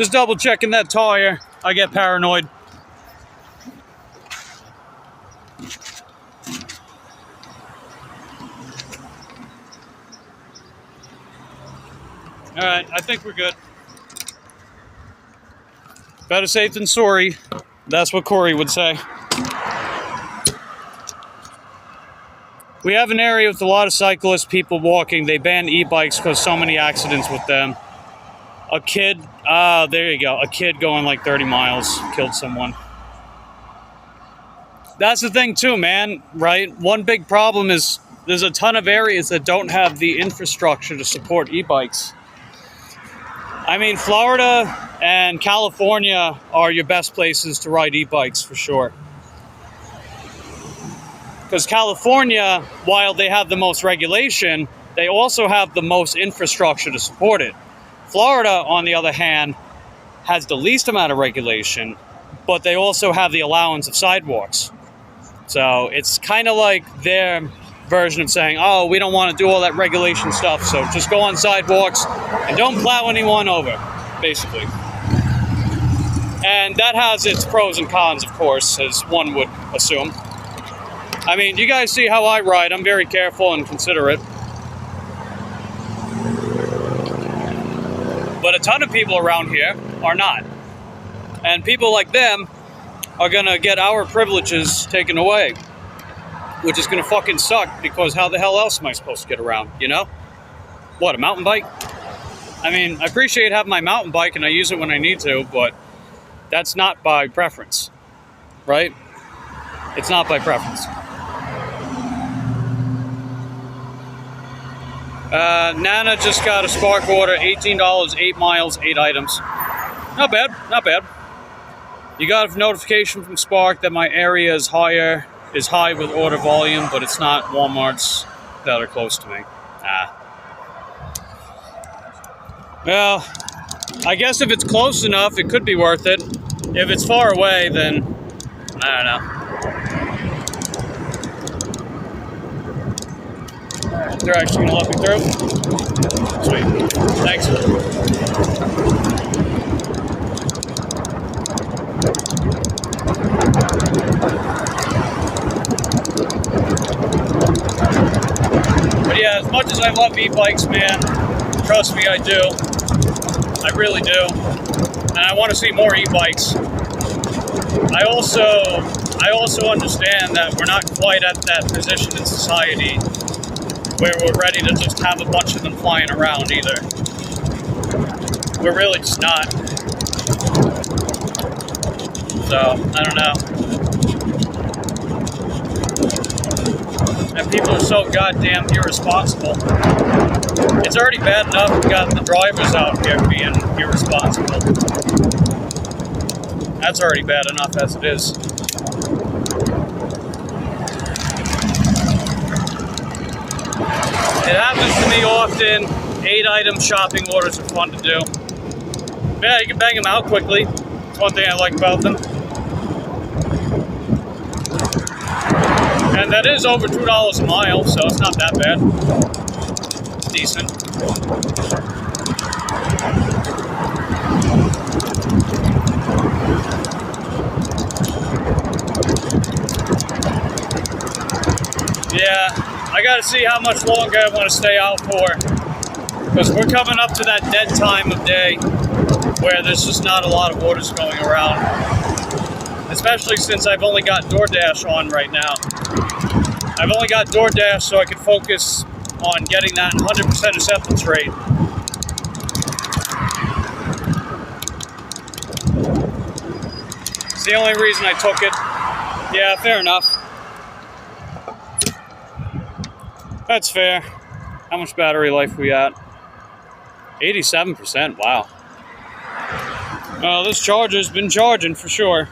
Just double checking that tire. I get paranoid. All right, I think we're good. Better safe than sorry. That's what Corey would say. We have an area with a lot of cyclists, people walking. They ban e-bikes because so many accidents with them. A kid, there you go. A kid going like 30 miles killed someone. That's the thing too, man, right? One big problem is there's a ton of areas that don't have the infrastructure to support e-bikes. I mean, Florida and California are your best places to ride e-bikes for sure. Because California, while they have the most regulation, they also have the most infrastructure to support it. Florida, on the other hand, has the least amount of regulation, but they also have the allowance of sidewalks. So it's kind of like their version of saying, oh, we don't want to do all that regulation stuff, so just go on sidewalks and don't plow anyone over, basically. And that has its pros and cons, of course, as one would assume. I mean, you guys see how I ride. I'm very careful and considerate. But a ton of people around here are not. And people like them are going to get our privileges taken away, which is going to fucking suck, because how the hell else am I supposed to get around, you know? What, a mountain bike? I mean, I appreciate having my mountain bike and I use it when I need to, but that's not by preference, right? It's not by preference. Nana just got a Spark order, $18, 8 miles, 8 items. Not bad, not bad. You got a notification from Spark that my area is high with order volume, but it's not Walmarts that are close to me. Well, I guess if it's close enough, it could be worth it. If it's far away, then I don't know. They're actually gonna let me through. Sweet. Thanks. But yeah, as much as I love e-bikes, man, trust me, I do. I really do. And I want to see more e-bikes. I also understand that we're not quite at that position in society where we're ready to just have a bunch of them flying around either. We're really just not. So, I don't know. And people are so goddamn irresponsible. It's already bad enough we've got the drivers out here being irresponsible. That's already bad enough as it is. It happens to me often. 8-item shopping orders are fun to do. Yeah, you can bang them out quickly. That's one thing I like about them. And that is over $2 a mile, so it's not that bad. It's decent. Yeah, I gotta see how much longer I want to stay out for, because we're coming up to that dead time of day where there's just not a lot of orders going around, especially since I've only got DoorDash on right now. I've only got DoorDash so I can focus on getting that 100% acceptance rate. It's the only reason I took it. Yeah, fair enough. That's fair. How much battery life we at? 87%, wow. Well, this charger's been charging for sure.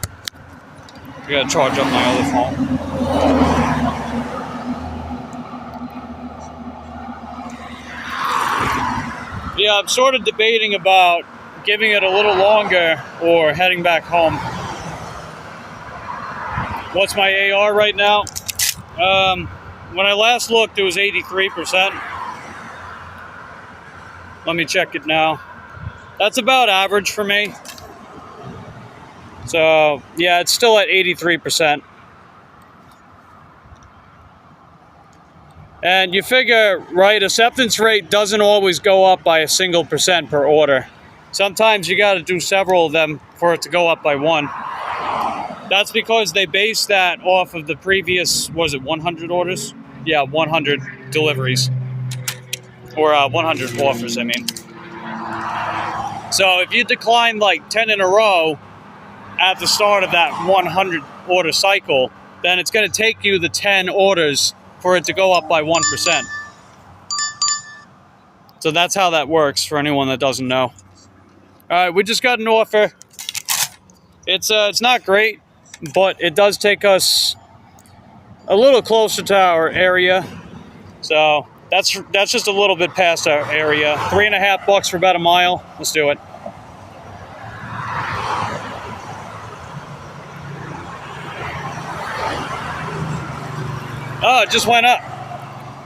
I gotta charge up my other phone. Yeah, I'm sort of debating about giving it a little longer or heading back home. What's my AR right now? When I last looked, it was 83%. Let me check it now. That's about average for me. So, yeah, it's still at 83%. And you figure, right, acceptance rate doesn't always go up by a single percent per order. Sometimes you got to do several of them for it to go up by one. That's because they base that off of the previous, was it 100 orders? Yeah, 100 deliveries. Or 100 offers, I mean. So if you decline like 10 in a row at the start of that 100 order cycle, then it's going to take you the 10 orders for it to go up by 1%. So that's how that works for anyone that doesn't know. All right, we just got an offer. It's not great, but it does take us a little closer to our area. So that's just a little bit past our area. $3.50 for about a mile. Let's do it. Oh, it just went up.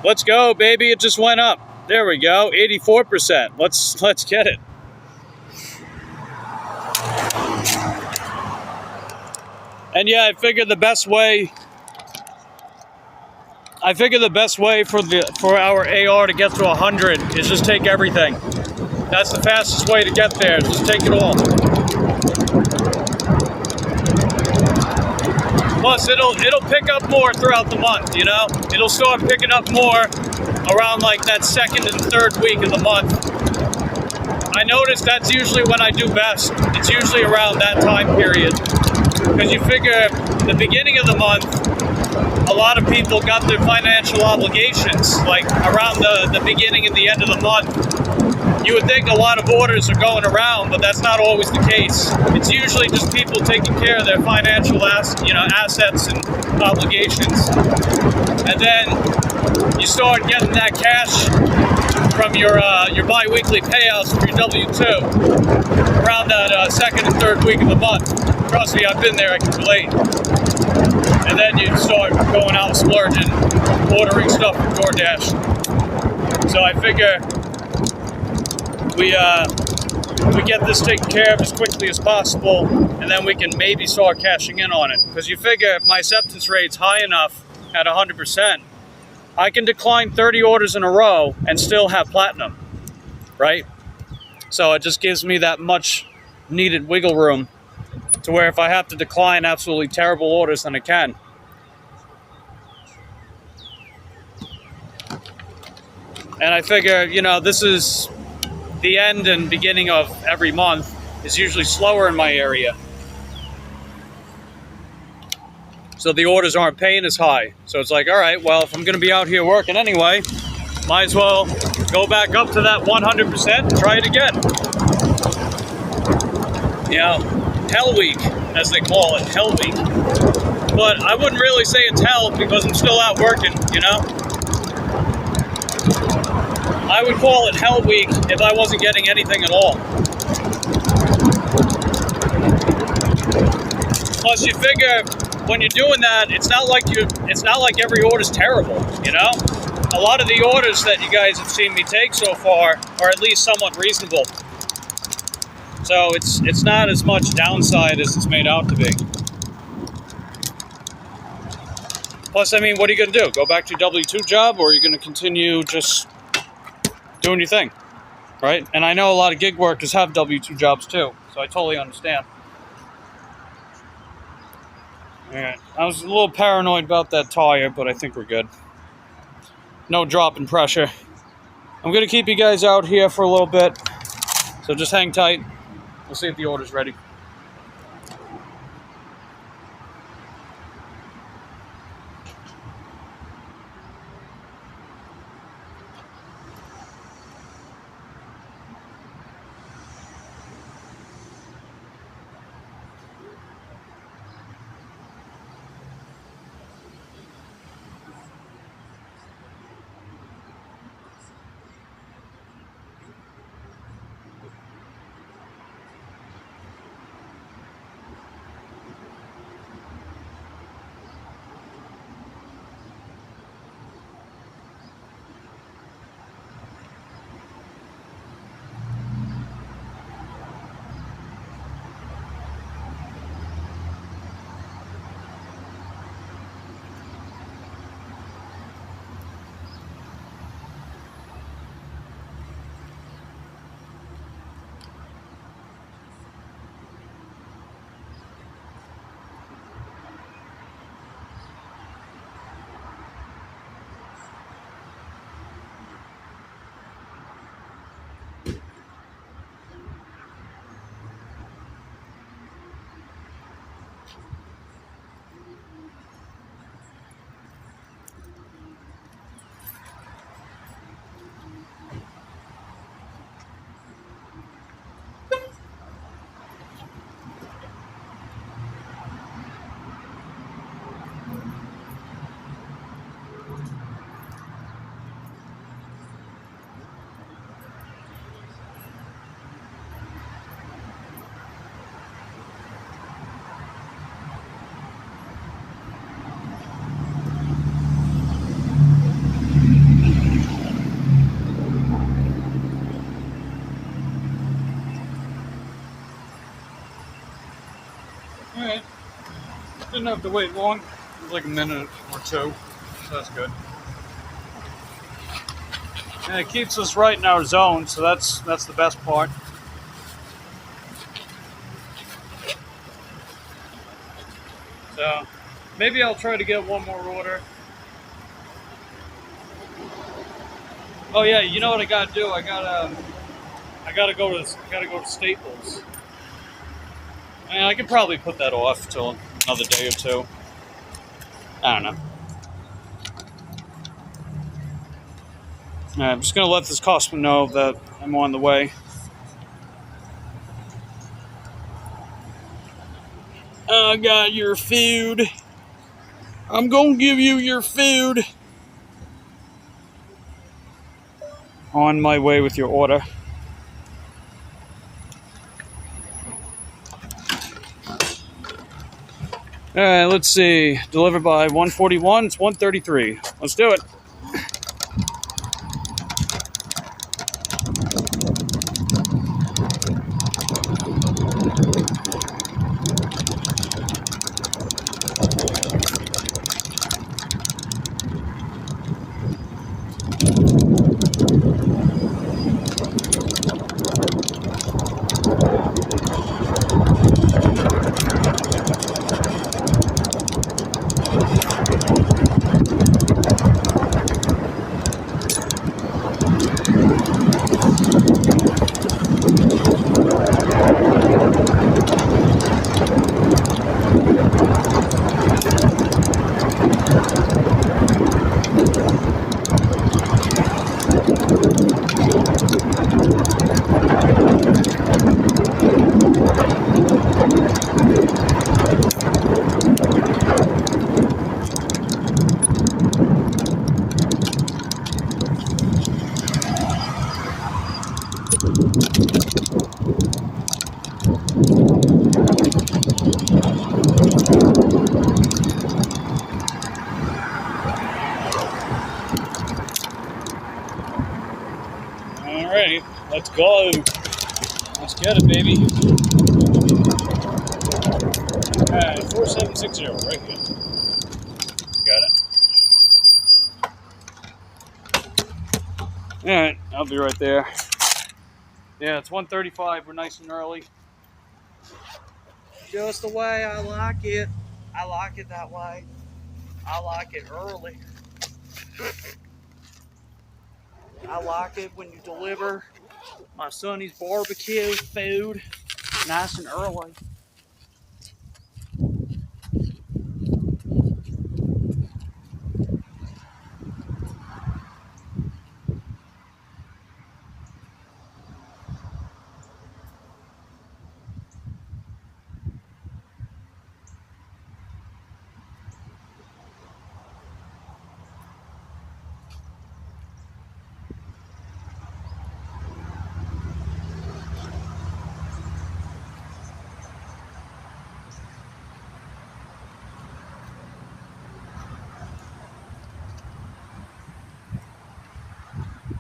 Let's go, baby. It just went up. There we go. 84%. Let's get it. And yeah, I figured the best way for our AR to get to 100 is just take everything. That's the fastest way to get there. Just take it all. Plus, it'll pick up more throughout the month, you know? It'll start picking up more around like that second and third week of the month. I notice that's usually when I do best. It's usually around that time period. Because you figure the beginning of the month, a lot of people got their financial obligations, like around the beginning and the end of the month. You would think a lot of orders are going around, but that's not always the case. It's usually just people taking care of their financial assets and obligations. And then you start getting that cash from your bi-weekly payouts from your W-2 around that second and third week of the month. Trust me, I've been there, I can relate. And then you start going out and splurging, ordering stuff from DoorDash. So I figure we get this taken care of as quickly as possible, and then we can maybe start cashing in on it. Because you figure if my acceptance rate's high enough at 100%, I can decline 30 orders in a row and still have platinum, right? So it just gives me that much needed wiggle room to where if I have to decline absolutely terrible orders, then I can. And I figure, this is the end and beginning of every month is usually slower in my area. So the orders aren't paying as high. So it's like, all right, well, if I'm going to be out here working anyway, might as well go back up to that 100% and try it again. Hell week, as they call it, hell week. But I wouldn't really say it's hell because I'm still out working, I would call it hell week if I wasn't getting anything at all. Plus, you figure when you're doing that, it's not like every order's terrible, A lot of the orders that you guys have seen me take so far are at least somewhat reasonable. So it's not as much downside as it's made out to be. Plus, I mean, what are you going to do? Go back to your W-2 job, or are you going to continue just doing your thing, right? And I know a lot of gig workers have W-2 jobs too, so I totally understand. All right, I was a little paranoid about that tire, but I think we're good. No drop in pressure. I'm going to keep you guys out here for a little bit, so just hang tight. We'll see if the order's ready. shouldn't have to wait long. It's like a minute or two, so that's good. And it keeps us right in our zone, so that's the best part. So maybe I'll try to get one more order. Oh yeah, you know what I gotta do? I gotta go to Staples. And I could probably put that off till another day or two. I don't know. Alright, I'm just gonna let this customer know that I'm on the way. I got your food. I'm gonna give you your food. On my way with your order. Alright, let's see. Delivered by 141. It's 133. Let's do it. Alrighty, let's go. Let's get it, baby. Alright, 4760 right here. Got it. Alright, I'll be right there. Yeah, it's 1:35. We're nice and early. Just the way I like it. I like it that way. I like it early. I like it when you deliver my sonny's barbecue food nice and early.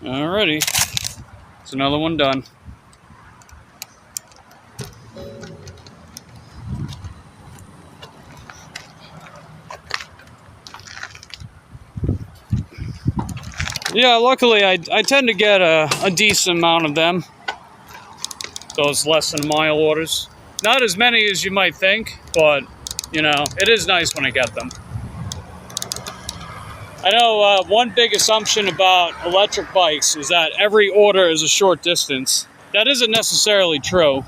Alrighty, it's another one done. Yeah, luckily I tend to get a decent amount of them. Those less than a mile orders. Not as many as you might think, but you know, it is nice when I get them. I know one big assumption about electric bikes is that every order is a short distance. That isn't necessarily true.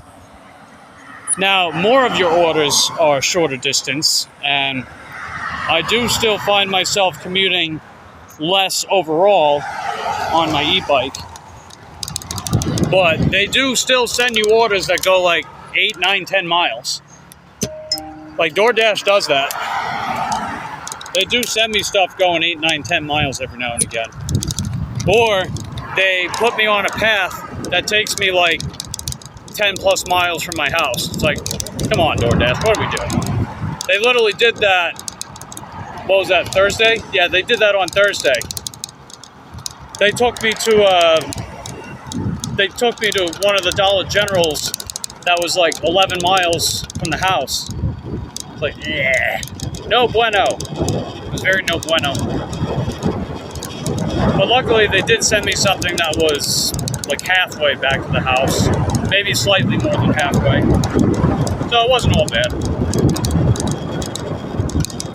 Now, more of your orders are shorter distance, and I do still find myself commuting less overall on my e-bike. But they do still send you orders that go like 8, 9, 10 miles. Like DoorDash does that. They do send me stuff going 8, 9, 10 miles every now and again. Or they put me on a path that takes me like 10 plus miles from my house. It's like, come on, DoorDash, what are we doing? They literally did that, what was that, Thursday? Yeah, they did that on Thursday. They took me to one of the Dollar Generals that was like 11 miles from the house. It's like, yeah. no bueno. It was very no bueno. But luckily, they did send me something that was like halfway back to the house. Maybe slightly more than halfway. So it wasn't all bad.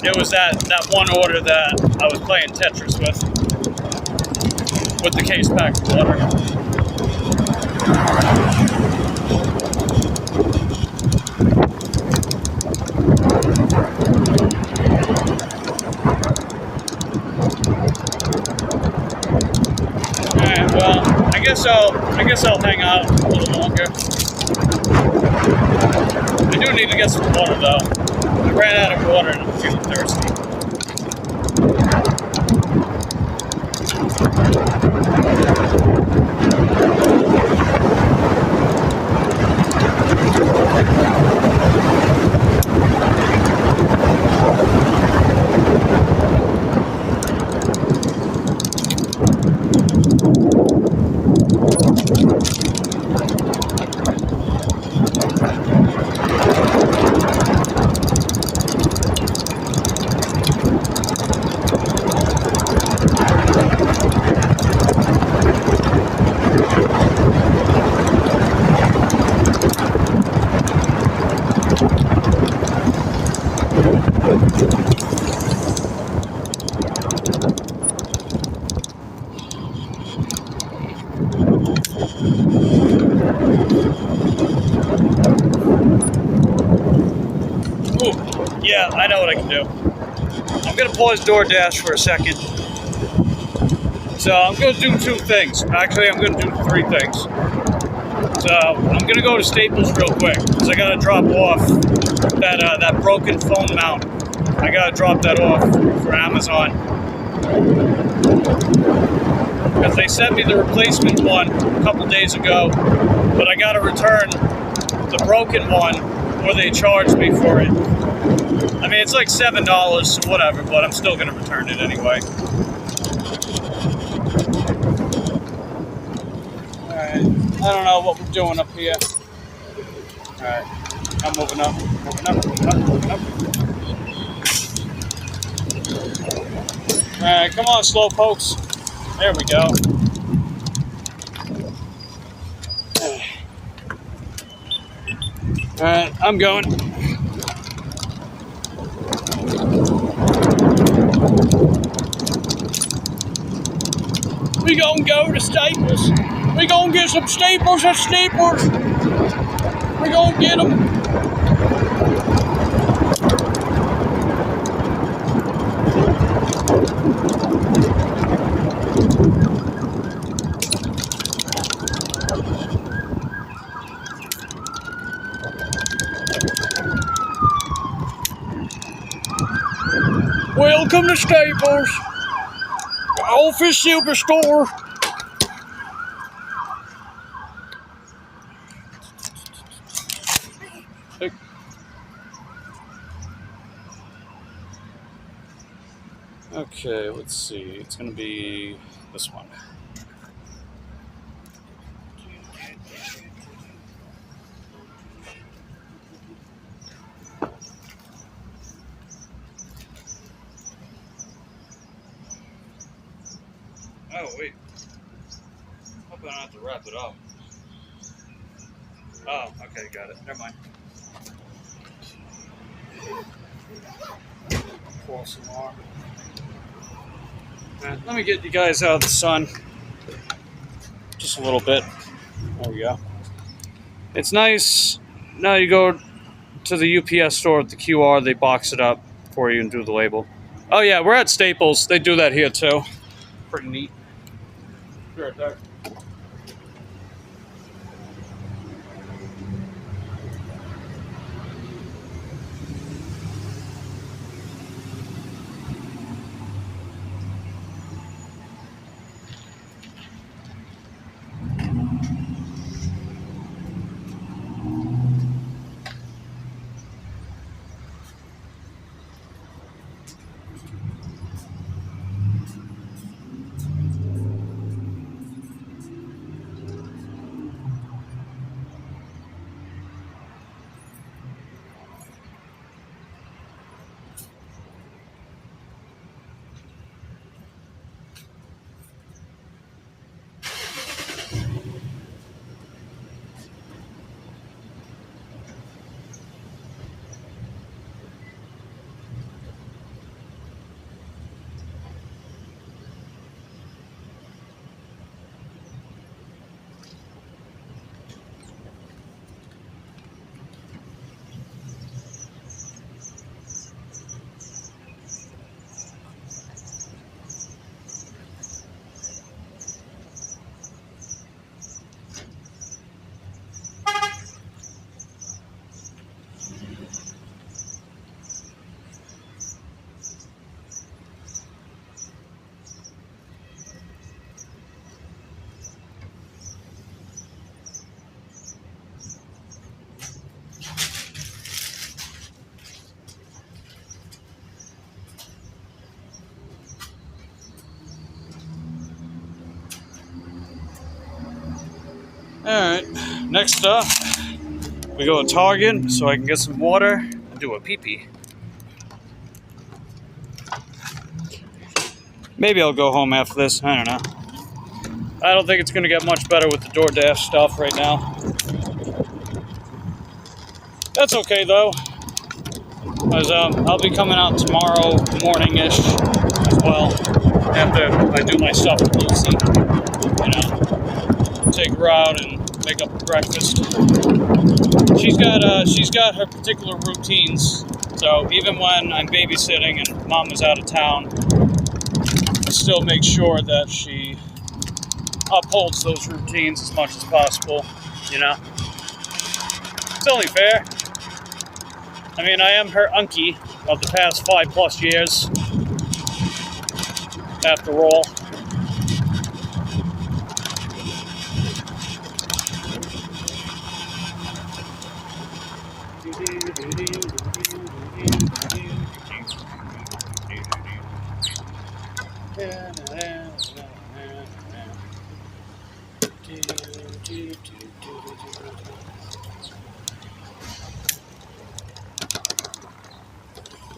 It was that one order that I was playing Tetris with the case packed water. Alright, well, I guess I'll hang out a little longer. I do need to get some water though. I ran out of water and I'm feeling thirsty. Ooh, yeah, I know what I can do. I'm gonna pause DoorDash for a second. So I'm gonna do two things. Actually, I'm gonna do three things. So I'm gonna go to Staples real quick because I gotta drop off that broken phone mount. I gotta drop that off for Amazon because they sent me the replacement one a couple days ago, but I gotta return the broken one or they charge me for it. I mean, it's like $7, so whatever, but I'm still gonna return it anyway. Alright, I don't know what we're doing up here. Alright, I'm moving up. Alright, come on, slow pokes. There we go. Alright, I'm going. We gonna go to Staples. We gonna get some staples at Staples. We gonna get them. Welcome to Staples, office superstore. Okay, let's see. It's gonna be this one. Oh, wait. Hope I don't have to wrap it up. Oh, okay, got it. Never mind. Pour some more. Right, let me get you guys out of the sun. Just a little bit. There we go. It's nice. Now you go to the UPS store with the QR, they box it up for you and do the label. Oh yeah, we're at Staples. They do that here too. Pretty neat. Be right there. Alright, next up, we go to Target so I can get some water and do a pee-pee. Maybe I'll go home after this, I don't know. I don't think it's going to get much better with the DoorDash stuff right now. That's okay though, because I'll be coming out tomorrow morning-ish as well, after I do my stuff with Lucy, you know, take her out and make up breakfast. She's got her particular routines, so even when I'm babysitting and Mom is out of town, I still make sure that she upholds those routines as much as possible, you know. It's only fair. I mean, I am her unkie of the past 5+ years, after all.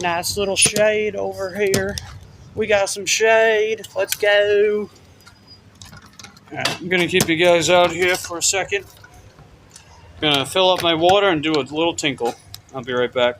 Nice little shade over here. We got some shade. Let's go. Alright, I'm gonna keep you guys out here for a second. Gonna fill up my water and do a little tinkle. I'll be right back.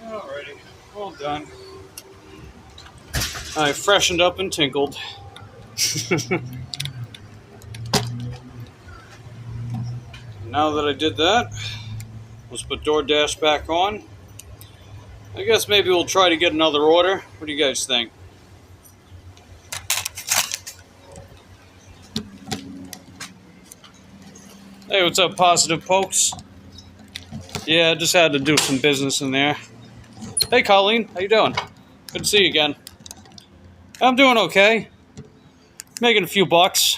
Alrighty, all done. I freshened up and tinkled. Now that I did that, let's put DoorDash back on. I guess maybe we'll try to get another order. What do you guys think? Hey, what's up, Positive Pokes? Yeah, I just had to do some business in there. Hey, Colleen, how you doing? Good to see you again. I'm doing okay. Making a few bucks.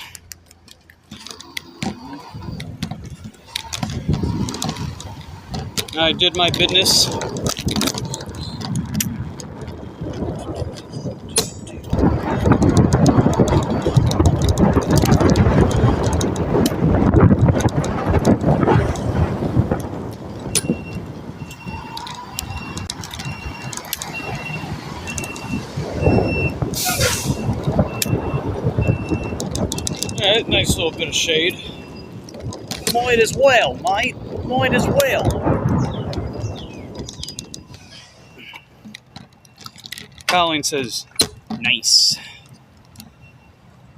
I did my business. Alright, nice little bit of shade. Might as well, mate. Might as well. Colleen says, nice.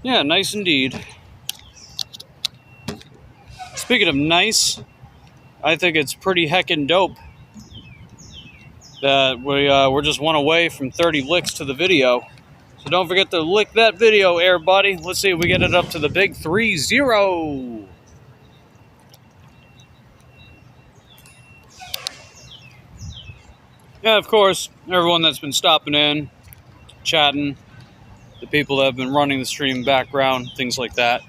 Yeah, nice indeed. Speaking of nice, I think it's pretty heckin' dope that we're just one away from 30 licks to the video. So don't forget to lick that video, everybody. Let's see if we get it up to the big 3-0. Yeah, of course, everyone that's been stopping in, chatting, the people that have been running the stream background, things like that.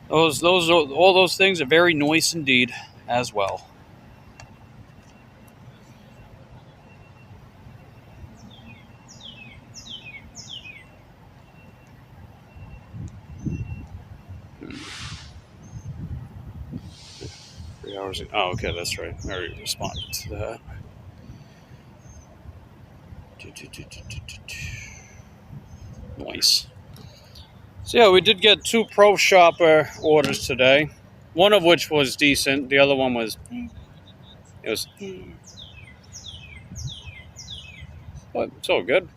All those things are very nice indeed as well. Hours. Oh, okay, that's right. I already responded to that. Nice. So yeah, we did get 2 Pro Shopper orders today. One of which was decent. The other one was... It was... But it's all good.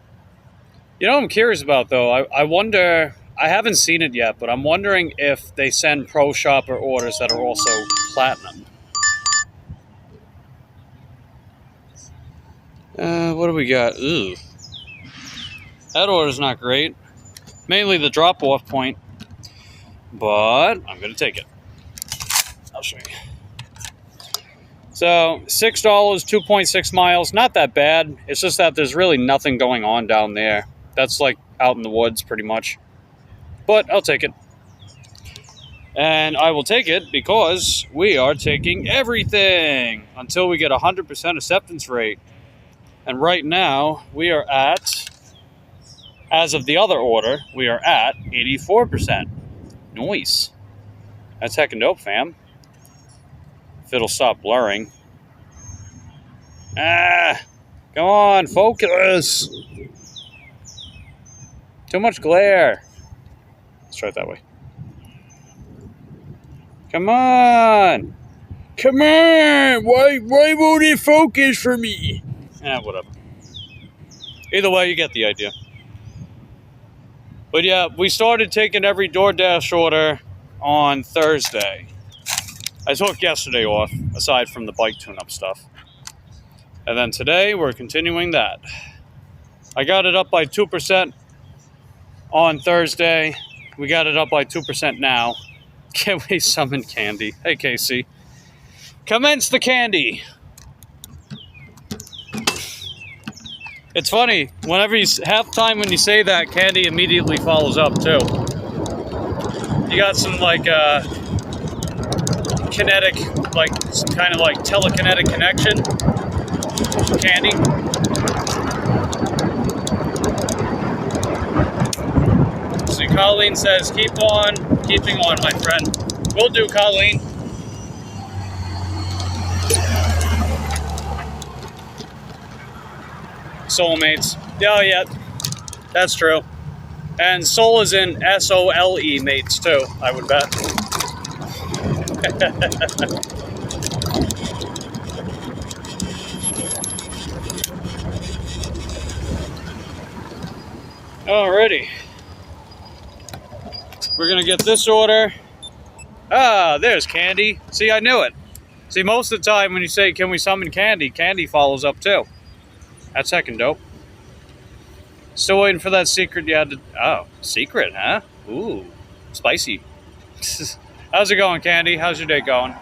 You know what I'm curious about, though? I wonder... I haven't seen it yet, but I'm wondering if they send Pro Shopper orders that are also platinum. What do we got? Ooh. That order's not great. Mainly the drop-off point. But I'm going to take it. I'll show you. So, $6, 2.6 miles. Not that bad. It's just that there's really nothing going on down there. That's like out in the woods, pretty much. But I'll take it. And I will take it because we are taking everything until we get 100% acceptance rate. And right now, we are at, as of the other order, we are at 84%. Nice. That's heckin' dope, fam. If it'll stop blurring. Ah! Come on, focus! Too much glare. Let's try it that way. Come on! Come on! Why won't it focus for me? Whatever. Either way, you get the idea. But yeah, we started taking every DoorDash order on Thursday. I took yesterday off, aside from the bike tune-up stuff. And then today, we're continuing that. I got it up by 2% on Thursday. We got it up by 2% now. Can we summon candy? Hey, Casey. Commence the candy! It's funny, whenever half time when you say that, candy immediately follows up too. You got some like kinetic, like some kind of like telekinetic connection. Candy. See, Colleen says, keeping on, my friend. Will do, Colleen. Soulmates. Oh, yeah. That's true. And soul is in S-O-L-E mates, too, I would bet. Alrighty. We're going to get this order. Ah, there's candy. See, I knew it. See, most of the time when you say, can we summon candy, candy follows up, too. That's heckin' dope. Still waiting for that secret you had to... Oh, secret, huh? Ooh, spicy. How's it going, Candy? How's your day going?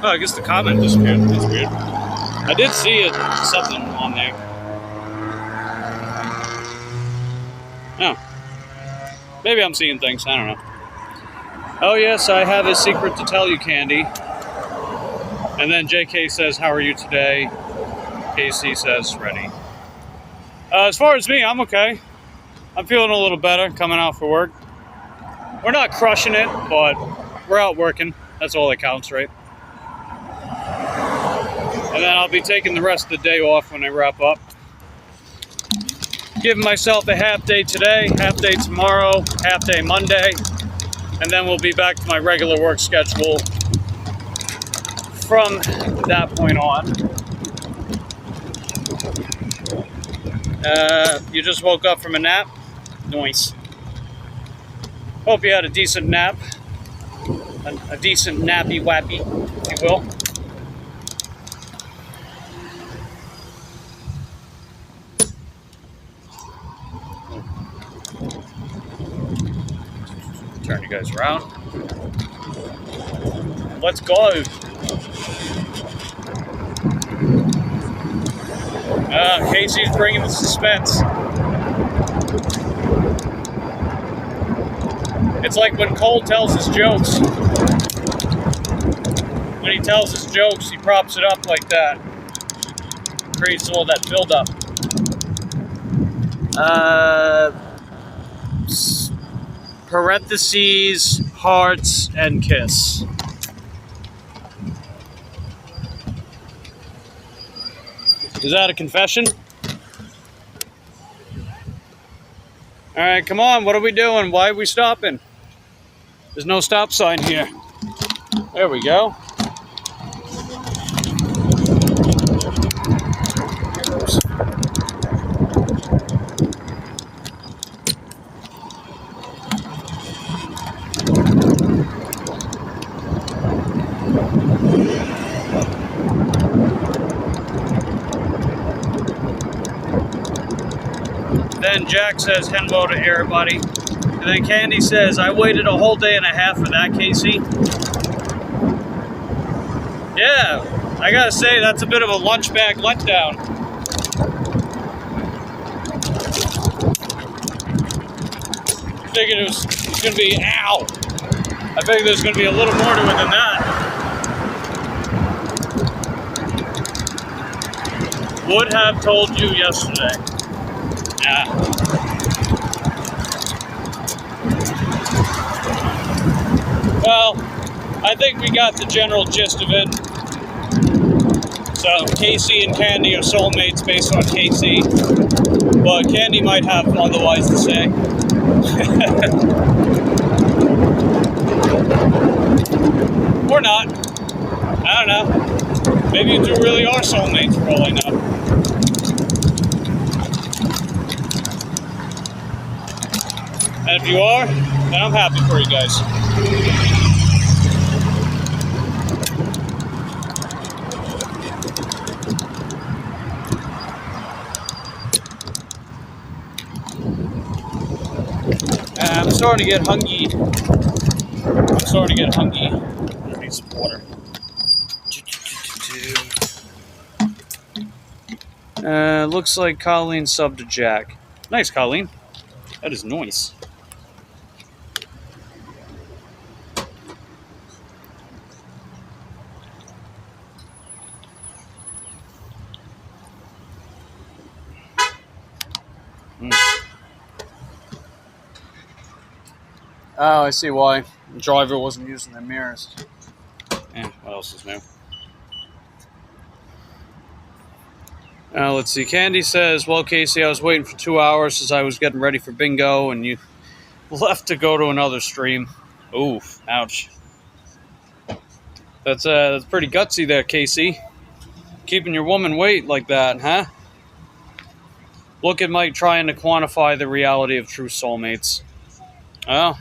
Oh, I guess the comment disappeared. That's weird. I did see it, something on there. Oh. Maybe I'm seeing things. I don't know. Oh, yes, I have a secret to tell you, Candy. And then JK says, how are you today? KC says, ready. As far as me, I'm okay. I'm feeling a little better coming out for work. We're not crushing it, but we're out working. That's all that counts, right? And then I'll be taking the rest of the day off when I wrap up. Giving myself a half day today, half day tomorrow, half day Monday, and then we'll be back to my regular work schedule from that point on. You just woke up from a nap? Nice. Hope you had a decent nap. A decent nappy wappy, if you will. Turn you guys around. Let's go. Casey's bringing the suspense. It's like when Cole tells his jokes. When he tells his jokes, he props it up like that. Creates all that build-up. Parentheses, hearts, and kiss. Is that a confession? Alright, come on, what are we doing? Why are we stopping? There's no stop sign here. There we go. Then Jack says hello to everybody. And then Candy says, I waited a whole day and a half for that, Casey. Yeah, I gotta say, that's a bit of a lunch bag letdown. I figured it was gonna be, ow! I figured there's gonna be a little more to it than that. Would have told you yesterday. Yeah. Well, I think we got the general gist of it. So, Casey and Candy are soulmates based on Casey. But Candy might have otherwise to say. Or not. I don't know. Maybe you two really are soulmates for all I know. And if you are, then I'm happy for you guys. I'm starting to get hungry. I need some water. Looks like Colleen subbed to Jack. Nice, Colleen. That is nice. Oh, I see why. The driver wasn't using their mirrors. What else is new? Let's see. Candy says, well, Casey, I was waiting for 2 hours as I was getting ready for bingo, and you left to go to another stream. Oof. Ouch. That's pretty gutsy there, Casey. Keeping your woman wait like that, huh? Look at Mike trying to quantify the reality of true soulmates. Well,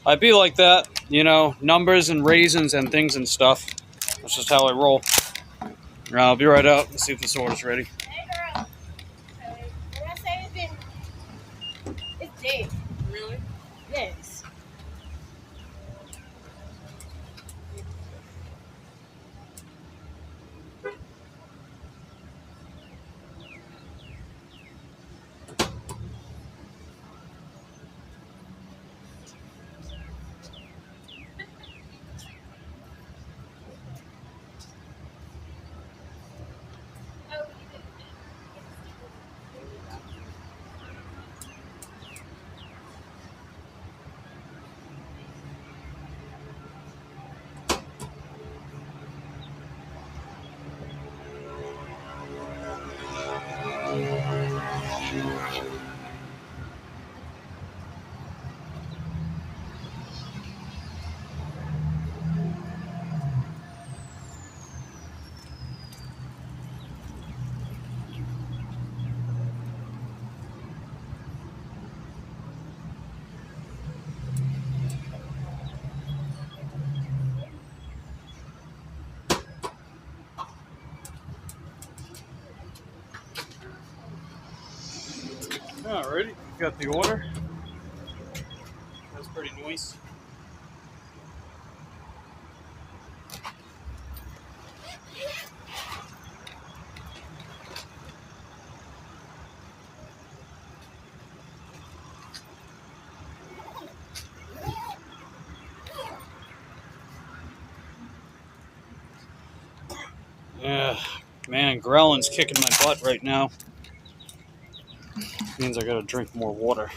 I'd be like that, you know, numbers and raisins and things and stuff. That's just how I roll. I'll be right out and see if this order's ready. Hey, girl. Hey, when I say it's dead. Really? Yes. Alrighty, got the order. That's pretty nice. Yeah, man, growling's kicking my butt right now. Means I gotta drink more water.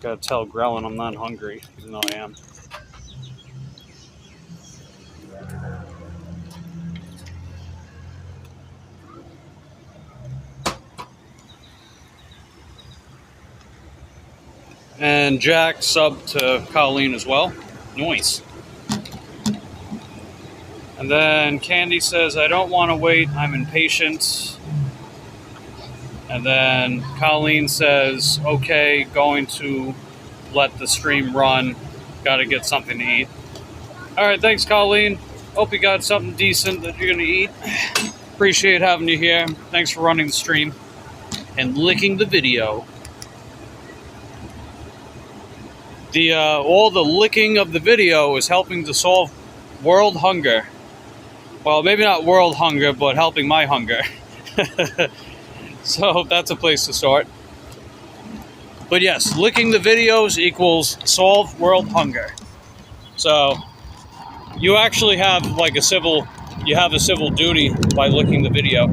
Gotta tell growling I'm not hungry, even though I am. And Jack subbed to Colleen as well. Nice. And then Candy says, I don't want to wait, I'm impatient. And then Colleen says, okay, going to let the stream run. Got to get something to eat. All right, thanks, Colleen. Hope you got something decent that you're going to eat. Appreciate having you here. Thanks for running the stream and licking the video. All the licking of the video is helping to solve world hunger. Well, maybe not world hunger, but helping my hunger. So that's a place to start. But yes, licking the videos equals solve world hunger. So you actually have like a civil duty by licking the video.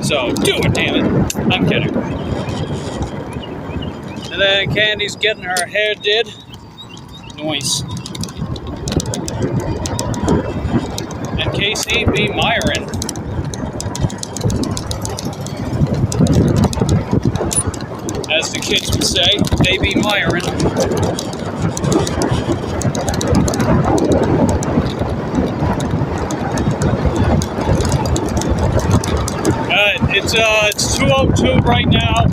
So do it, damn it. I'm kidding. And then Candy's getting her hair did. Nice. And Casey be Myron. As the kids would say, they be Myron. It's 2:02 right now.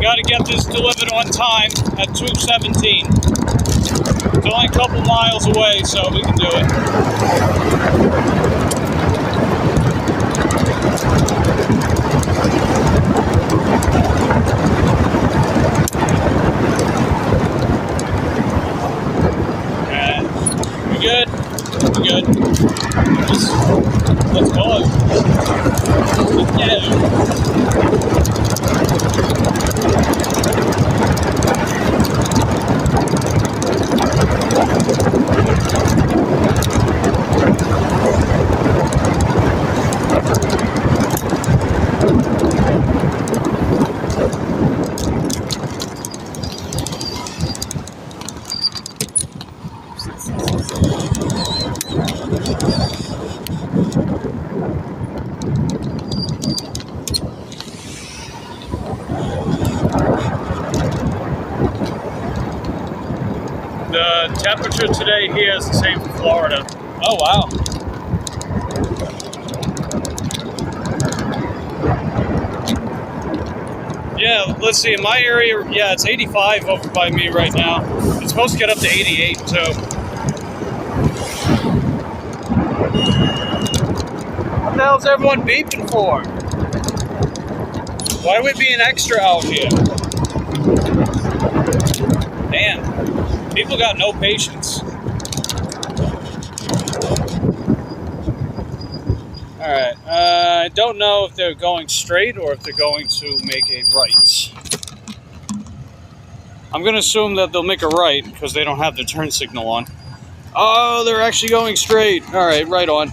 Got to get this delivered on time at 2:17. It's only a couple miles away, so we can do it. We good? We good? Let's go. The temperature today here is the same for Florida. Oh, wow. Yeah, let's see. In my area, yeah, it's 85 over by me right now. It's supposed to get up to 88, so. the hell's everyone beeping for? Why are we being extra out here? Man, people got no patience. Alright, I don't know if they're going straight or if they're going to make a right. I'm going to assume that they'll make a right because they don't have the turn signal on. Oh, they're actually going straight. Alright, right on.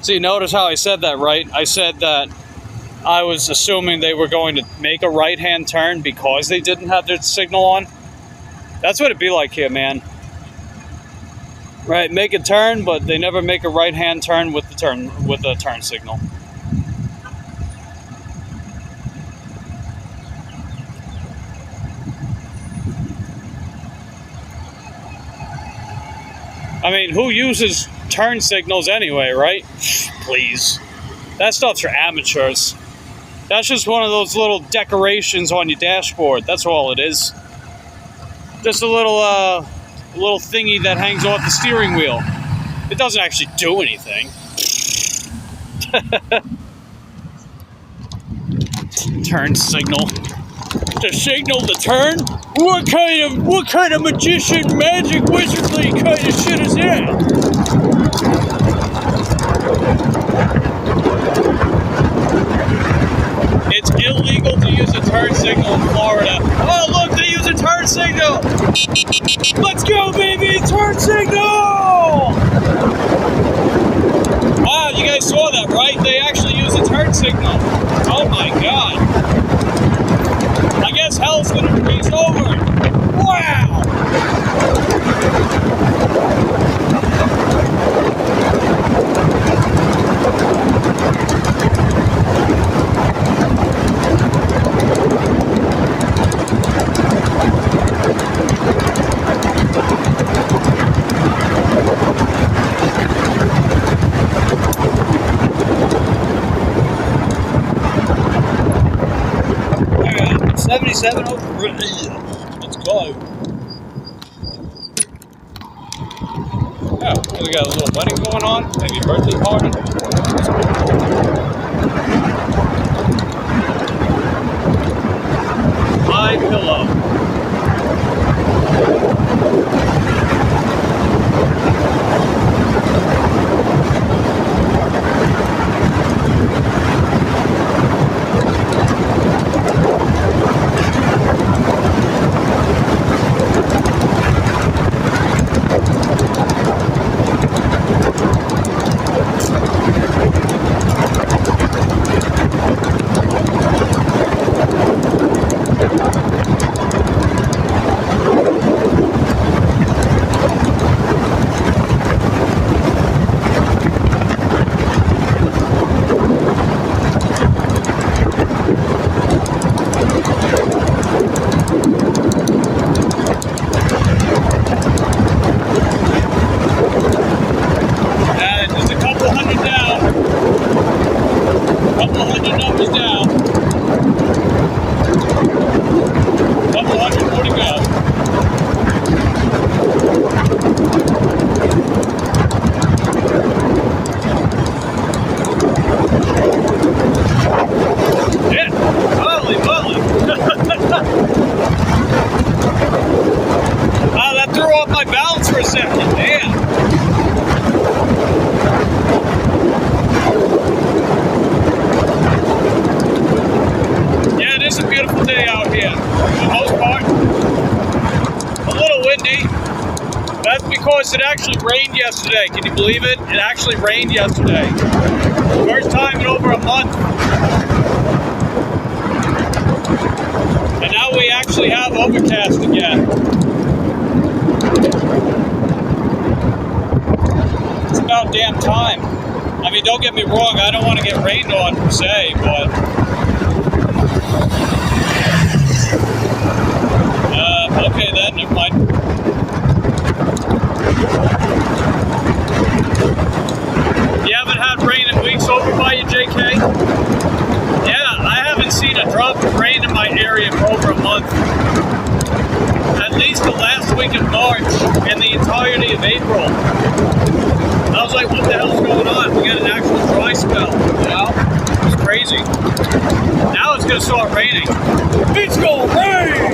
See, notice how I said that, right? I said that I was assuming they were going to make a right-hand turn because they didn't have their signal on. That's what it'd be like here, man. Right, make a turn, but they never make a right-hand turn with the turn signal. I mean, who uses turn signals anyway, right? Please. That stuff's for amateurs. That's just one of those little decorations on your dashboard. That's all it is. Just a little thingy that hangs off the steering wheel. It doesn't actually do anything. Turn signal. To signal the turn? What kind of magician, magic, wizardly kind of shit is that? It's illegal to use a turn signal in Florida. Oh, look, they use a turn signal! Let's go, baby! Turn signal! Wow, you guys saw that, right? They actually use a turn signal. Oh my god. I guess hell's gonna freeze over. Wow! Alright, 77 over. Let's go. Oh, we got a little wedding going on. Maybe a birthday party. My pillow. It actually rained yesterday. Can you believe it? It actually rained yesterday. First time in over a month. And now we actually have overcast again. It's about damn time. I mean, don't get me wrong, I don't want to get rained on per se, but okay then, never mind. You haven't had rain in weeks over by you, JK? Yeah, I haven't seen a drop of rain in my area for over a month. At least the last week of March and the entirety of April. I was like, what the hell's going on? We got an actual fell, you know? It was crazy. Now it's gonna start raining. It's gonna rain!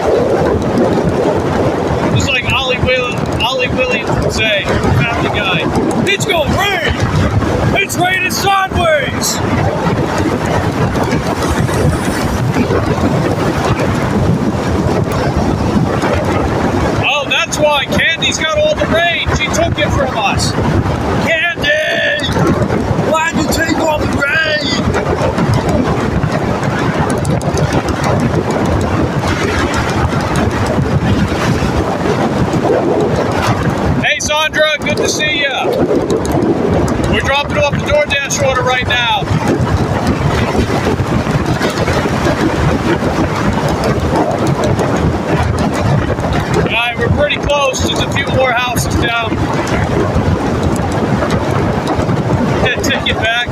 Just like Ollie Williams would say, Family Guy. It's gonna rain! It's raining sideways! Oh, that's why Candy's got all the rain. She took it from us. Candy! Why'd you take all the rain? Hey, Sandra, good to see ya. We're dropping off the DoorDash order right now. Alright, we're pretty close. There's a few more houses down. Take it back.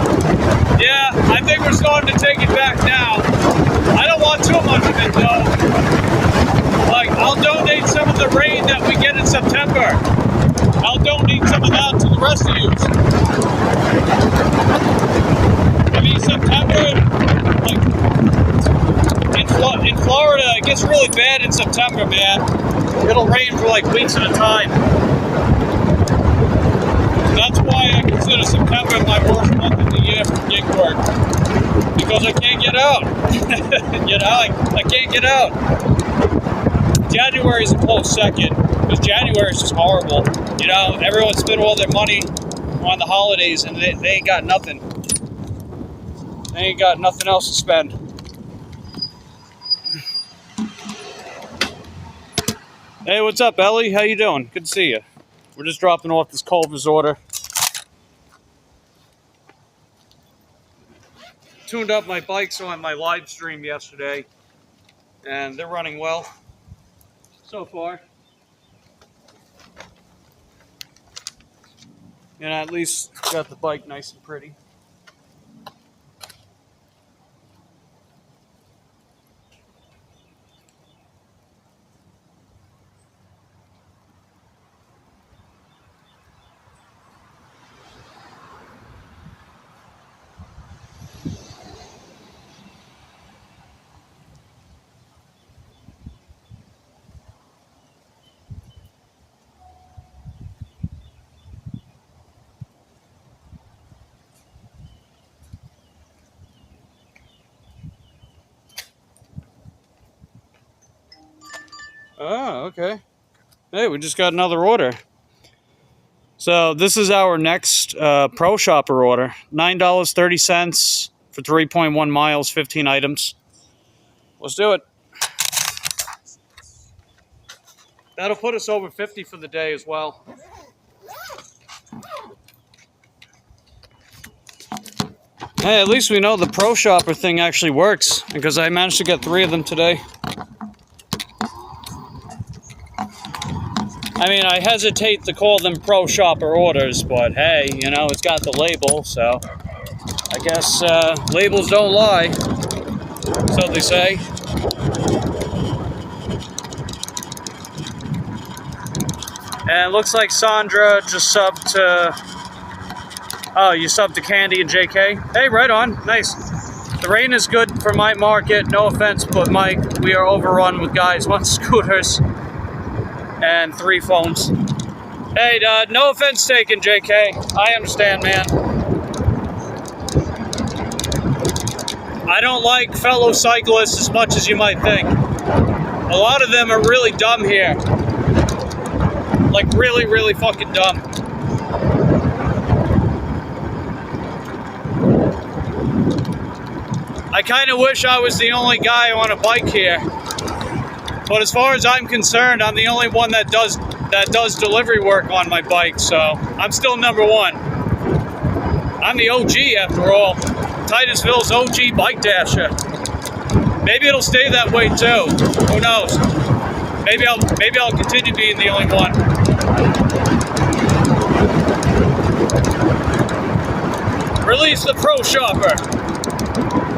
Yeah, I think we're starting to take it back now. I don't want too much of it though. Like, I'll donate some of the rain that we get in September. I'll donate some of that to the rest of you. Maybe September, like, in Florida, it gets really bad in September, man. It'll rain for like weeks at a time. That's why I consider September my worst month of the year for gig work. Because I can't get out. You know, I can't get out. January is a close second. Because January is just horrible. You know, everyone spent all their money on the holidays and they ain't got nothing. They ain't got nothing else to spend. Hey, what's up, Ellie? How you doing? Good to see you. We're just dropping off this Culver's order. Tuned up my bikes on my live stream yesterday, and they're running well so far. And I at least got the bike nice and pretty. Oh, okay. Hey, we just got another order. So this is our next Pro Shopper order. $9.30 for 3.1 miles, 15 items. Let's do it. That'll put us over 50 for the day as well. Hey, at least we know the Pro Shopper thing actually works, because I managed to get 3 of them today. I mean, I hesitate to call them Pro Shopper orders, but hey, you know, it's got the label, so I guess labels don't lie, so they say. And it looks like Sandra just subbed to... Oh, you subbed to Candy and JK? Hey, right on. Nice. The rain is good for my market. No offense, but Mike, we are overrun with guys, 1 scooters, and 3 phones. Hey, no offense taken, JK. I understand, man. I don't like fellow cyclists as much as you might think. A lot of them are really dumb here. Like, really, really fucking dumb. I kind of wish I was the only guy on a bike here. But as far as I'm concerned, I'm the only one that does delivery work on my bike, so I'm still number 1. I'm the OG after all. Titusville's OG bike dasher. Maybe it'll stay that way too. Who knows? Maybe I'll continue being the only one. Release the Pro Shopper.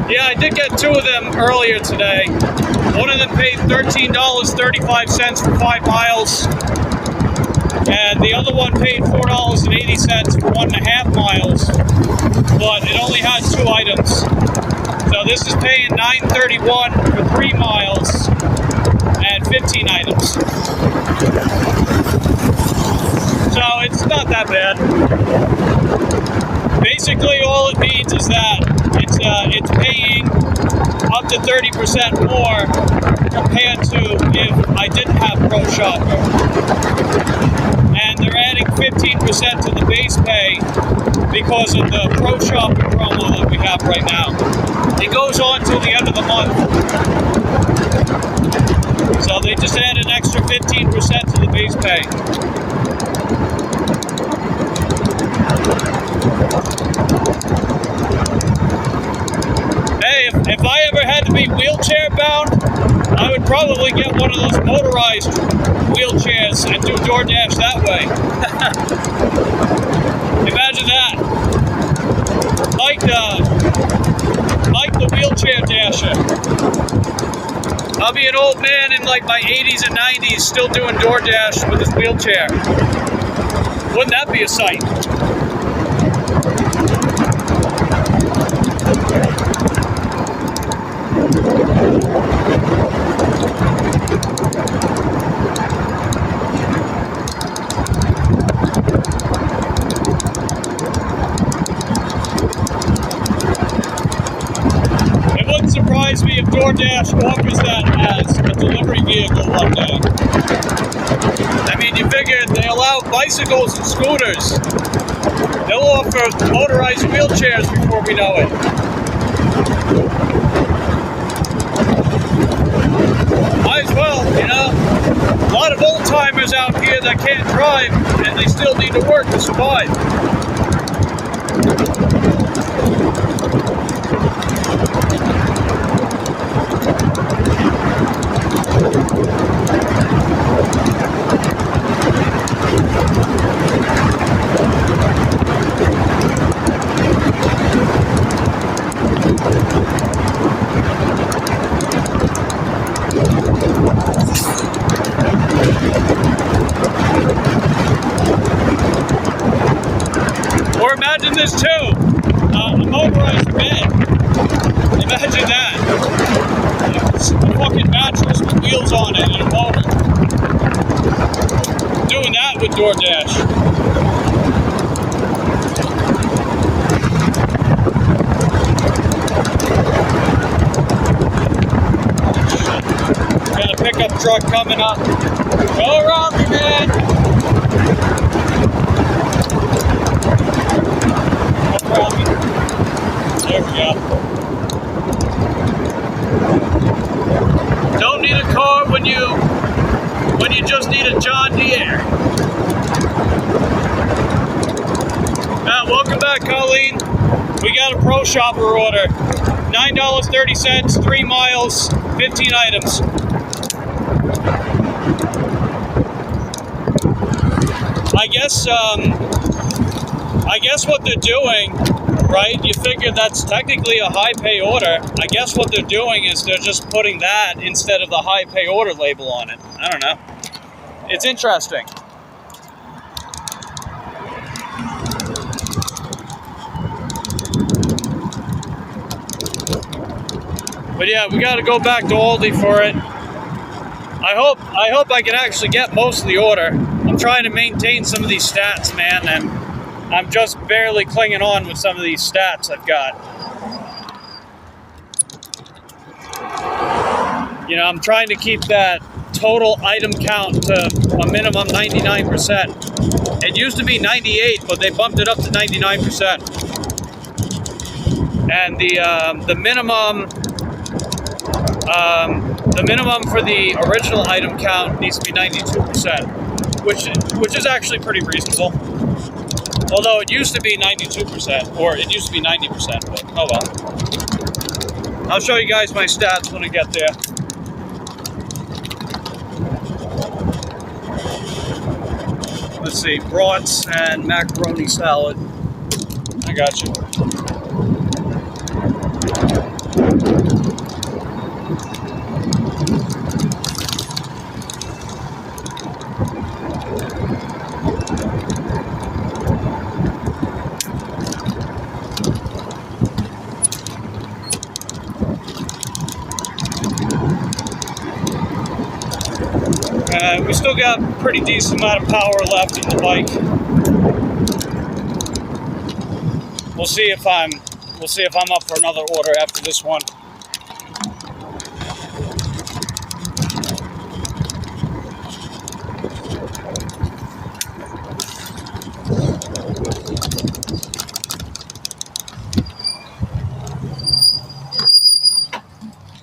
Yeah, I did get 2 of them earlier today. One of them paid $13.35 for 5 miles. and the other one paid $4.80 for 1.5 miles, but it only has 2 items. So this is paying $9.31 for 3 miles and 15 items. So it's not that bad. Basically, all it means is that it's paying up to 30% more compared to if I didn't have Pro Shopper. And they're adding 15% to the base pay because of the Pro Shopper promo that we have right now. It goes on till the end of the month. So they just add an extra 15% to the base pay. Hey, if I ever had to be wheelchair bound, I would probably get one of those motorized wheelchairs and do DoorDash that way. Imagine that. Like the wheelchair dasher. I'll be an old man in like my 80s and 90s still doing DoorDash with his wheelchair. Wouldn't that be a sight? It wouldn't surprise me if DoorDash offers that as a delivery vehicle one day. I mean, you figure they allow bicycles and scooters. They'll offer motorized wheelchairs before we know it. Might as well, you know. A lot of old timers out here that can't drive and they still need to work to survive. Or imagine this too, a motorized bed. Imagine that. It's a fucking mattress with wheels on it and a motor. Doing that with DoorDash. Got a pickup truck coming up. Go around me, man. There we go. Don't need a car when you just need a John Deere. Welcome back, Colleen. We got a Pro Shopper order. $9.30, 3 miles, 15 items. I guess what they're doing, right? You figure that's technically a high pay order. I guess what they're doing is they're just putting that instead of the high pay order label on it. I don't know. It's interesting. But yeah, we got to go back to Aldi for it. I hope I can actually get most of the order. I'm trying to maintain some of these stats, man, and I'm just barely clinging on with some of these stats I've got. You know, I'm trying to keep that total item count to a minimum 99%. It used to be 98, but they bumped it up to 99%. And the minimum for the original item count needs to be 92%, which is actually pretty reasonable. Although it used to be 92%, or it used to be 90%, but oh well. I'll show you guys my stats when I get there. Let's see, brats and macaroni salad. I got you. We still got a pretty decent amount of power left in the bike. We'll see if I'm up for another order after this one.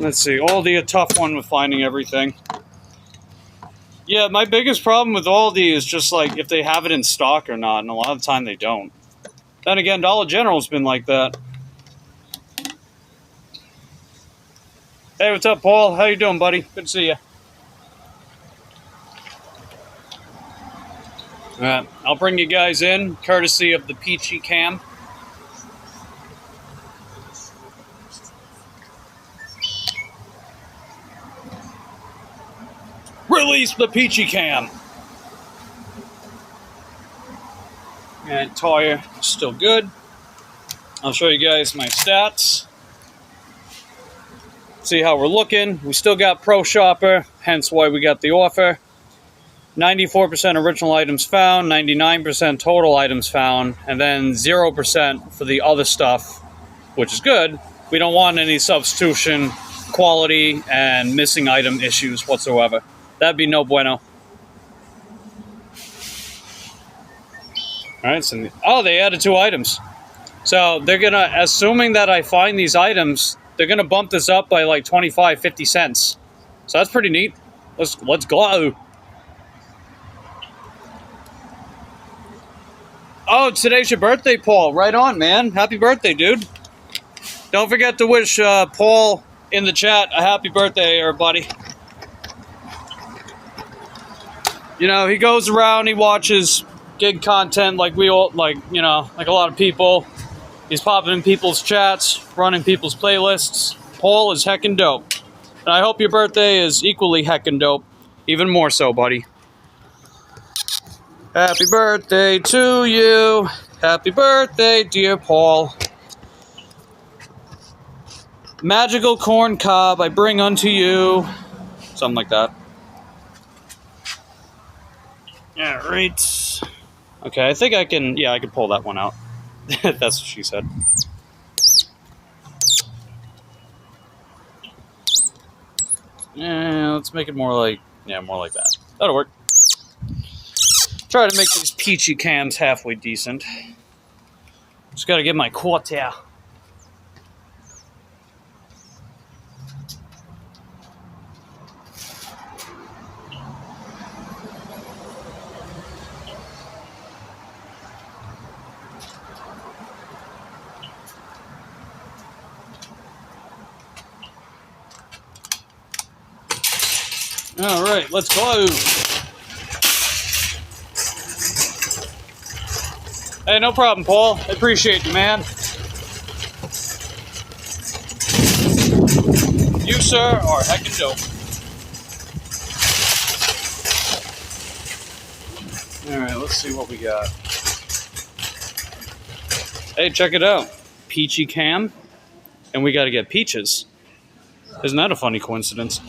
Let's see, Aldi, a tough one with finding everything. Yeah, my biggest problem with Aldi is just like if they have it in stock or not, and a lot of the time they don't. Then again, Dollar General's been like that. Hey, what's up, Paul? How you doing, buddy? Good to see you. Alright, I'll bring you guys in, courtesy of the Peachy Cam. Release the Peachy Cam. And tire still good. I'll show you guys my stats. See how we're looking. We still got Pro Shopper, hence why we got the offer. 94% original items found, 99% total items found, and then 0% for the other stuff, which is good. We don't want any substitution, quality, and missing item issues whatsoever. That'd be no bueno. Alright, so they added 2 items. So they're gonna, assuming that I find these items, they're gonna bump this up by like 25, 50 cents. So that's pretty neat. Let's go. Oh, today's your birthday, Paul. Right on, man. Happy birthday, dude. Don't forget to wish Paul in the chat a happy birthday, everybody. You know, he goes around, he watches gig content like we all, like, you know, like a lot of people. He's popping in people's chats, running people's playlists. Paul is heckin' dope. And I hope your birthday is equally heckin' dope. Even more so, buddy. Happy birthday to you. Happy birthday, dear Paul. Magical corn cob I bring unto you. Something like that. Yeah, right. Okay, I think I can, yeah, I can pull that one out. That's what she said. Yeah, let's make it more like, yeah, more like that. That'll work. Try to make these Peachy Cams halfway decent. Just gotta get my quarter. All right, let's go. Hey, no problem, Paul. I appreciate you, man. You, sir, are heckin' dope. All right, let's see what we got. Hey, check it out. Peachy Cam. And we got to get peaches. Isn't that a funny coincidence?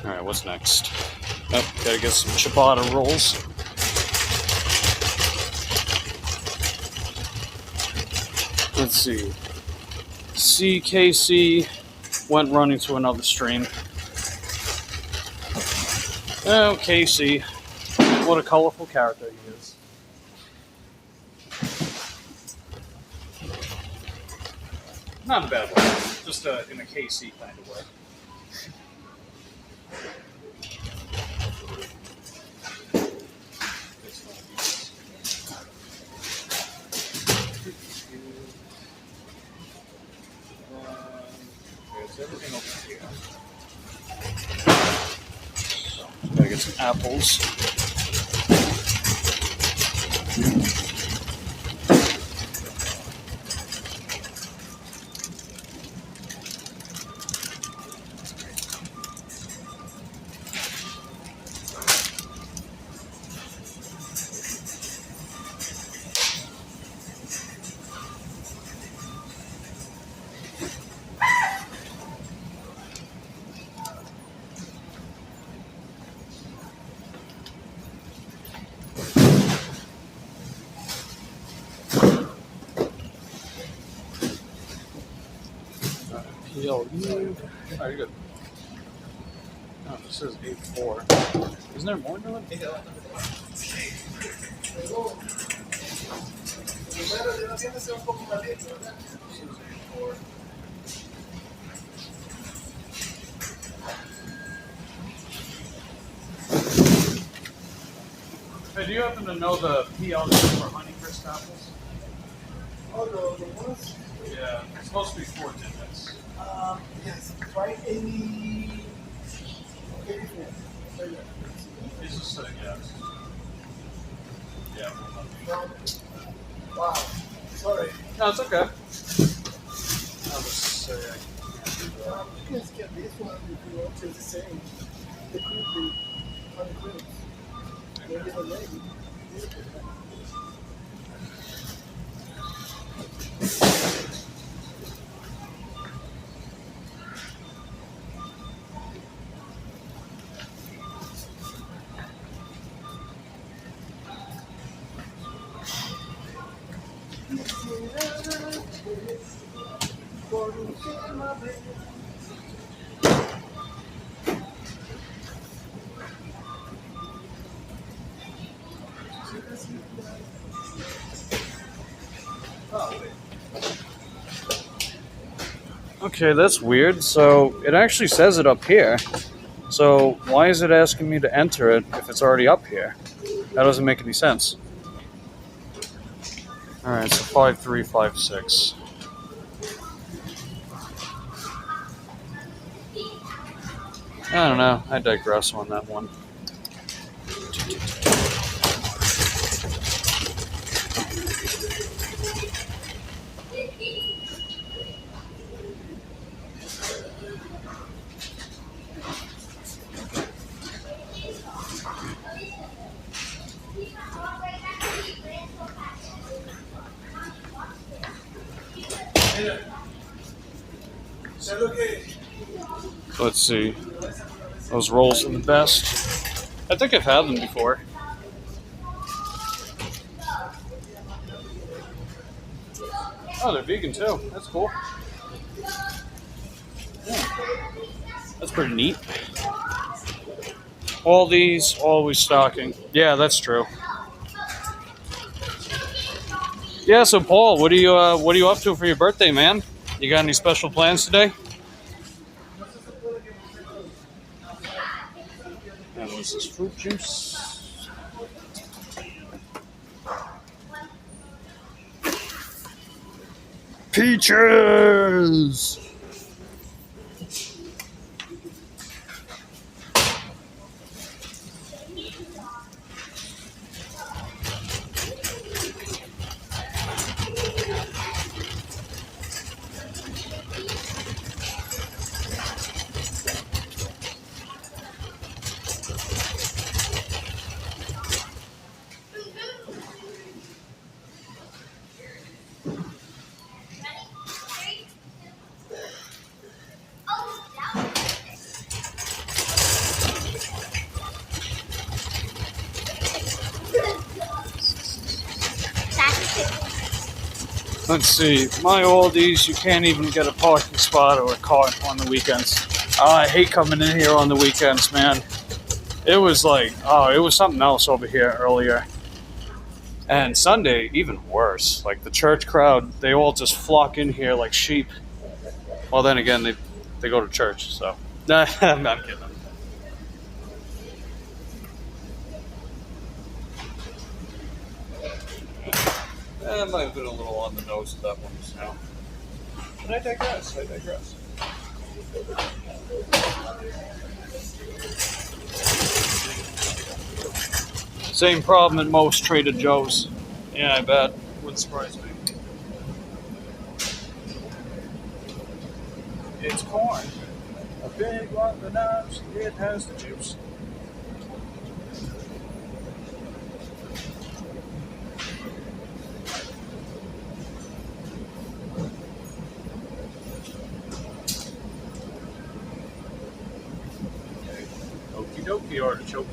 Alright, what's next? Oh, gotta get some ciabatta rolls. Let's see. CKC went running to another stream. Oh, Casey. What a colorful character he is. Not in a bad way. Just in a KC kind of way. Everything over here. get some apples. PLU. Oh, you're good. Oh, this says 8-4. Isn't there more to it? Hey, do you happen to know the PLU for Honeycrisp apples? Oh, the ones? Yeah, it's supposed to be 4 digits. Yes, try 80. 84. It's just yes. Yeah. Wow. Sorry. No, it's okay. I'll just say I can't do that. You can skip this one if you want to the same. The creepy on the clips. Maybe the lady. Okay, that's weird. So it actually says it up here. So why is it asking me to enter it if it's already up here? That doesn't make any sense. Alright, so 5356. I don't know. I digress on that one. Let's see. Those rolls are the best. I think I've had them before. Oh, they're vegan too. That's cool. Yeah. That's pretty neat. All these always stocking. Yeah, that's true. Yeah, so Paul, what are you up to for your birthday, man? You got any special plans today? And what's this, fruit juice? Peaches! Let's see, my Aldi's, you can't even get a parking spot or a car on the weekends. I hate coming in here on the weekends, man. It was like, it was something else over here earlier. And Sunday, even worse. Like the church crowd, they all just flock in here like sheep. Well, then again, they go to church, so. Nah, I'm kidding. I might have been a little on the nose with that one just now. But I digress. Same problem at most Trader Joe's. Yeah, I bet. Wouldn't surprise me. It's corn. A big lump of nuts. It has the juice. Okie dokie, artichoke.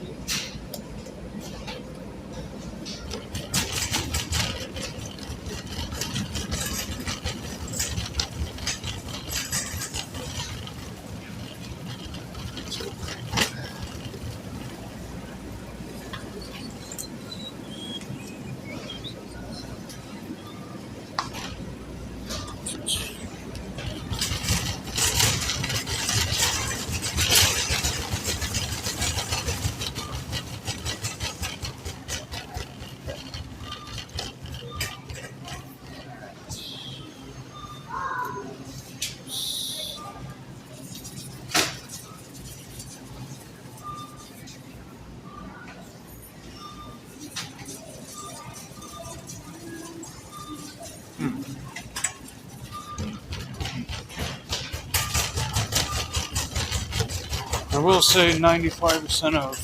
I will say 95% of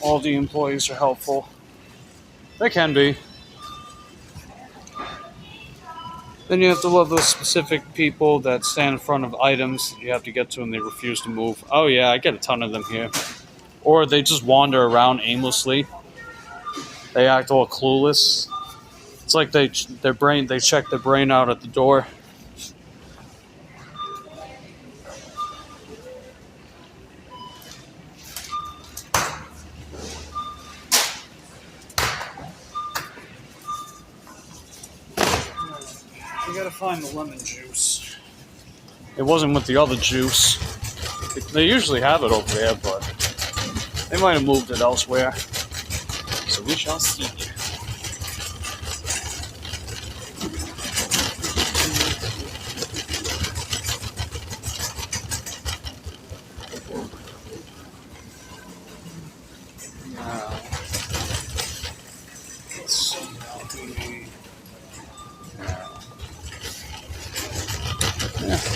all the employees are helpful. They can be. Then you have to love those specific people that stand in front of items that you have to get to and they refuse to move. Oh yeah, I get a ton of them here. Or they just wander around aimlessly. They act all clueless. It's like they check their brain out at the door. We gotta find the lemon juice. It wasn't with the other juice. They usually have it over there, but they might have moved it elsewhere. So we shall see.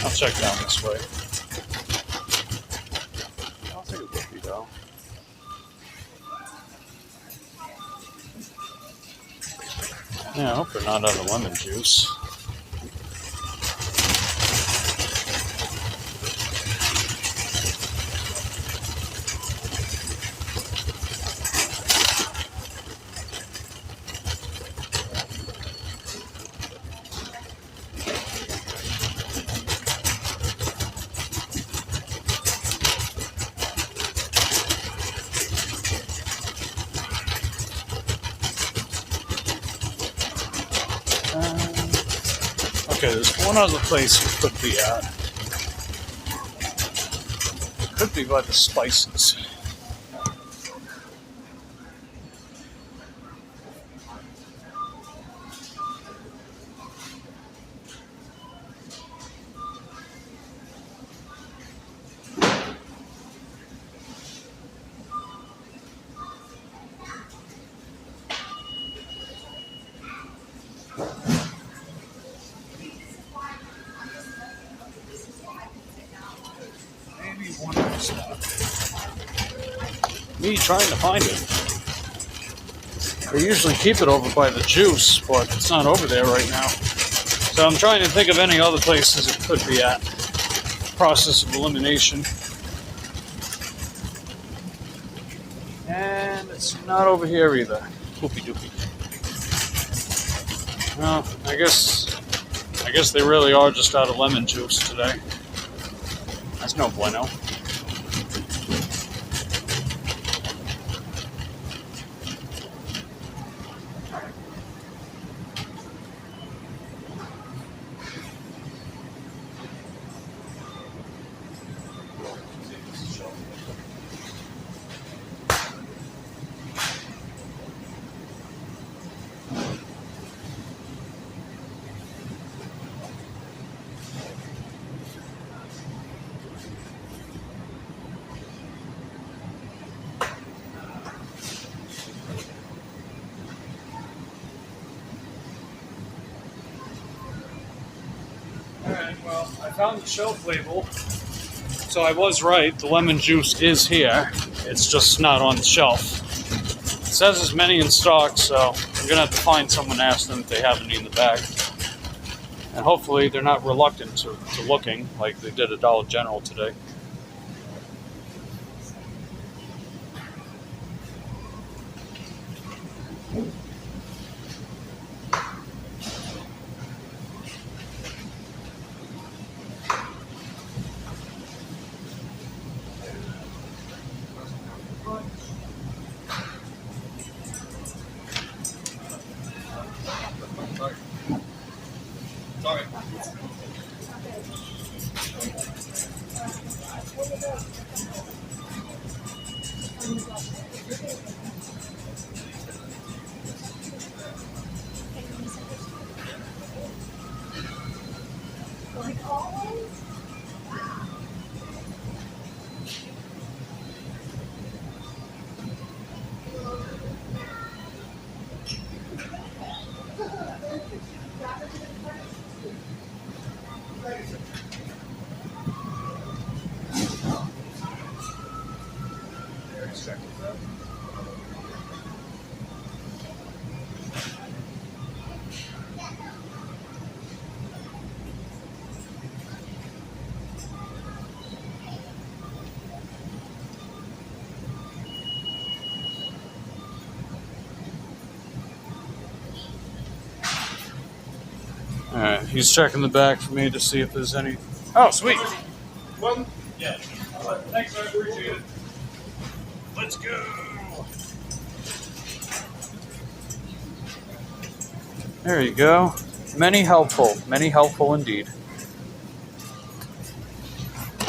I'll check down this way. I don't think it would be though. Yeah, I hope they're not out of lemon juice. Okay, there's one other place it could be at. It could be by the spices. Me trying to find it. They usually keep it over by the juice, but it's not over there right now. So I'm trying to think of any other places it could be at. Process of elimination. And it's not over here either. Poopy doopy. Well, I guess they really are just out of lemon juice today. That's no bueno. found the shelf label. So I was right, the lemon juice is here. It's just not on the shelf. It says there's many in stock, so I'm gonna have to find someone to ask them if they have any in the bag. And hopefully they're not reluctant to looking like they did at Dollar General today. Sorry. Like always? Alright, he's checking the back for me to see if there's any. Oh, sweet! One. Yeah. Thanks, I appreciate it. Let's go! There you go. Many helpful indeed.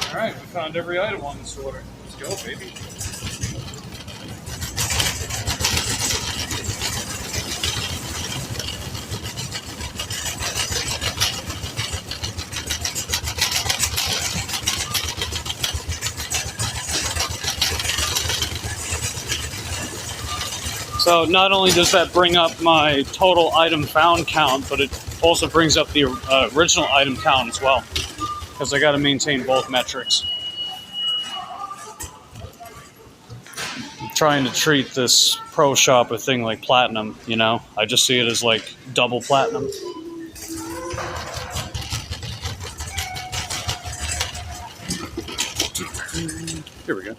Alright, we found every item on this order. Let's go, baby. So not only does that bring up my total item found count, but it also brings up the original item count as well, because I got to maintain both metrics. I'm trying to treat this Pro Shopper thing like platinum, you know? I just see it as like double platinum. Here we go.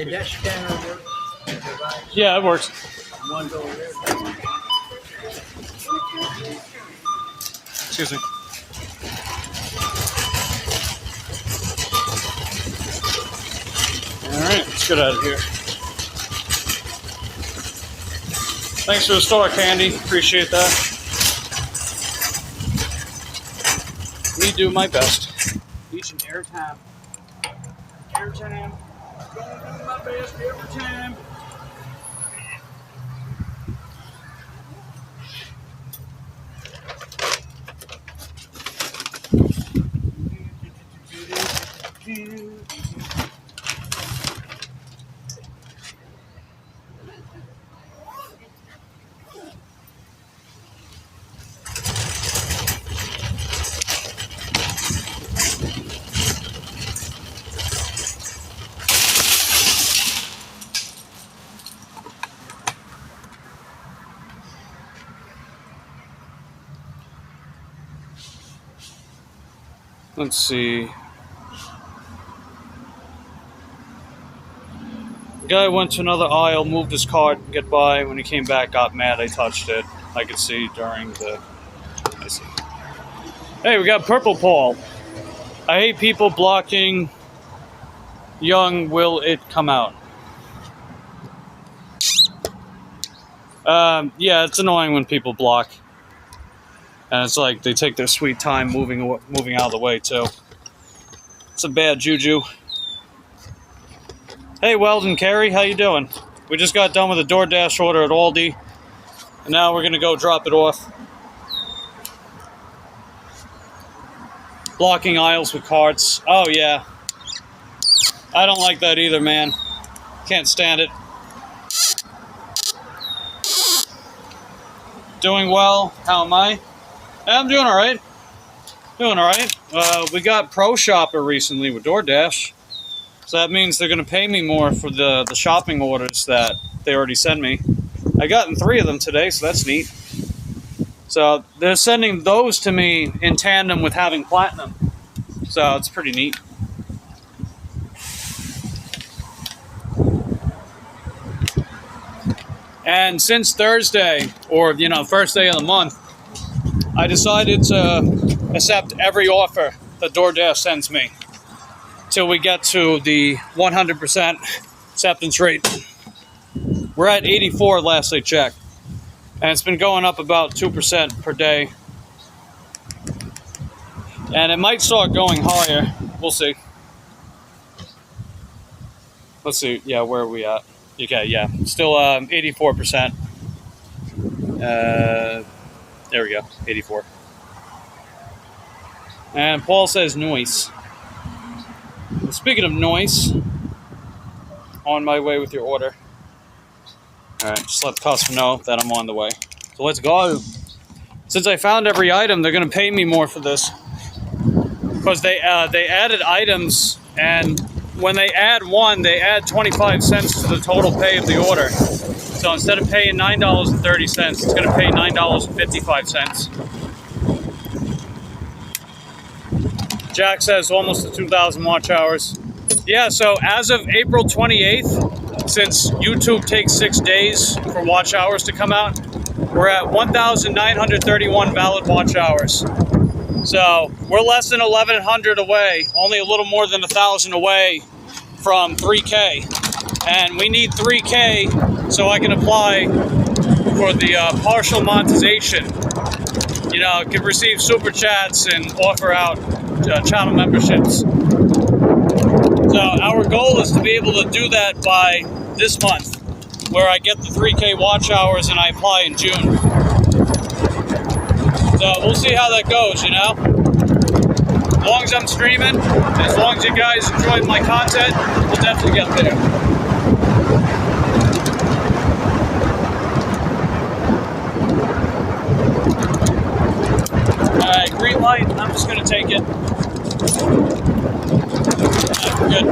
Did that scanner work? Yeah, it works. One's over there. Excuse me. Alright, let's get out of here. Thanks for the store, Candy. Appreciate that. Me do my best. Each and every time. Every time. Gonna do my best every time. Let's see. The guy went to another aisle, moved his cart, get by. When he came back, got mad. I touched it. I could see during the. I see. Hey, we got Purple Paul. I hate people blocking. Young, will it come out? Yeah, it's annoying when people block. And it's like they take their sweet time moving out of the way, too. It's a bad juju. Hey, Weldon Carey, how you doing? We just got done with a DoorDash order at Aldi. And now we're going to go drop it off. Blocking aisles with carts. Oh, yeah. I don't like that either, man. Can't stand it. Doing well. How am I? I'm doing all right. Doing all right. We got Pro Shopper recently with DoorDash. So that means they're going to pay me more for the shopping orders that they already sent me. I gotten 3 of them today, so that's neat. So they're sending those to me in tandem with having Platinum. So it's pretty neat. And since Thursday, or, first day of the month, I decided to accept every offer that DoorDash sends me till we get to the 100% acceptance rate. We're at 84 last I checked, and it's been going up about 2% per day. And it might start going higher. We'll see. Let's see. Yeah, where are we at? Okay, yeah. Still 84%. There we go, 84. And Paul says noise. Speaking of noise, on my way with your order. Alright, just let the customer know that I'm on the way. So let's go. Since I found every item, they're going to pay me more for this. Because they added items, and when they add one, they add 25 cents to the total pay of the order. So instead of paying $9.30, it's going to pay $9.55. Jack says almost to 2,000 watch hours. Yeah, so as of April 28th, since YouTube takes 6 days for watch hours to come out, we're at 1,931 valid watch hours. So we're less than 1,100 away, only a little more than 1,000 away from 3K. And we need 3K so I can apply for the partial monetization. Can receive super chats and offer out channel memberships. So our goal is to be able to do that by this month, where I get the 3K watch hours and I apply in June. So we'll see how that goes, As long as I'm streaming, as long as you guys enjoy my content, we'll definitely get there. Alright, green light, I'm just going to take it. Alright, we're good.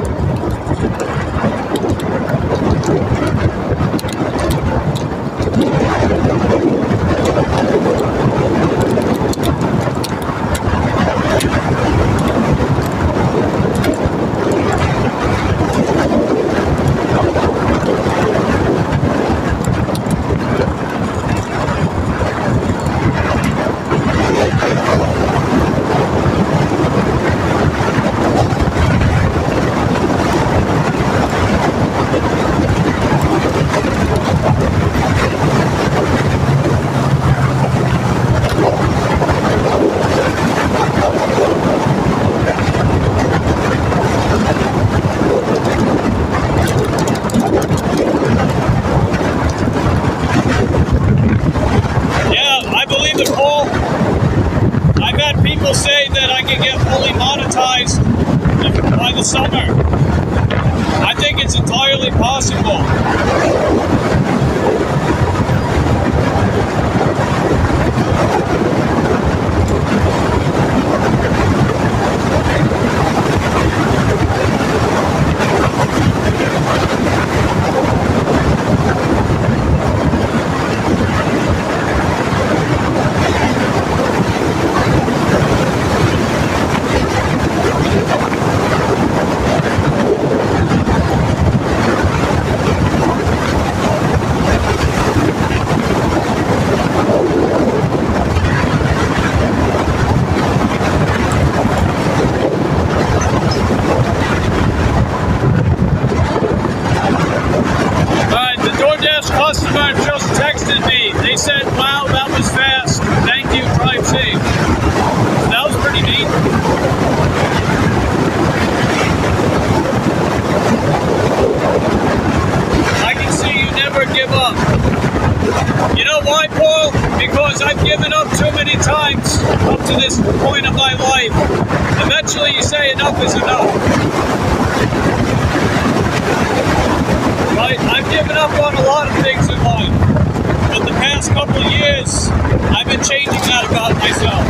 could get fully monetized by the summer. I think it's entirely possible. Customer just texted me. They said, wow, that was fast. Thank you, drive safe. That was pretty neat. I can see you never give up. You know why, Paul? Because I've given up too many times up to this point of my life. Eventually you say enough is enough. I've given up on a lot of things in life, but the past couple of years, I've been changing that about myself.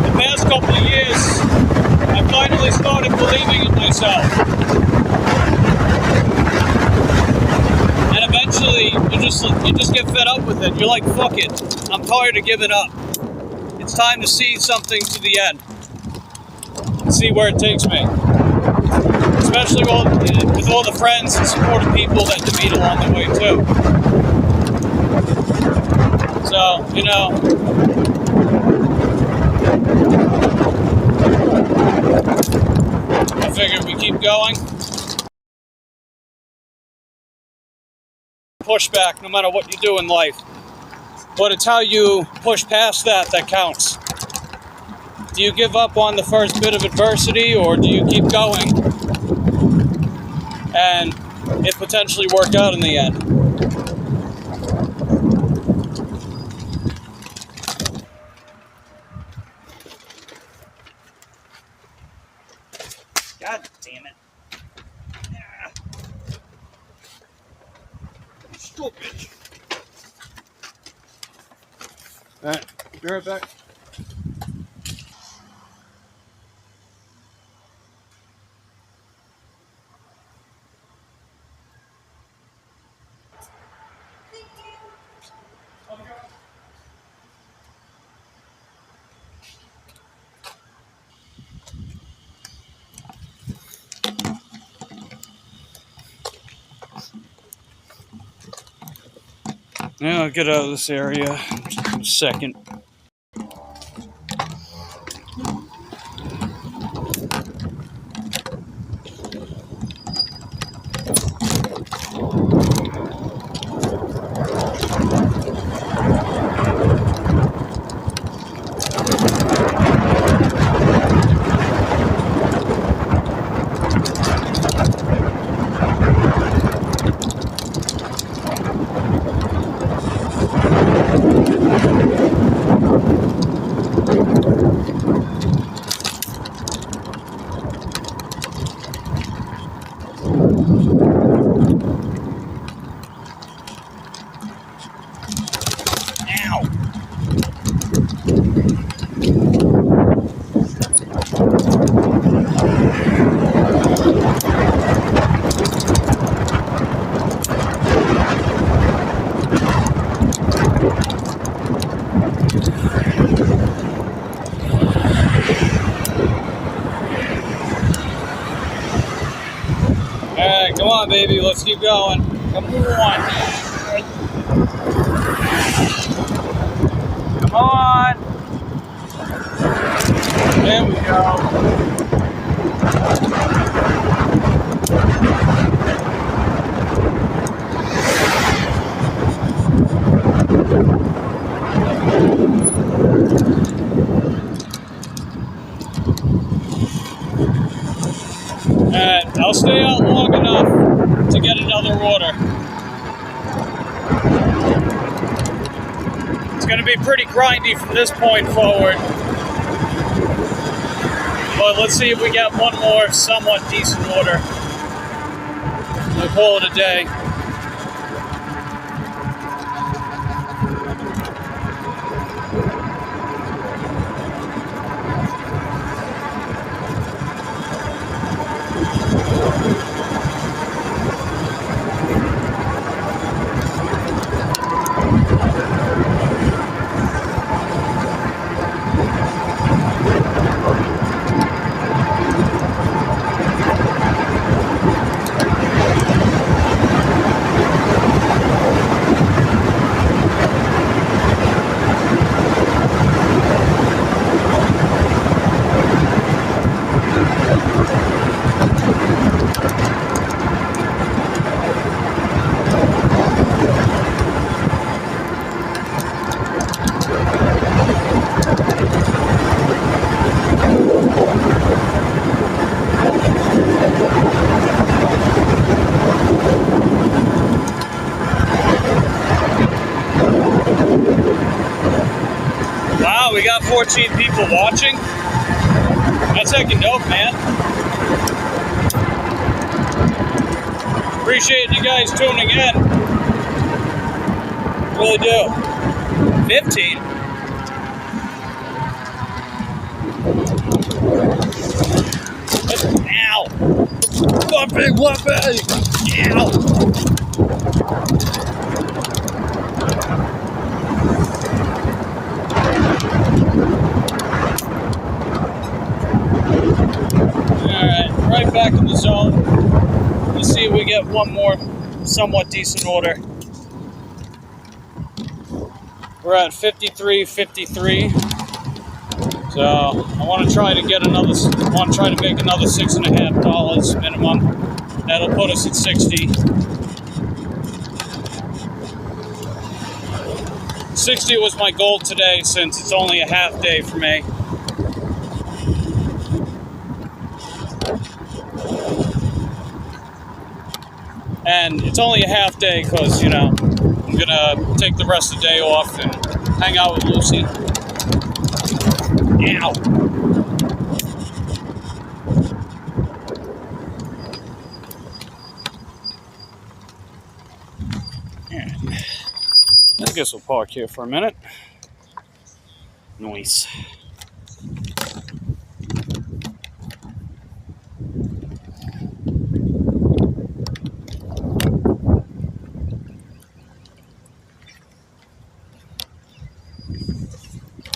The past couple of years, I finally started believing in myself. And eventually, you just get fed up with it. You're like, fuck it, I'm tired of giving up. It's time to see something to the end. See where it takes me. Especially with all the friends and supportive people that you meet along the way too. So, you know, I figured we keep going. Push back no matter what you do in life. But it's how you push past that counts. Do you give up on the first bit of adversity, or do you keep going and it potentially work out in the end? God damn it. Stupid. Alright, be right back. Yeah, I'll get out of this area in a second. Alright, come on, baby. Let's keep going. Come on. Come on. There we go. Alright, I'll stay out long enough to get another order. It's going to be pretty grindy from this point forward. But let's see if we get one more somewhat decent order. We'll call it a day. Wow, we got 14 people watching. That's heckin' dope, man. Appreciate you guys tuning in. Really do. 15? Ow! Whoopee, whoopee! Ow! Alright, right back in the zone. Let's see if we get one more somewhat decent order. We're at 53.53. So I want to try to get another. I want to try to make another $6.50 minimum. That'll put us at 60. 60 was my goal today, since it's only a half day for me. And it's only a half day because, you know, I'm gonna take the rest of the day off and hang out with Lucy. Ow. Yeah. I guess we'll park here for a minute. Nice.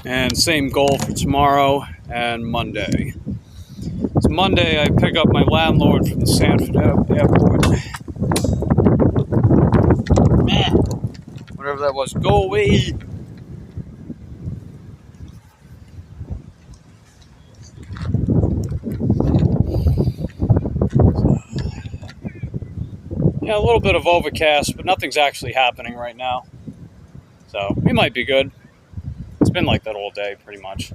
And same goal for tomorrow and Monday. It's Monday, I pick up my landlord from the Sanford airport. Man, whatever that was, go away. Yeah, a little bit of overcast, but nothing's actually happening right now. So we might be good. It's been like that all day, pretty much.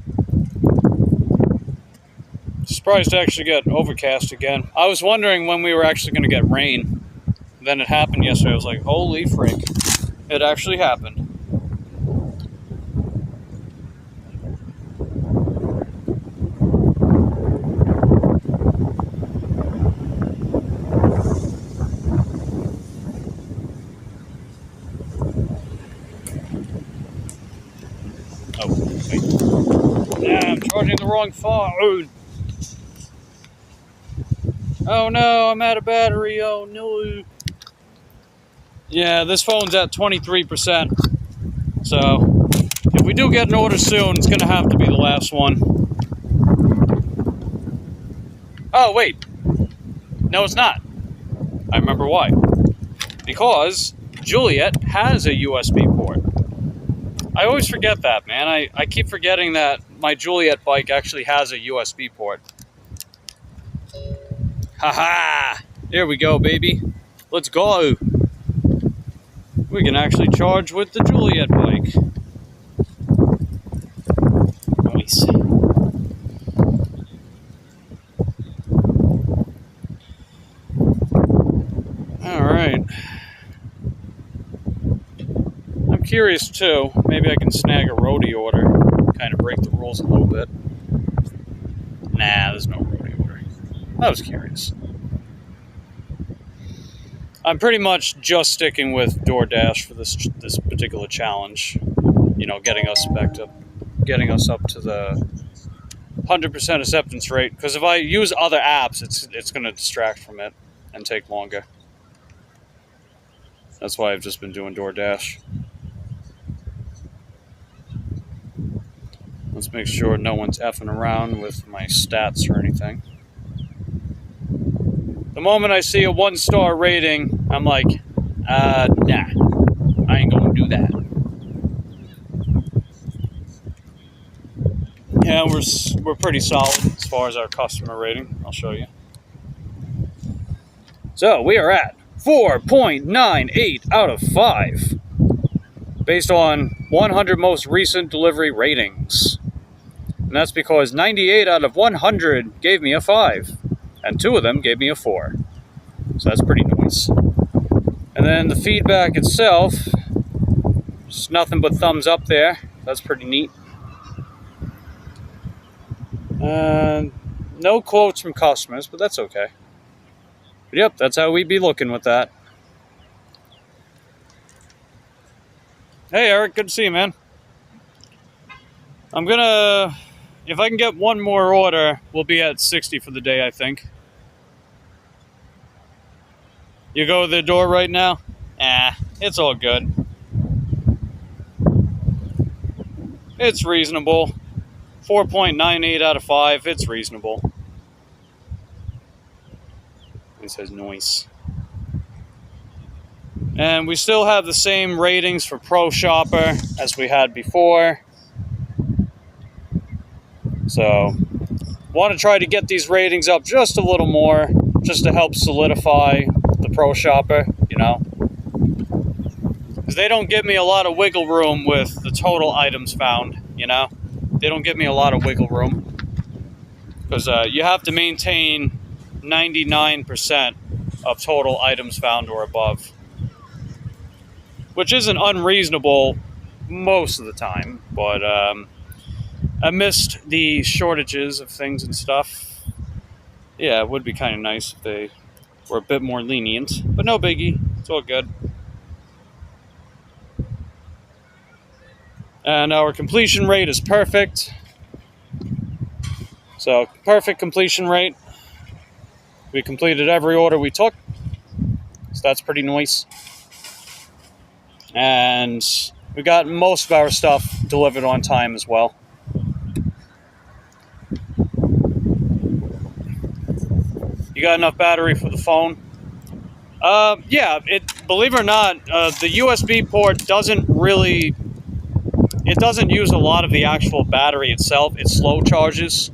Surprised to actually get overcast again. I was wondering when we were actually going to get rain. Then it happened yesterday. I was like, holy frick. It actually happened. I'm charging the wrong phone. Oh no, I'm out of battery. Oh no. Yeah, this phone's at 23%. So, if we do get an order soon, it's going to have to be the last one. Oh, wait. No, it's not. I remember why. Because Juliet has a USB port. I always forget that, man. I keep forgetting that my Juliet bike actually has a USB port. Haha! There we go, baby. Let's go. We can actually charge with the Juliet bike. Nice. Alright. I'm curious too. Maybe I can snag a roadie order, kind of break the rules a little bit. Nah, there's no roadie order. I was curious. I'm pretty much just sticking with DoorDash for this particular challenge. You know, getting us up to the 100% acceptance rate. Because if I use other apps, it's going to distract from it and take longer. That's why I've just been doing DoorDash. Let's make sure no one's effing around with my stats or anything. The moment I see a 1-star rating, I'm like, nah, I ain't gonna do that. Yeah, we're pretty solid as far as our customer rating. I'll show you. So we are at 4.98 out of 5, based on 100 most recent delivery ratings. And that's because 98 out of 100 gave me a 5, and 2 of them gave me a 4. So that's pretty nice. And then the feedback itself, just nothing but thumbs up there. That's pretty neat. No quotes from customers, but that's okay. But yep, that's how we be looking with that. Hey Eric, good to see you, man. I'm gonna, if I can get one more order, we'll be at 60 for the day, I think. You go to the door right now? It's all good. It's reasonable. 4.98 out of 5, it's reasonable. It says noise. And we still have the same ratings for Pro Shopper as we had before. So, want to try to get these ratings up just a little more, just to help solidify the Pro Shopper, you know. Because they don't give me a lot of wiggle room with the total items found, you know. They don't give me a lot of wiggle room. Because you have to maintain 99% of total items found or above. Which isn't unreasonable most of the time, but amidst the shortages of things and stuff, yeah, it would be kind of nice if they were a bit more lenient, but no biggie, it's all good. And our completion rate is perfect. So, perfect completion rate. We completed every order we took, so that's pretty nice. And we got most of our stuff delivered on time as well. You got enough battery for the phone? Yeah, believe it or not, the USB port doesn't use a lot of the actual battery itself. It slow charges.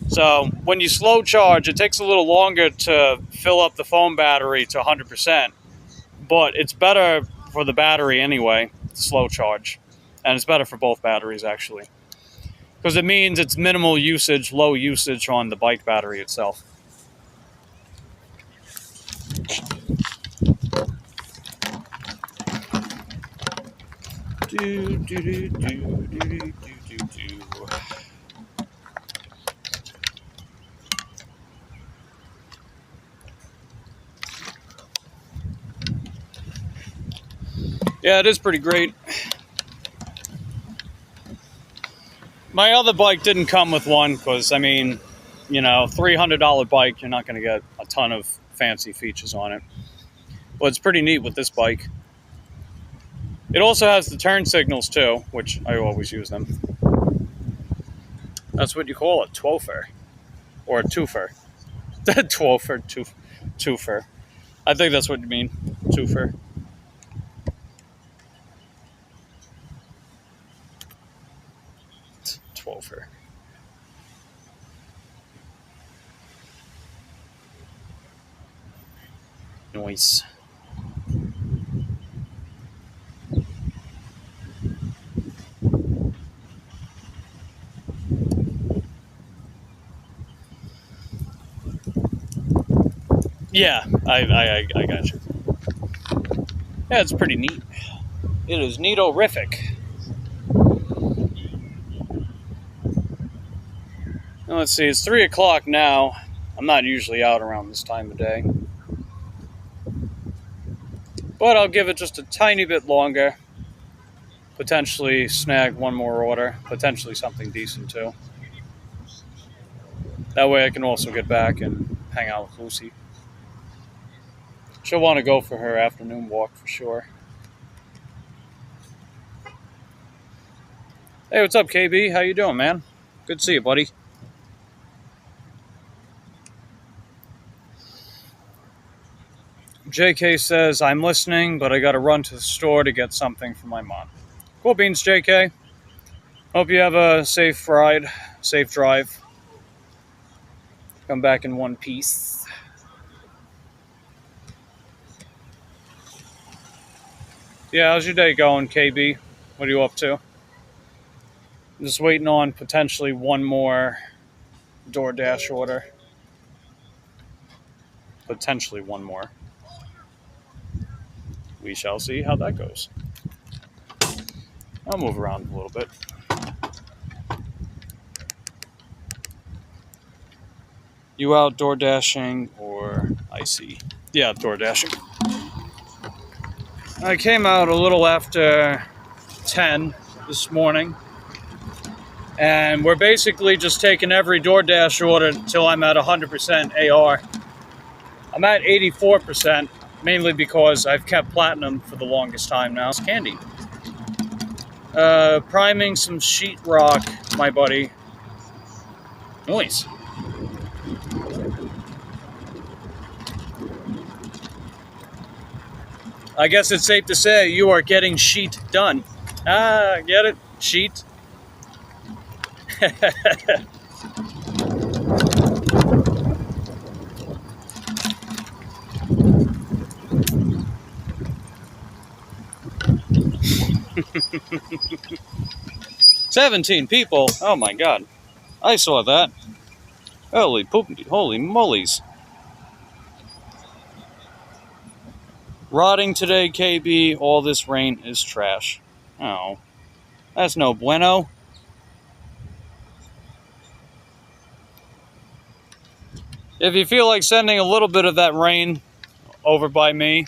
So when you slow charge, it takes a little longer to fill up the phone battery to 100%. But it's better for the battery anyway, slow charge. And it's better for both batteries, actually. Because it means it's minimal usage, low usage on the bike battery itself. Yeah, it is pretty great. My other bike didn't come with one because, I mean, you know, $300 bike, you're not going to get a ton of fancy features on it. But it's pretty neat with this bike. It also has the turn signals too, which I always use them. That's what you call a twofer. Or a twofer. Twofer. I think that's what you mean. Twofer. Twofer. Noise. Yeah, I got you. Yeah, it's pretty neat. It is neato-rific. Now, let's see, it's 3 o'clock now. I'm not usually out around this time of day. But I'll give it just a tiny bit longer. Potentially snag one more order. Potentially something decent too. That way I can also get back and hang out with Lucy. She'll want to go for her afternoon walk for sure. Hey, what's up, KB? How you doing, man? Good to see you, buddy. JK says, I'm listening, but I gotta run to the store to get something for my mom. Cool beans, JK. Hope you have a safe ride, safe drive. Come back in one piece. Yeah, how's your day going, KB? What are you up to? I'm just waiting on potentially one more DoorDash order. Potentially one more. We shall see how that goes. I'll move around a little bit. You out door dashing or icy? Yeah, door dashing. I came out a little after 10 this morning, and we're basically just taking every DoorDash order until I'm at 100% AR. I'm at 84%, mainly because I've kept platinum for the longest time now. It's candy. Priming some sheetrock, my buddy. Noise. I guess it's safe to say you are getting sheet done. Ah, get it? Sheet. 17 people. Oh my god. I saw that. Holy poop, holy mollies. Rotting today, KB. All this rain is trash. Oh. That's no bueno. If you feel like sending a little bit of that rain over by me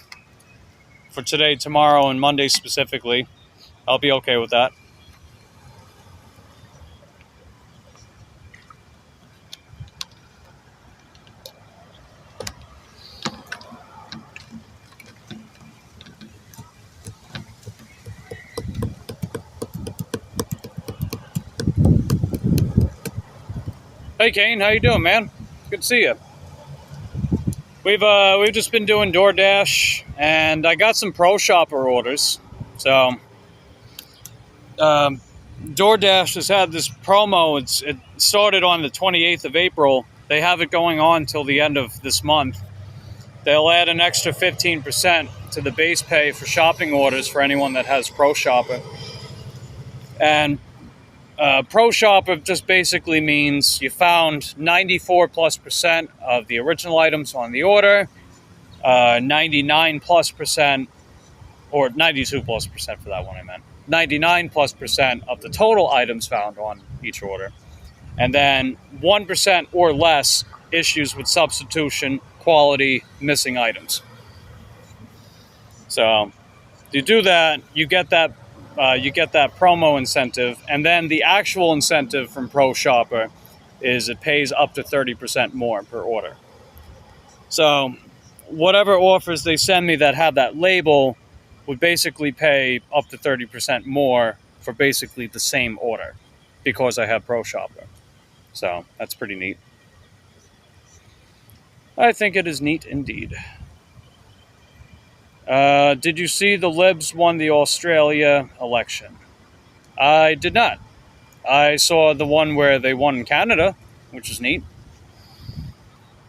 for today, tomorrow, and Monday specifically, I'll be okay with that. Hey Kane, how you doing, man? Good to see you. We've just been doing DoorDash, and I got some Pro Shopper orders. So DoorDash has had this promo. It started on the 28th of April. They have it going on till the end of this month. They'll add an extra 15% to the base pay for shopping orders for anyone that has Pro Shopper. And Pro Shopper just basically means you found 94+% of the original items on the order, 99+%, or 92+% for that one I meant. 99+% of the total items found on each order. And then 1% or less issues with substitution, quality, missing items. So you do that, you get that promo incentive, and then the actual incentive from Pro Shopper is it pays up to 30% more per order. So whatever offers they send me that have that label would basically pay up to 30% more for basically the same order because I have Pro Shopper. So that's pretty neat. I think it is neat indeed. Did you see the Libs won the Australia election? I did not. I saw the one where they won in Canada, which is neat.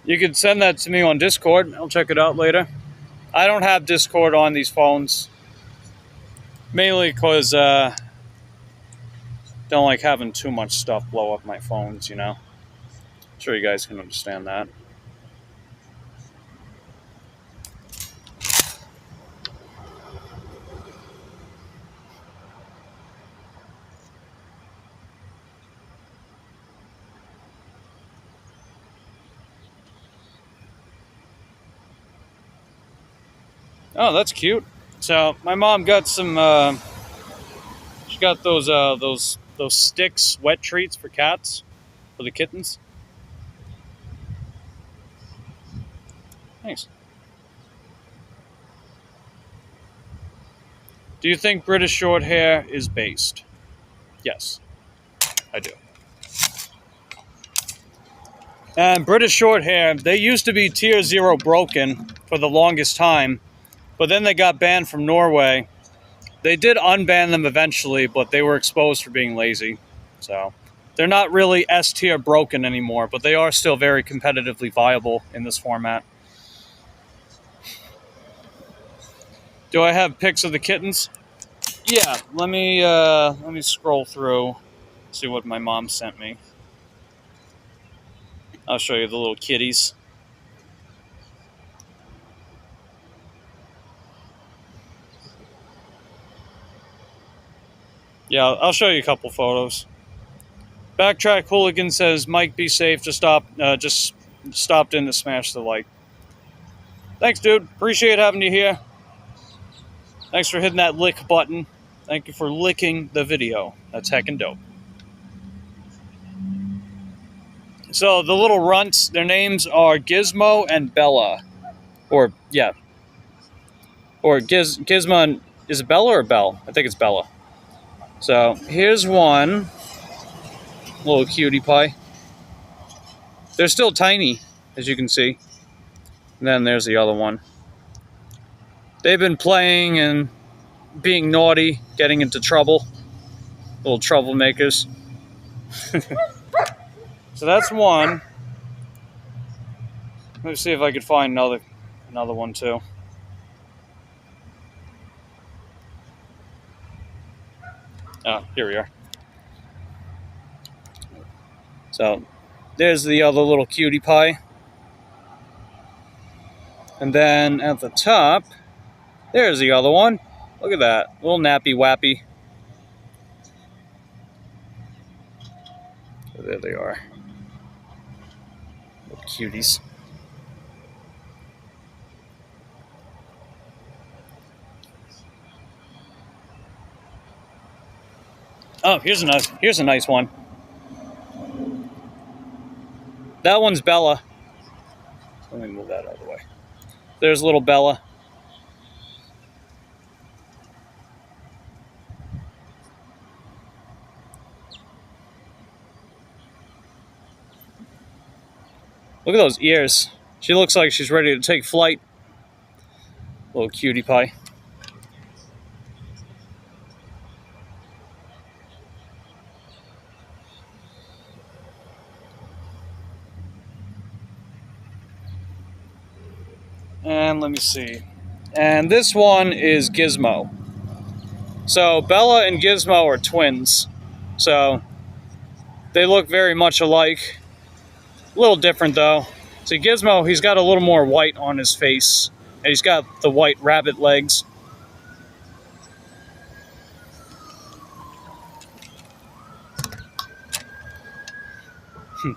You could send that to me on Discord. I'll check it out later. I don't have Discord on these phones. Mainly because don't like having too much stuff blow up my phones, you know. I'm sure you guys can understand that. Oh, that's cute. So my mom got some. She got those sticks, wet treats for cats, for the kittens. Thanks. Do you think British Shorthair is based? Yes, I do. And British Shorthair, they used to be Tier 0 broken for the longest time, but then they got banned from Norway. They did unban them eventually, but they were exposed for being lazy. So they're not really S tier broken anymore, but they are still very competitively viable in this format. Do I have pics of the kittens? Yeah, let me scroll through, see what my mom sent me. I'll show you the little kitties. Yeah, I'll show you a couple photos. Backtrack Hooligan says, Mike, be safe. Just stopped in to smash the like. Thanks, dude. Appreciate having you here. Thanks for hitting that lick button. Thank you for licking the video. That's heckin' dope. So the little runts, their names are Gizmo and Bella. Or, yeah. Or Gizmo and, is it Bella or Belle? I think it's Bella. So here's one. Little cutie pie. They're still tiny, as you can see. And then there's the other one. They've been playing and being naughty, getting into trouble. Little troublemakers. So that's one. Let me see if I could find another one too. Oh, here we are. So there's the other little cutie pie. And then at the top, there's the other one. Look at that. Little nappy wappy. So there they are. Little cuties. Oh, here's a nice one. That one's Bella. Let me move that out of the way. There's little Bella. Look at those ears. She looks like she's ready to take flight. Little cutie pie. And let me see. And this one is Gizmo. So Bella and Gizmo are twins. So they look very much alike. A little different though. See, Gizmo, he's got a little more white on his face. And he's got the white rabbit legs.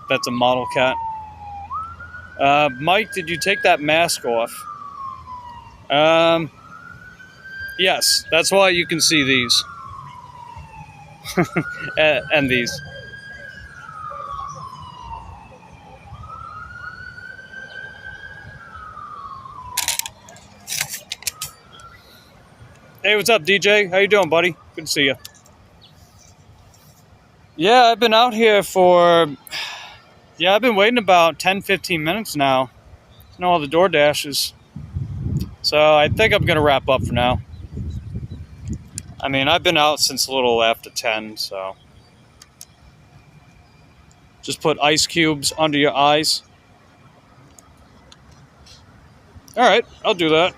That's a model cat. Mike, did you take that mask off? Yes, that's why you can see these. And these. Hey, what's up, DJ? How you doing, buddy? Good to see you. Yeah, I've been out here for... Yeah, I've been waiting about 10-15 minutes now. All the DoorDashes. So I think I'm going to wrap up for now. I mean, I've been out since a little after 10, so... Just put ice cubes under your eyes. Alright, I'll do that.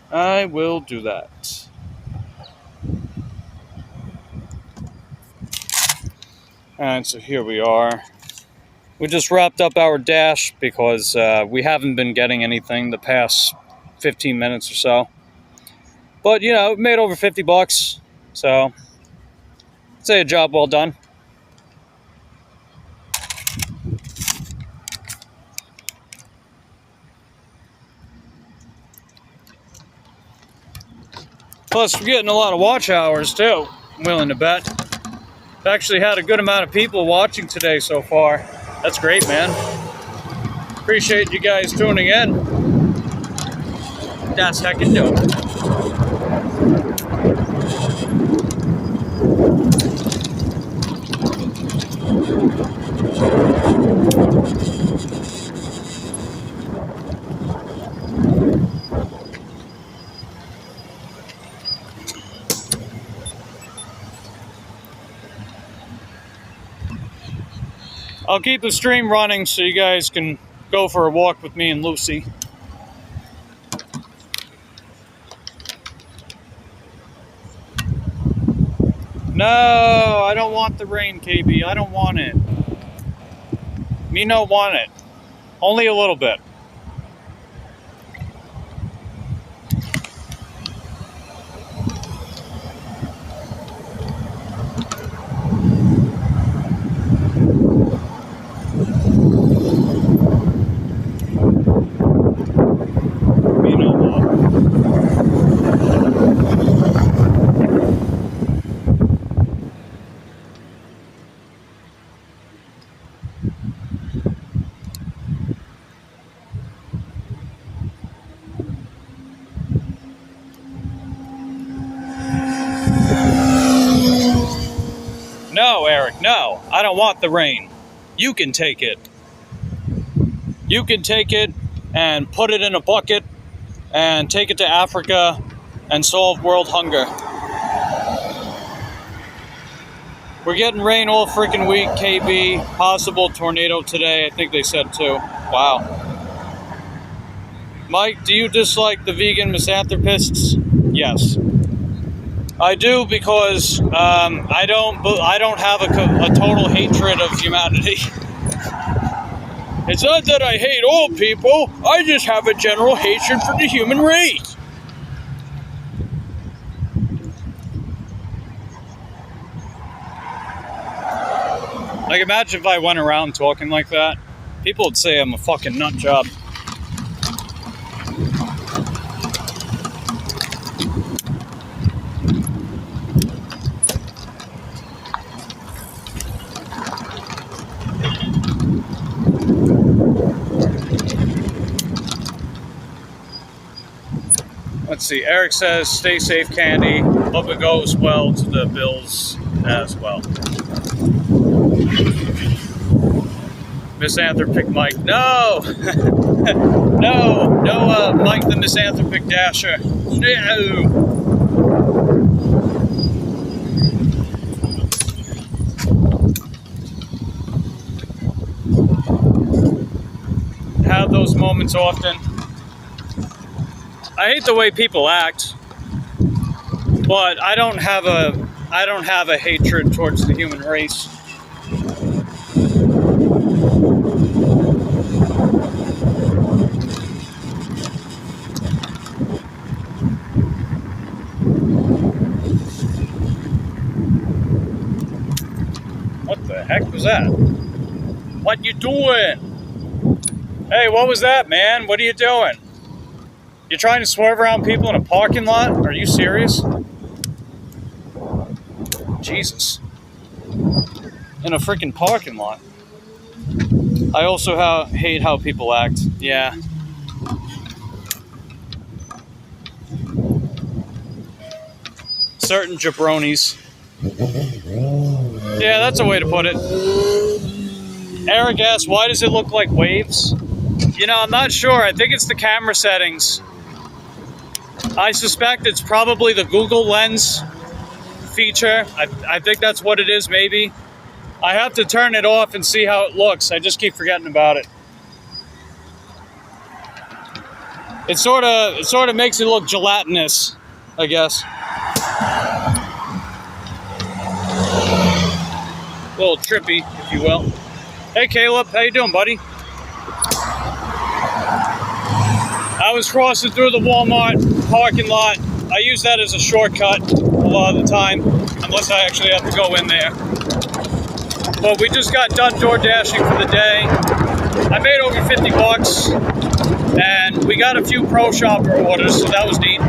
I will do that. Alright, so here we are. We just wrapped up our dash because we haven't been getting anything the past 15 minutes or so. But, you know, we made over 50 bucks. So, I'd say a job well done. Plus, we're getting a lot of watch hours too, I'm willing to bet. I've actually had a good amount of people watching today so far. That's great, man. Appreciate you guys tuning in. That's heckin' dope. I'll keep the stream running so you guys can go for a walk with me and Lucy. No, I don't want the rain, KB. I don't want it. Me no want it. Only a little bit. No, Eric, no. I don't want the rain. You can take it. You can take it and put it in a bucket and take it to Africa and solve world hunger. We're getting rain all freaking week, KB. Possible tornado today, I think they said too. Wow. Mike, do you dislike the vegan misanthropists? Yes. I do, because I don't have a total hatred of humanity. It's not that I hate all people, I just have a general hatred for the human race. Like, imagine if I went around talking like that. People would say I'm a fucking nut job. Let's see, Eric says, stay safe, Candy. Hope it goes well to the Bills as well. Misanthropic Mike. No! no, Mike the Misanthropic Dasher. No! Have those moments often. I hate the way people act, but I don't have a hatred towards the human race. What the heck was that? What you doing? Hey, what was that, man? What are you doing? You're trying to swerve around people in a parking lot? Are you serious? Jesus. In a freaking parking lot. I also hate how people act. Yeah. Certain jabronis. Yeah, that's a way to put it. Eric asks, why does it look like waves? You know, I'm not sure. I think it's the camera settings. I suspect it's probably the Google Lens feature. I think that's what it is, maybe. I have to turn it off and see how it looks. I just keep forgetting about it. It sort of makes it look gelatinous, I guess. A little trippy, if you will. Hey, Caleb, how you doing, buddy? I was crossing through the Walmart parking lot. I use that as a shortcut a lot of the time, unless I actually have to go in there. But we just got done DoorDashing for the day. I made over 50 bucks, and we got a few Pro Shopper orders, so that was neat.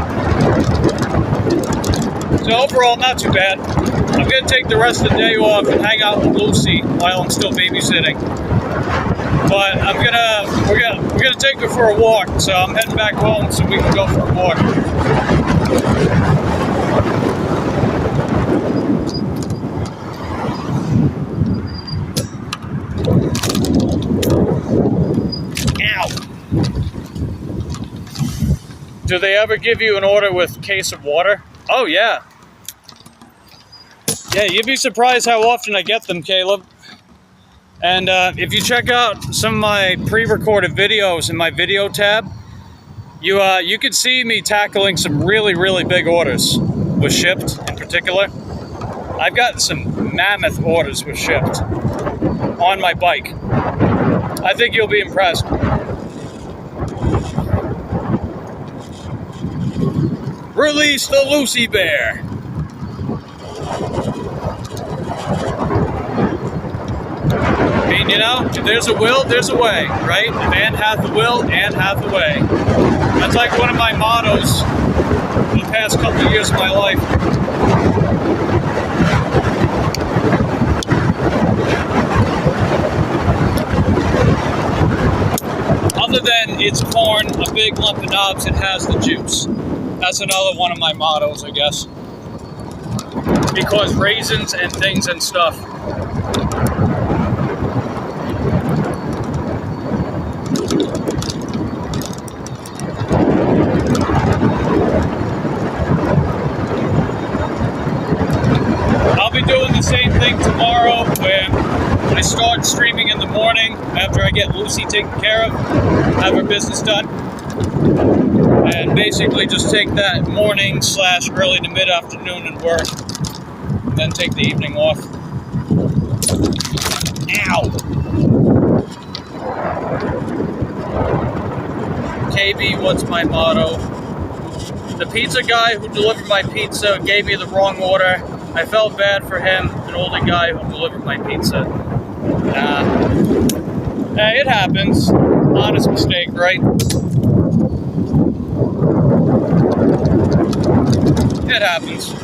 So overall, not too bad. I'm gonna take the rest of the day off and hang out with Lucy while I'm still babysitting. But we're gonna take her for a walk. So I'm heading back home so we can go for a walk. Ow! Do they ever give you an order with a case of water? Oh yeah. Yeah, you'd be surprised how often I get them, Caleb. And if you check out some of my pre-recorded videos in my video tab, you could see me tackling some really, really big orders with Shipped in particular. I've gotten some mammoth orders with Shipped on my bike. I think you'll be impressed. Release the Lucy Bear. I mean, you know, if there's a will, there's a way, right? If Anne hath the will, Anne hath the way. That's like one of my mottos in the past couple of years of my life. Other than it's corn, a big lump of knobs, it has the juice. That's another one of my mottos, I guess. Because raisins and things and stuff. I'll be doing the same thing tomorrow where I start streaming in the morning after I get Lucy taken care of, have her business done. And basically just take that morning / early to mid-afternoon and work. Then take the evening off. Ow! KB, what's my motto? The pizza guy who delivered my pizza gave me the wrong order. I felt bad for him, an older guy who delivered my pizza. Hey, it happens. Honest mistake, right? It happens.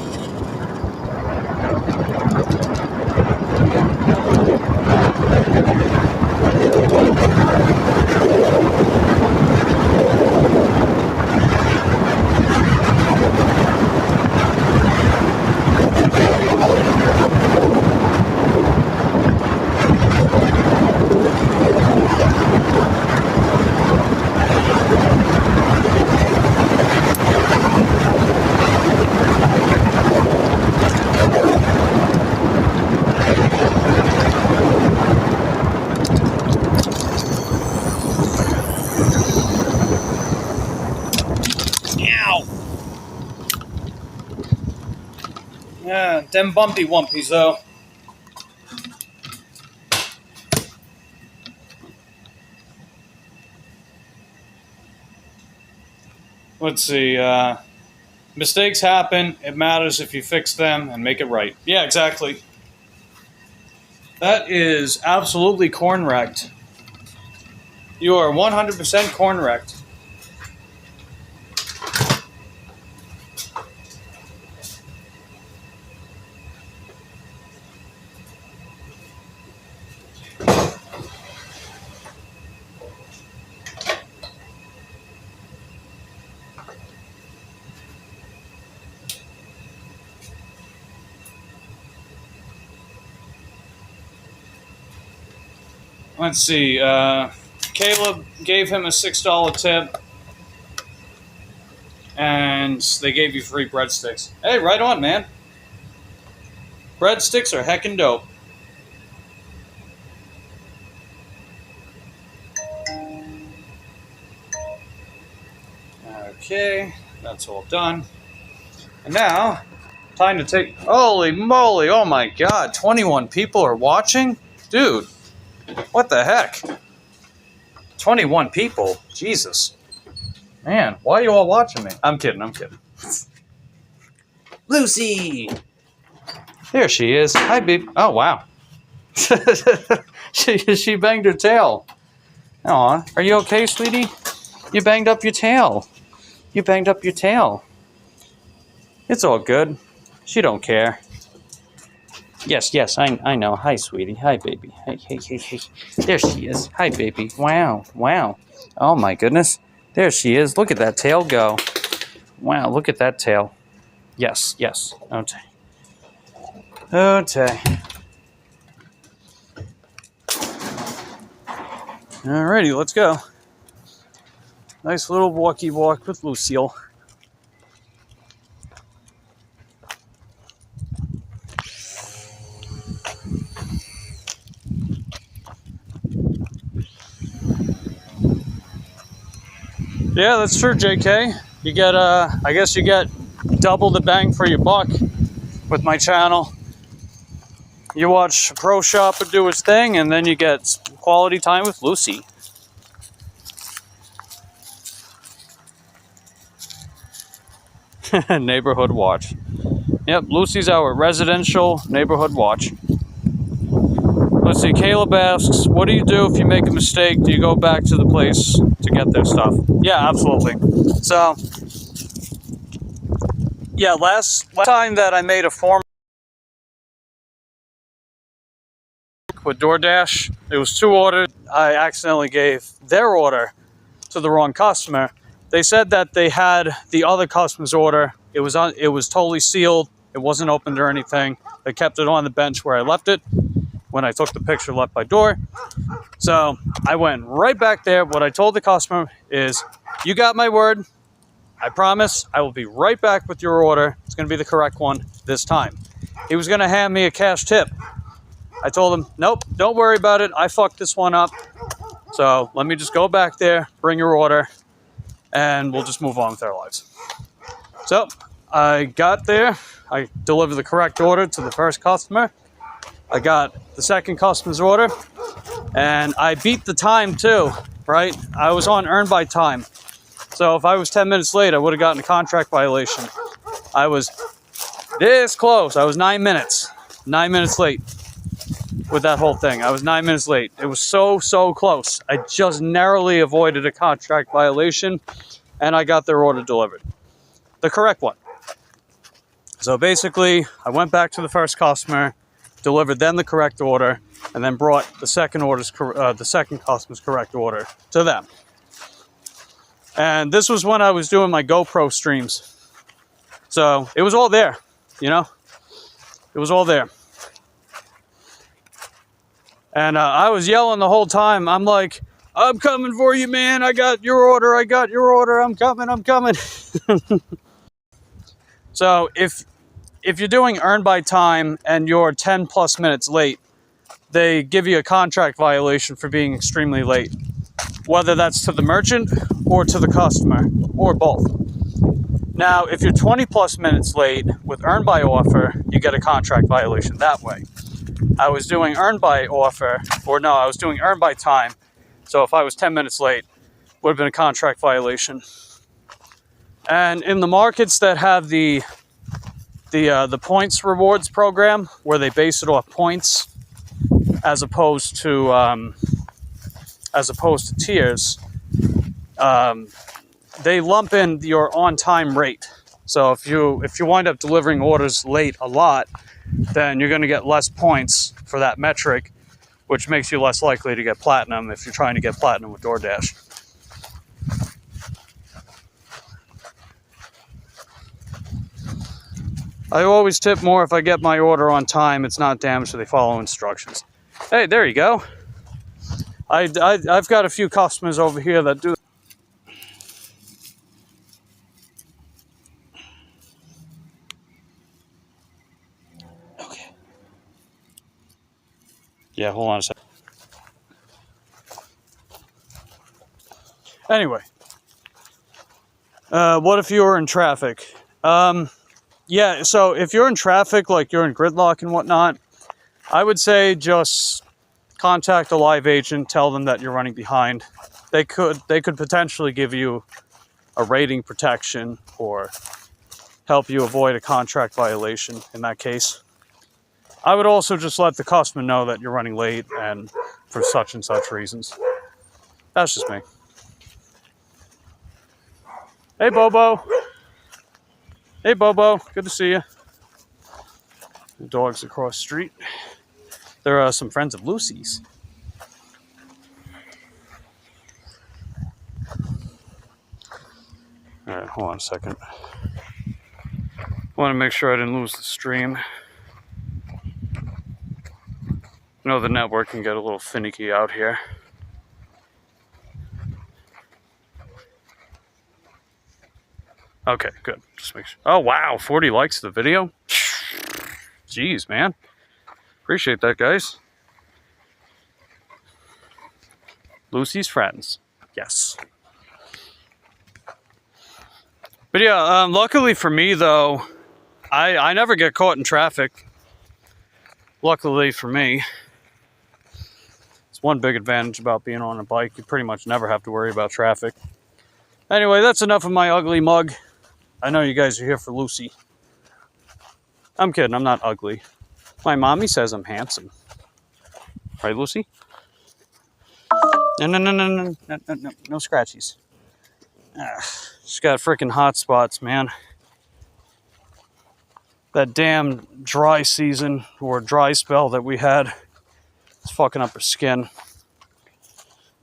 Yeah, them bumpy wumpies though. Let's see, mistakes happen. It matters if you fix them and make it right. Yeah, exactly. That is absolutely corn-wrecked. You are 100% corn-wrecked. Let's see, Caleb gave him a $6 tip, and they gave you free breadsticks. Hey, right on, man. Breadsticks are heckin' dope. Okay, that's all done. And now, time to take... Holy moly, oh my god, 21 people are watching? Dude. What the heck? 21 people? Jesus. Man, why are you all watching me? I'm kidding, I'm kidding. Lucy! There she is. Hi, babe. Oh, wow. she banged her tail. Aw, are you okay, sweetie? You banged up your tail. You banged up your tail. It's all good. She don't care. Yes, yes, I know. Hi, sweetie. Hi, baby. Hey, hey, hey, hey. There she is. Hi, baby. Wow, wow. Oh, my goodness. There she is. Look at that tail go. Wow, look at that tail. Yes, yes. Okay. Okay. Alrighty, let's go. Nice little walkie walk with Lucille. Yeah, that's true, JK. You get, I guess you get double the bang for your buck with my channel. You watch a pro shopper do his thing, and then you get quality time with Lucy. Neighborhood watch. Yep, Lucy's our residential neighborhood watch. Let's see, Caleb asks, what do you do if you make a mistake? Do you go back to the place to get their stuff? Yeah, absolutely. So, yeah, last time that I made a form with DoorDash, it was 2 orders. I accidentally gave their order to the wrong customer. They said that they had the other customer's order. It was totally sealed. It wasn't opened or anything. They kept it on the bench where I left it when I took the picture left by door. So I went right back there. What I told the customer is, you got my word. I promise I will be right back with your order. It's going to be the correct one this time. He was going to hand me a cash tip. I told him, nope, don't worry about it. I fucked this one up. So let me just go back there, bring your order, and we'll just move on with our lives. So I got there. I delivered the correct order to the first customer. I got the second customer's order, and I beat the time too, right? I was on earn by time. So if I was 10 minutes late, I would have gotten a contract violation. I was this close. I was 9 minutes. 9 minutes late with that whole thing. I was 9 minutes late. It was so close. I just narrowly avoided a contract violation, and I got their order delivered. The correct one. So basically, I went back to the first customer, delivered them the correct order, and then brought the second customer's correct order to them. And this was when I was doing my GoPro streams. So it was all there, you know? It was all there. And I was yelling the whole time. I'm like, I'm coming for you, man. I got your order. I got your order. I'm coming. I'm coming. So if you're doing earn by time and you're 10 plus minutes late, they give you a contract violation for being extremely late, whether that's to the merchant or to the customer, or both. Now, if you're 20 plus minutes late with earn by offer, you get a contract violation that way. I was doing earn by offer, or no, I was doing earn by time. So if I was 10 minutes late, would have been a contract violation. And in the markets that have the points rewards program, where they base it off points as opposed to tiers, they lump in your on-time rate. So if you wind up delivering orders late a lot, then you're going to get less points for that metric, which makes you less likely to get platinum if you're trying to get platinum with DoorDash. I always tip more if I get my order on time. It's not damaged, so they follow instructions. Hey, there you go. I've got a few customers over here that do. Okay. Yeah, hold on a sec. Anyway, what if you were in traffic? Yeah, so if you're in traffic, like you're in gridlock and whatnot, I would say just contact a live agent, tell them that you're running behind. They could potentially give you a rating protection or help you avoid a contract violation in that case. I would also just let the customer know that you're running late and for such and such reasons. That's just me. Hey, Bobo. Hey, Bobo. Good to see you. The dogs across the street. There are some friends of Lucy's. Alright, hold on a second. I want to make sure I didn't lose the stream. I know the network can get a little finicky out here. Okay, good. Just make sure. Oh, wow. 40 likes to the video. Jeez, man. Appreciate that, guys. Lucy's friends. Yes. But yeah, luckily for me, though, I never get caught in traffic. Luckily for me. It's one big advantage about being on a bike. You pretty much never have to worry about traffic. Anyway, that's enough of my ugly mug. I know you guys are here for Lucy. I'm kidding, I'm not ugly. My mommy says I'm handsome. Right, Lucy? No, no scratchies. She's got freaking hot spots, man. That damn dry season or dry spell that we had is fucking up her skin.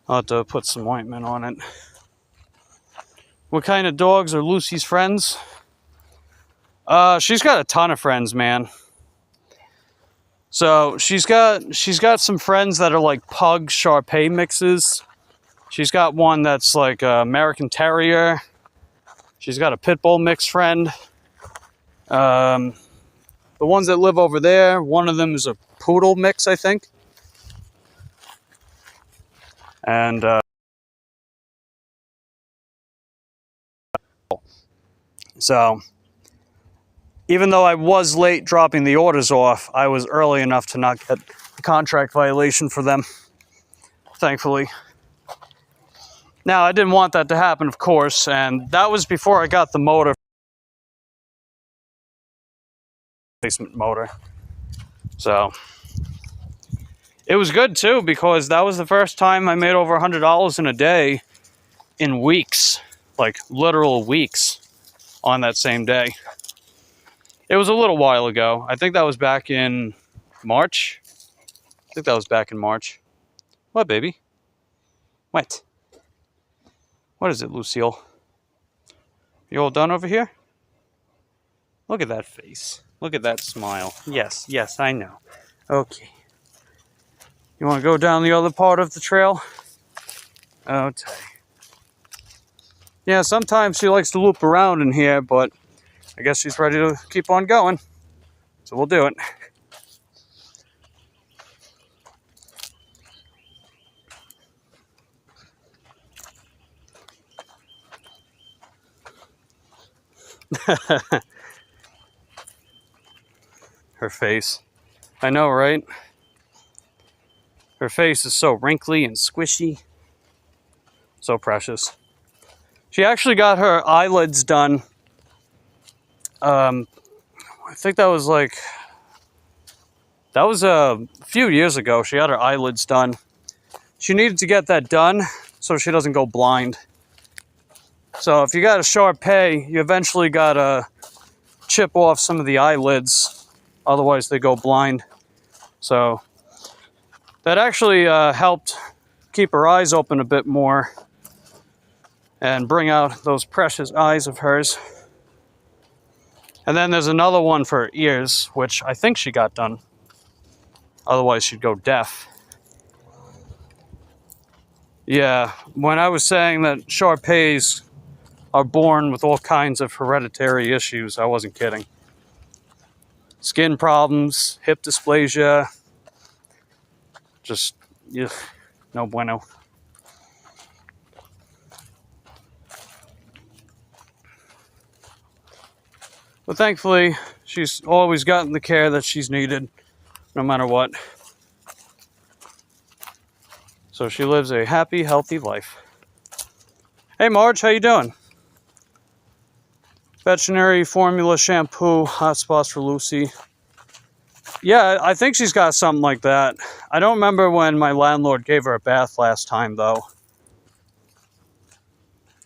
I'll have to put some ointment on it. What kind of dogs are Lucy's friends? She's got a ton of friends, man. So she's got some friends that are like Pug Shar-Pei mixes. She's got one that's like American Terrier. She's got a Pit Bull mix friend. The ones that live over there, one of them is a Poodle mix, I think. And so even though I was late dropping the orders off, I was early enough to not get a contract violation for them, thankfully. Now, I didn't want that to happen, of course, and that was before I got the motor. Replacement motor. So, it was good, too, because that was the first time I made over $100 in a day in weeks. Like, literal weeks on that same day. It was a little while ago. I think that was back in March. What, baby? What? What is it, Lucille? You all done over here? Look at that face. Look at that smile. Yes, yes, I know. Okay. You want to go down the other part of the trail? Okay. Yeah, sometimes she likes to loop around in here, but I guess she's ready to keep on going. So we'll do it. Her face. I know, right? Her face is so wrinkly and squishy. So precious. She actually got her eyelids done. I think that was a few years ago. She had her eyelids done. She needed to get that done so she doesn't go blind. So if you got a Shar-Pei, you eventually gotta chip off some of the eyelids, otherwise they go blind. So that actually helped keep her eyes open a bit more and bring out those precious eyes of hers. And then there's another one for her ears, which I think she got done. Otherwise she'd go deaf. Yeah, when I was saying that Shar-Peis are born with all kinds of hereditary issues, I wasn't kidding. Skin problems, hip dysplasia, just, no bueno. But thankfully, she's always gotten the care that she's needed, no matter what. So she lives a happy, healthy life. Hey Marge, how you doing? Veterinary formula shampoo, hot spots for Lucy. Yeah, I think she's got something like that. I don't remember when my landlord gave her a bath last time, though.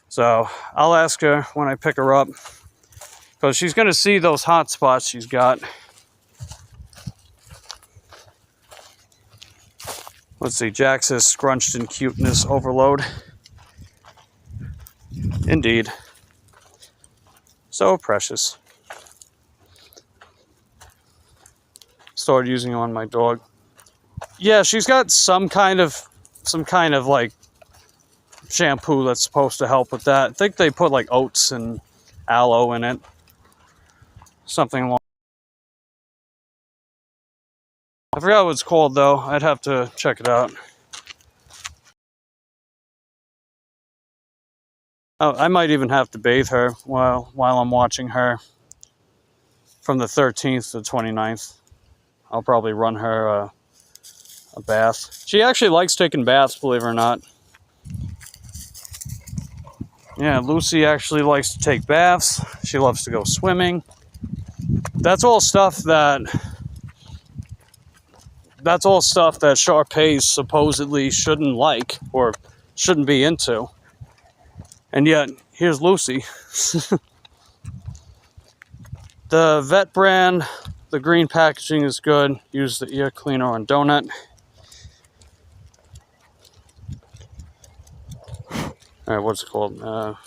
So I'll ask her when I pick her up, because she's going to see those hot spots she's got. Let's see, Jack says scrunched in cuteness overload. Indeed. So precious. Started using it on my dog. Yeah, she's got some kind of like shampoo that's supposed to help with that. I think they put like oats and aloe in it. Something along. I forgot what it's called though. I'd have to check it out. Oh, I might even have to bathe her while I'm watching her from the 13th to the 29th. I'll probably run her a bath. She actually likes taking baths, believe it or not. Yeah, Lucy actually likes to take baths. She loves to go swimming. That's all stuff that Shar-Peis supposedly shouldn't like or shouldn't be into. And yet, here's Lucy. The vet brand, the green packaging is good. Use the ear cleaner on Donut. Alright, what's it called?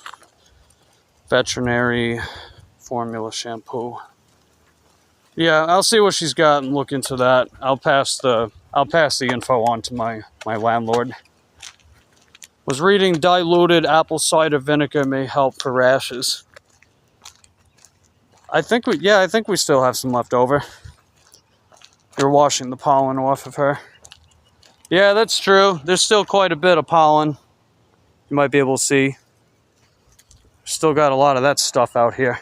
Veterinary formula shampoo. Yeah, I'll see what she's got and look into that. I'll pass the info on to my landlord. Was reading diluted apple cider vinegar may help for rashes. I think we still have some left over. We're washing the pollen off of her. Yeah, that's true. There's still quite a bit of pollen. You might be able to see. Still got a lot of that stuff out here.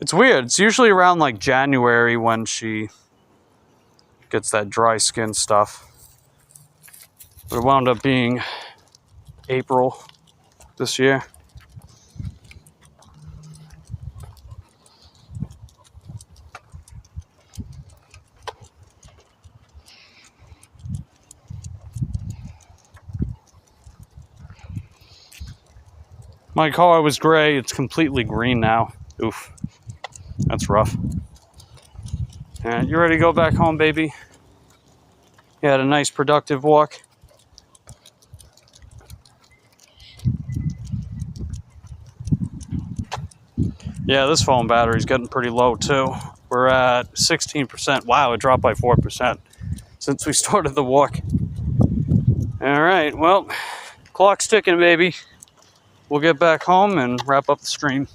It's weird. It's usually around like January when she gets that dry skin stuff. But it wound up being April this year. My car was gray. It's completely green now. Oof. That's rough. And you ready to go back home, baby? You had a nice productive walk? Yeah, this phone battery's getting pretty low too. We're at 16%. Wow, it dropped by 4% since we started the walk. All right, well, clock's ticking, baby. We'll get back home and wrap up the stream.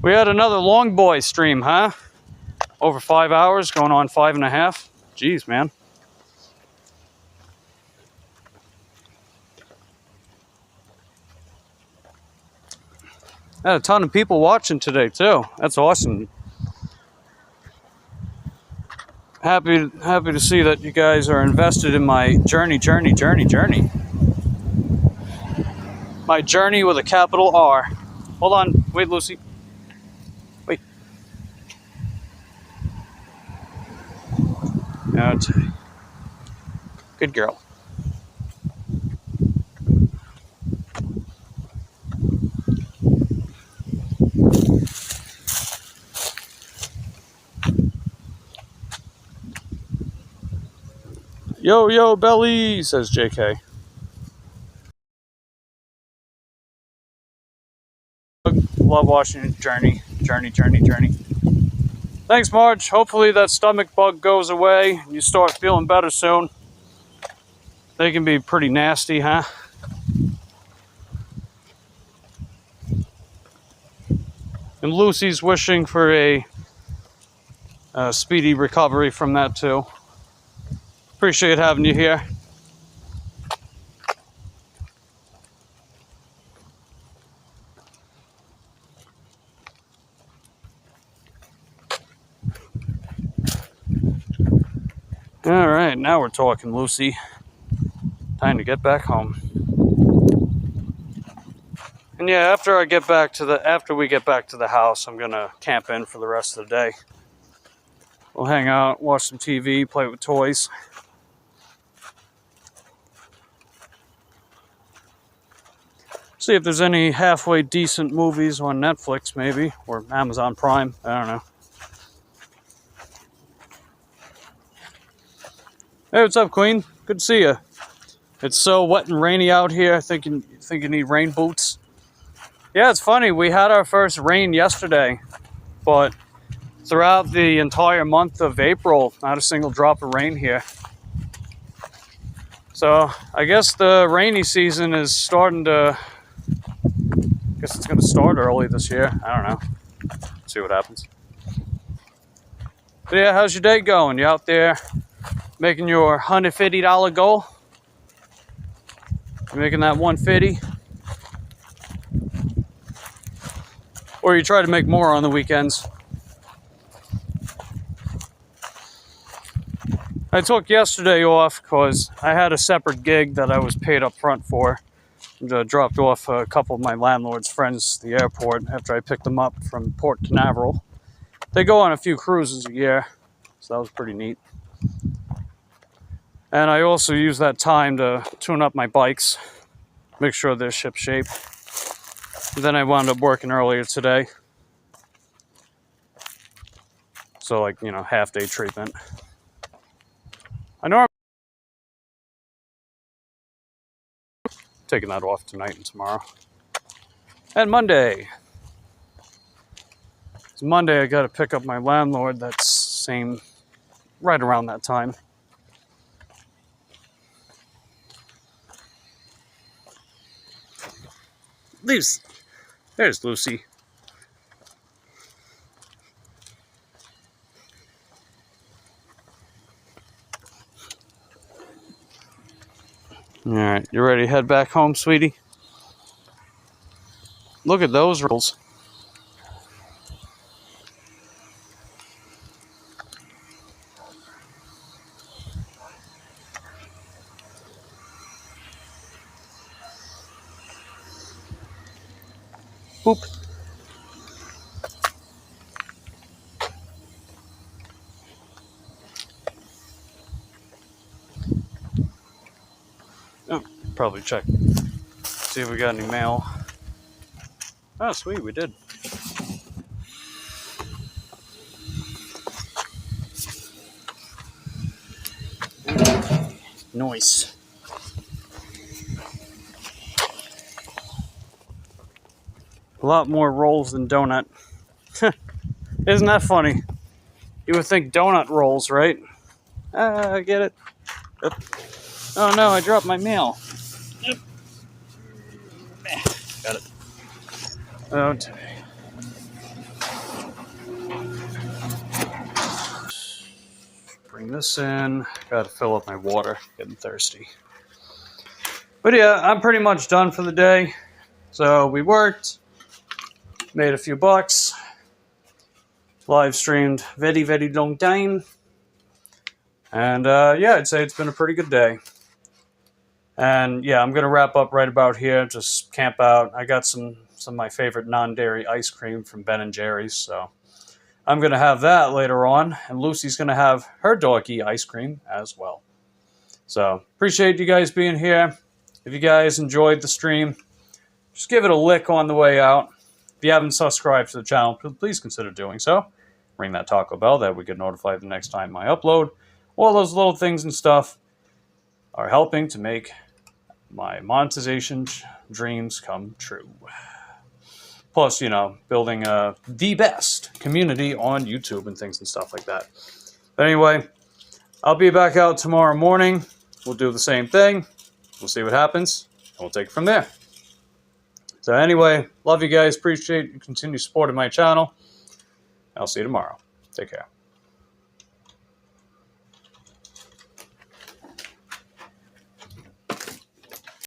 We had another long boy stream, huh? Over 5 hours, going on 5.5. Jeez, man. Had a ton of people watching today too. That's awesome. Happy to see that you guys are invested in my journey. My journey with a capital R. Hold on. Wait, Lucy. Wait. Good girl. Yo, yo, belly, says JK. Love watching Journey. Thanks, Marge. Hopefully that stomach bug goes away and you start feeling better soon. They can be pretty nasty, huh? And Lucy's wishing for a speedy recovery from that too. Appreciate having you here. All right, now we're talking, Lucy. Time to get back home. And yeah, after we get back to the house, I'm gonna camp in for the rest of the day. We'll hang out, watch some TV, play with toys. See if there's any halfway decent movies on Netflix, maybe, or Amazon Prime. I don't know. Hey, what's up, Queen? Good to see you. It's so wet and rainy out here. I think you need rain boots. Yeah, it's funny. We had our first rain yesterday, but throughout the entire month of April, not a single drop of rain here. So I guess the rainy season is starting to. I guess it's going to start early this year. I don't know. See what happens. But yeah, how's your day going? You out there making your $150 goal? You making that 150? Or you try to make more on the weekends? I took yesterday off because I had a separate gig that I was paid up front for. Dropped off a couple of my landlord's friends at the airport after I picked them up from Port Canaveral. They go on a few cruises a year, so that was pretty neat. And I also used that time to tune up my bikes, make sure they're ship shape. And then I wound up working earlier today. So like, half day treatment. I know I'm taking that off tonight and tomorrow. And Monday. It's Monday, I got to pick up my landlord. That's right around that time. There's Lucy. All right, you ready to head back home, sweetie? Look at those rolls. Boop. Oh, probably check. See if we got any mail. Oh, sweet, we did. Nice. A lot more rolls than donut. Isn't that funny? You would think donut rolls, right? I get it. Yep. Oh no, I dropped my mail. Yep. Got it. Okay. Bring this in. Gotta fill up my water. Getting thirsty. But yeah, I'm pretty much done for the day. So we worked. Made a few bucks. Live streamed very long time. And yeah, I'd say it's been a pretty good day. And yeah, I'm going to wrap up right about here. Just camp out. I got some of my favorite non-dairy ice cream from Ben & Jerry's. So I'm going to have that later on. And Lucy's going to have her doggy ice cream as well. So appreciate you guys being here. If you guys enjoyed the stream, just give it a lick on the way out. If you haven't subscribed to the channel, please consider doing so. Ring that taco bell that we get notified the next time I upload. All those little things and stuff are helping to make my monetization dreams come true. Plus, building the best community on YouTube and things and stuff like that. But anyway, I'll be back out tomorrow morning. We'll do the same thing. We'll see what happens, and we'll take it from there. So anyway, love you guys. Appreciate your continued support of my channel. I'll see you tomorrow. Take care.